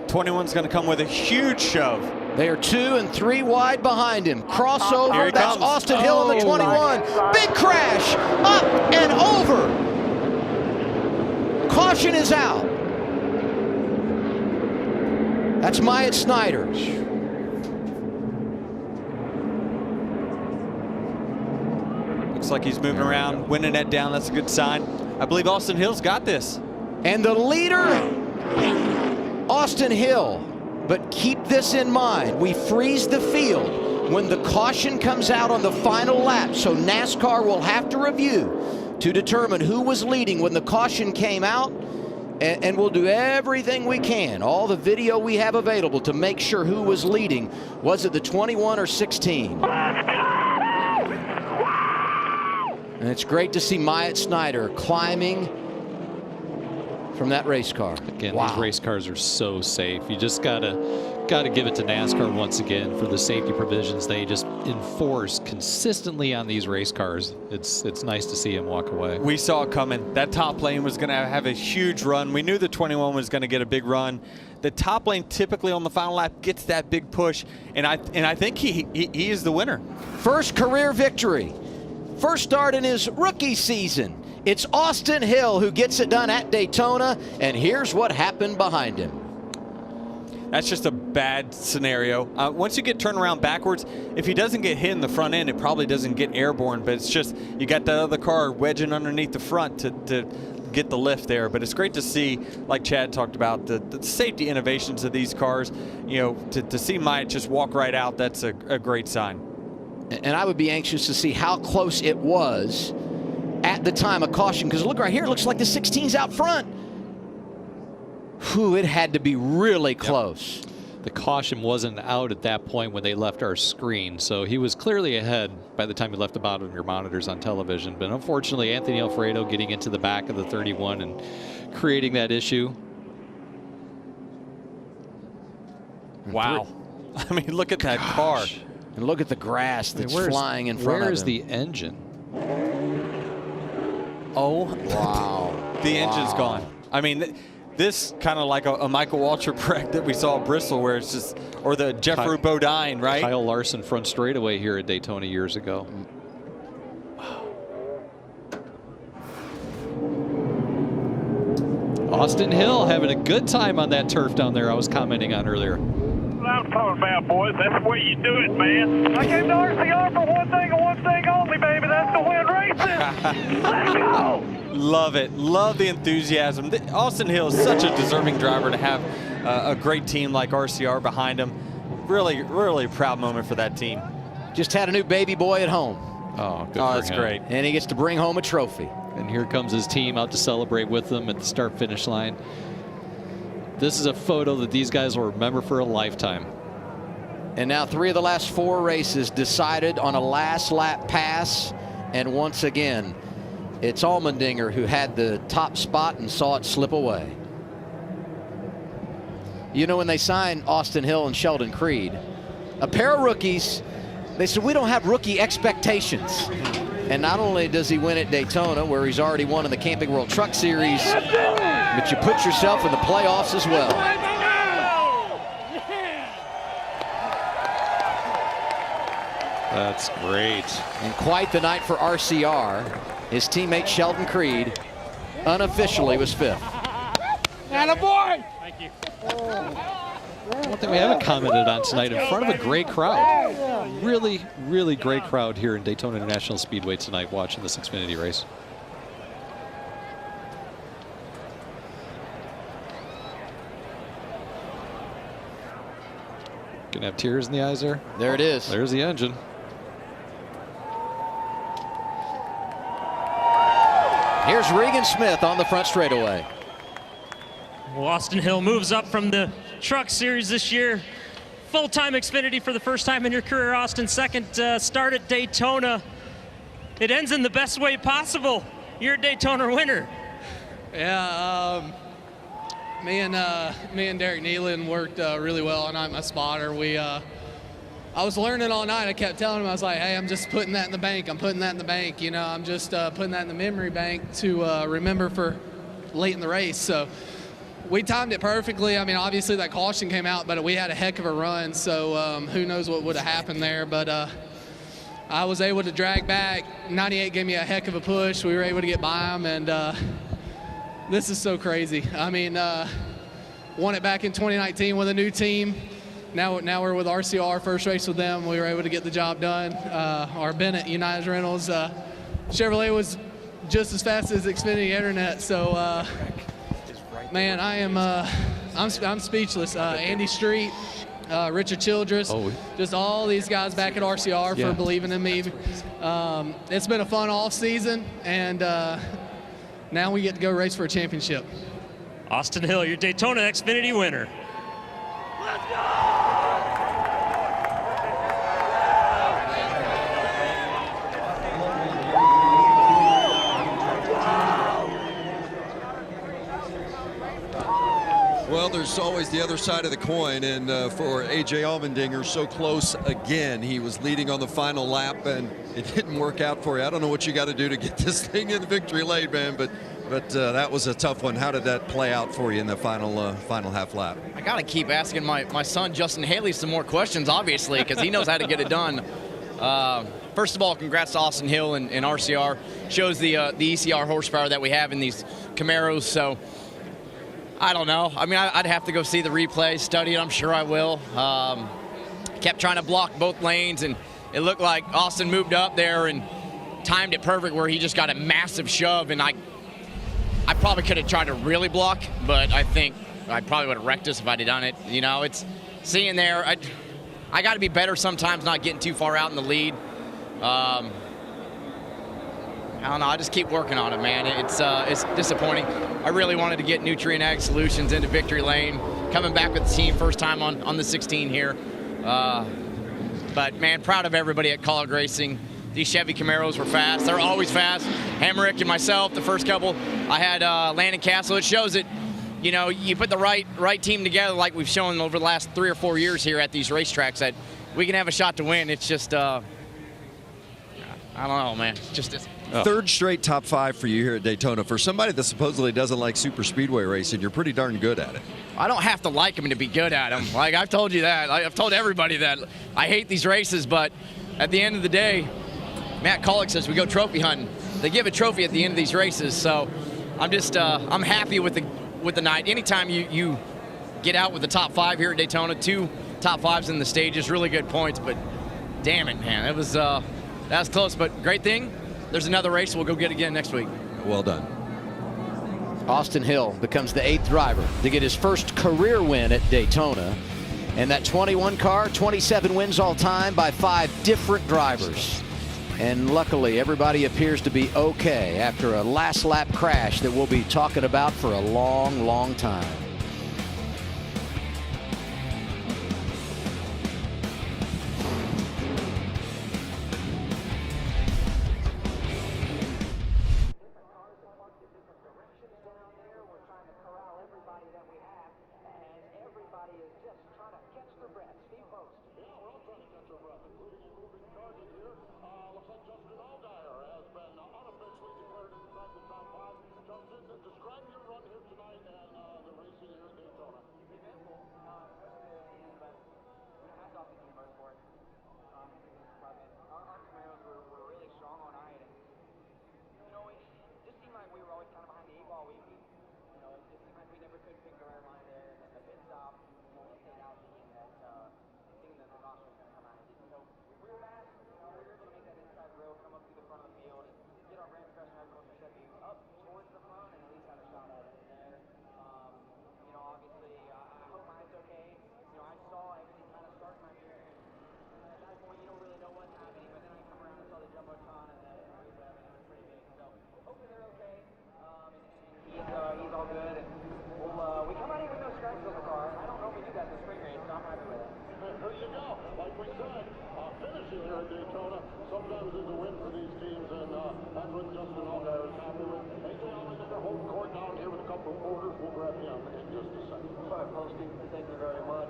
21's going to come with a huge shove. They are 2 and 3 wide behind him. Crossover. Here he That's comes. Austin Hill on the 21. Big crash. Up and over. Caution is out. That's Myatt Snyder. Looks like he's moving around, winning that down. That's a good sign. I believe Austin Hill's got this. And the leader, Austin Hill. But keep this in mind. We freeze the field when the caution comes out on the final lap. So NASCAR will have to review to determine who was leading when the caution came out. And we'll do everything we can, all the video we have available, to make sure who was leading. Was it the 21 or 16? And it's great to see Myatt Snyder climbing from that race car. Again, wow. These race cars are so safe. You just gotta give it to NASCAR once again for the safety provisions they just enforce consistently on these race cars. It's nice to see him walk away. We saw it coming. That top lane was going to have a huge run. We knew the 21 was going to get a big run. The top lane typically on the final lap gets that big push, and I think he is the winner. First career victory. First start in his rookie season. It's Austin Hill who gets it done at Daytona, and here's what happened behind him. That's just a bad scenario. Once you get turned around backwards, if he doesn't get hit in the front end, it probably doesn't get airborne, but it's just you got that other car wedging underneath the front to get the lift there. But it's great to see, like Chad talked about, the safety innovations of these cars. You know, to see Myatt just walk right out, that's a great sign. And I would be anxious to see how close it was at the time of caution, because look right here, it looks like the 16's out front. Whew, it had to be really close. Yep. The caution wasn't out at that point when they left our screen, so he was clearly ahead by the time he left the bottom of your monitors on television. But unfortunately, Anthony Alfredo getting into the back of the 31 and creating that issue. Wow. I mean, look at that car. And look at the grass that's flying in front of him. Where's the engine? Oh, wow. The engine's gone. I mean, this kind of like a Michael Waltrip wreck that we saw at Bristol, where it's just, or the Jeffrey Bodine, right? Kyle Larson front straightaway here at Daytona years ago. Austin Hill having a good time on that turf down there I was commenting on earlier. what I'm talking about, boys. That's the way you do it, man. I came to RCR for one thing and one thing only, baby. That's to win races. Let's go. Love it. Love the enthusiasm. Austin Hill is such a deserving driver to have a great team like RCR behind him. Really, really a proud moment for that team. Just had a new baby boy at home. Oh, good Oh, for that's him. great. And he gets to bring home a trophy. And here comes his team out to celebrate with them at the start-finish line. This is a photo that these guys will remember for a lifetime. And now 3 of the last 4 races decided on a last lap pass. And once again, it's Allmendinger who had the top spot and saw it slip away. You know, when they signed Austin Hill and Sheldon Creed, a pair of rookies, they said, we don't have rookie expectations. And not only does he win at Daytona, where he's already won in the Camping World Truck Series, but you put yourself in the playoffs as well. That's great. And quite the night for RCR. His teammate Sheldon Creed unofficially was 5th. Attaboy! Thank you. One thing we haven't commented on tonight, in front of a great crowd. Really, really great crowd here in Daytona International Speedway tonight watching this Xfinity race. Gonna have tears in the eyes there. There it is. There's the engine. Here's Regan Smith on the front straightaway. Well, Austin Hill moves up from the Truck Series this year. Full-time Xfinity for the first time in your career, Austin. Second start at Daytona. It ends in the best way possible. You're a Daytona winner. Yeah, me and Derek Nealon worked really well all night. My spotter. I was learning all night. I kept telling him, I was like, hey, I'm just putting that in the bank. I'm putting that in the bank. You know, I'm just putting that in the memory bank to remember for late in the race. So we timed it perfectly. I mean, obviously that caution came out, but we had a heck of a run. So who knows what would have happened there. But I was able to drag back. 98 gave me a heck of a push. We were able to get by him, and this is so crazy. I mean, won it back in 2019 with a new team. Now we're with RCR, first race with them. We were able to get the job done. Our Bennett United Rentals Chevrolet was just as fast as Xfinity Internet. So, man, I'm speechless. Andy Street, Richard Childress, just all these guys back at RCR for believing in me. It's been a fun off season, and now we get to go race for a championship. Austin Hill, your Daytona Xfinity winner. Let's go! Well, there's always the other side of the coin, and for A.J. Allmendinger, so close again. He was leading on the final lap, and it didn't work out for you. I don't know what you got to do to get this thing in the victory lane, man, but that was a tough one. How did that play out for you in the final half lap? I got to keep asking my son, Justin Haley, some more questions, obviously, because he knows how to get it done. First of all, congrats to Austin Hill and RCR. Shows the ECR horsepower that we have in these Camaros, so I don't know. I mean, I'd have to go see the replay, study it. I'm sure I will. Kept trying to block both lanes, and it looked like Austin moved up there and timed it perfect where he just got a massive shove, and I probably could have tried to really block, but I think I probably would have wrecked us if I'd have done it. You know, it's seeing there. I got to be better sometimes, not getting too far out in the lead. I don't know. I just keep working on it, man. It's disappointing. I really wanted to get Nutrient Ag Solutions into victory lane. Coming back with the team, first time on the 16 here. But man, proud of everybody at College Racing. These Chevy Camaros were fast. They're always fast. Hamrick and myself, the first couple, I had Landon Castle. It shows that, you know, you put the right team together, like we've shown over the last 3 or 4 years here at these racetracks, that we can have a shot to win. It's just, I don't know, man. Third straight top 5 for you here at Daytona. For somebody that supposedly doesn't like super speedway racing, you're pretty darn good at it. I don't have to like them to be good at them. Like, I've told you that. I've told everybody that. I hate these races, but at the end of the day, Matt Collick says we go trophy hunting. They give a trophy at the end of these races, so I'm just I'm happy with the night. Anytime you get out with the top 5 here at Daytona, 2 top 5s in the stages, really good points, but damn it, man, that was close. But great thing, there's another race. We'll go get it again next week. Well done. Austin Hill becomes the 8th driver to get his first career win at Daytona. And that 21 car, 27 wins all time by 5 different drivers. And luckily, everybody appears to be okay after a last lap crash that we'll be talking about for a long, long time. Thank you very much.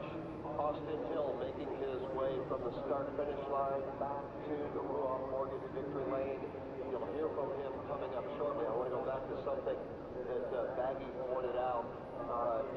Austin Hill making his way from the start-finish line back to the Morgan victory lane. You'll hear from him coming up shortly. I want to go back to something that Baggy pointed out.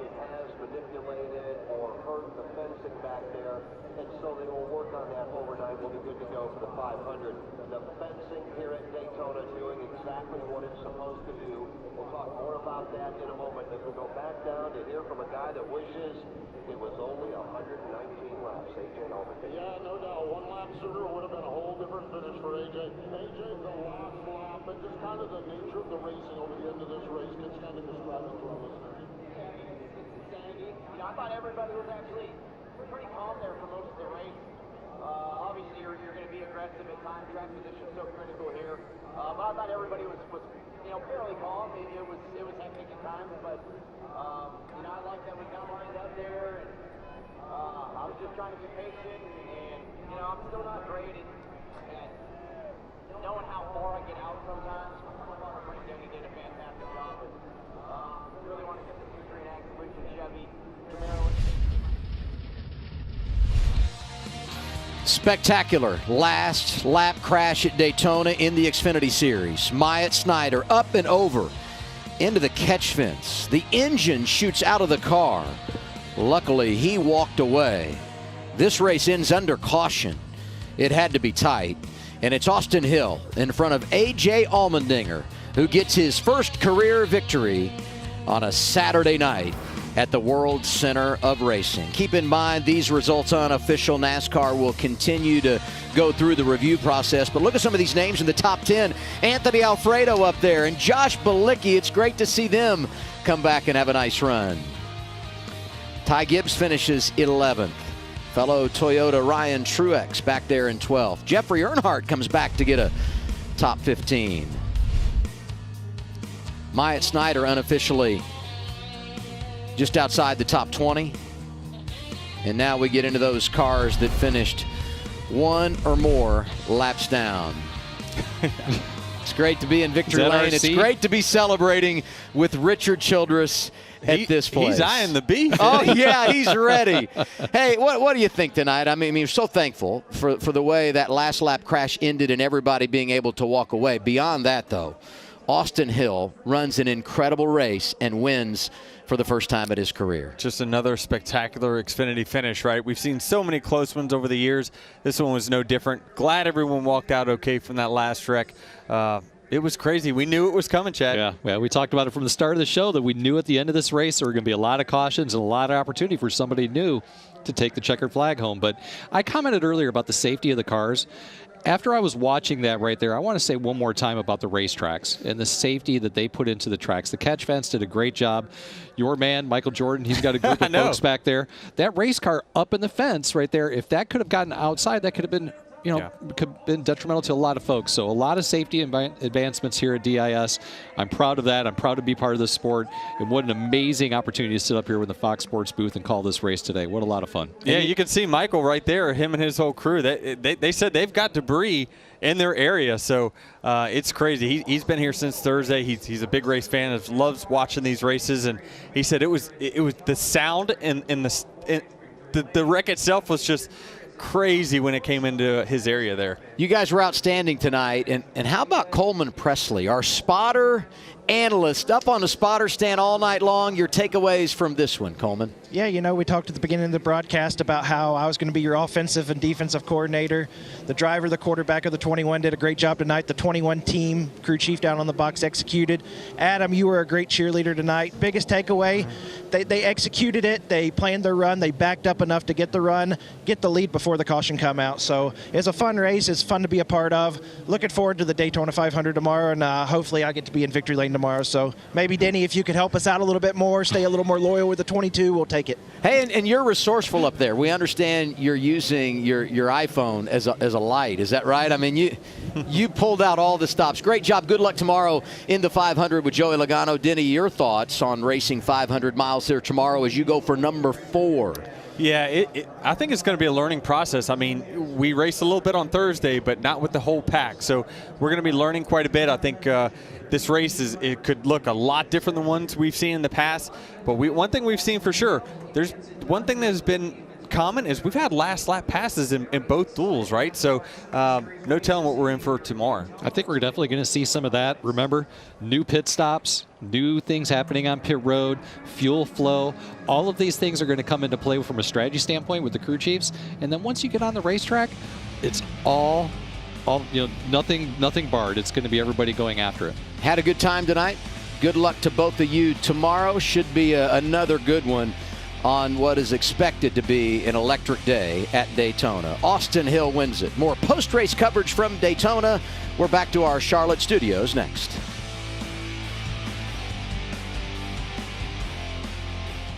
It has manipulated or hurt the fencing back there, and so they will work on that overnight. We'll be good to go for the 500. The fencing here at Daytona doing exactly what it's supposed to do. We'll talk more about that in a moment as we go back down to hear from a guy that wishes it was only 119 laps. AJ Allman. Yeah, no doubt. 1 lap sooner would have been a whole different finish for AJ. AJ, the last lap, and just kind of the nature of the racing over the end of this race gets kind of described to our listeners. I thought everybody was actually pretty calm there for most of the race. Obviously, you're going to be aggressive at times. Track position is so critical here. But I thought everybody was fairly calm. It was hectic at times, but I like that we got lined up there. And I was just trying to be patient, and I'm still not great at knowing how far I get out sometimes. Danny did a fantastic job, but really want to get the 2-3 action with Chevy. Spectacular last lap crash at Daytona in the Xfinity Series. Myatt Snider up and over into the catch fence. The engine shoots out of the car. Luckily, he walked away. This race ends under caution. It had to be tight. And it's Austin Hill in front of A.J. Allmendinger, who gets his first career victory on a Saturday night at the World Center of Racing. Keep in mind, these results unofficial. NASCAR will continue to go through the review process, but look at some of these names in the top 10. Anthony Alfredo up there and Josh Bilicki. It's great to see them come back and have a nice run. Ty Gibbs finishes 11th. Fellow Toyota Ryan Truex back there in 12th. Jeffrey Earnhardt comes back to get a top 15. Myatt Snider unofficially just outside the top 20. And now we get into those cars that finished 1 or more laps down. It's great to be in victory lane. It's great to be celebrating with Richard Childress at this place. He's eyeing the beef. Oh, yeah, he's ready. Hey, what do you think tonight? I mean, we're so thankful for the way that last lap crash ended and everybody being able to walk away. Beyond that, though, Austin Hill runs an incredible race and wins for the first time at his career. Just another spectacular Xfinity finish, right? We've seen so many close ones over the years. This one was no different. Glad everyone walked out okay from that last wreck. It was crazy. We knew it was coming, Chad. Yeah, we talked about it from the start of the show that we knew at the end of this race there were going to be a lot of cautions and a lot of opportunity for somebody new to take the checkered flag home. But I commented earlier about the safety of the cars. After I was watching that right there, I want to say one more time about the racetracks and the safety that they put into the tracks. The catch fence did a great job. Your man, Michael Jordan, he's got a group of folks back there. That race car up in the fence right there, if that could have gotten outside, that could have been could have been detrimental to a lot of folks. So a lot of safety advancements here at DIS. I'm proud of that. I'm proud to be part of this sport. And what an amazing opportunity to sit up here with the Fox Sports booth and call this race today. What a lot of fun. Yeah, you can see Michael right there, him and his whole crew. They said they've got debris in their area, so it's crazy. He's been here since Thursday. He's a big race fan, loves watching these races, and he said it was the sound and the wreck itself was just crazy when it came into his area there. You guys were outstanding tonight. And how about Coleman Presley, our spotter analyst, up on the spotter stand all night long? Your takeaways from this one, Coleman? Yeah, you know, we talked at the beginning of the broadcast about how I was going to be your offensive and defensive coordinator. The driver, the quarterback of the 21 did a great job tonight. The 21 team, crew chief down on the box, executed. Adam, you were a great cheerleader tonight. Biggest takeaway, they executed it. They planned their run. They backed up enough to get the run, get the lead before the caution come out. So it's a fun race. It's fun to be a part of. Looking forward to the Daytona 500 tomorrow, and hopefully I get to be in victory lane tomorrow. So maybe, Denny, if you could help us out a little bit more, stay a little more loyal with the 22, we'll take it. Hey, and you're resourceful up there. We understand you're using your iPhone as a light. Is that right? I mean, you pulled out all the stops. Great job. Good luck tomorrow in the 500 with Joey Logano. Denny, your thoughts on racing 500 miles there tomorrow as you go for number 4? Yeah, I think it's going to be a learning process. I mean, we raced a little bit on Thursday, but not with the whole pack. So we're going to be learning quite a bit. I think this race it could look a lot different than ones we've seen in the past. But one thing we've seen for sure, there's one thing that has been common is we've had last lap passes in both duels, right? So no telling what we're in for tomorrow. I think we're definitely going to see some of that. Remember, new pit stops, new things happening on pit road, fuel flow. All of these things are going to come into play from a strategy standpoint with the crew chiefs. And then once you get on the racetrack, it's all nothing barred. It's going to be everybody going after it. Had a good time tonight. Good luck to both of you. Tomorrow should be another good one on what is expected to be an electric day at Daytona. Austin Hill wins it. More post-race coverage from Daytona. We're back to our Charlotte studios next.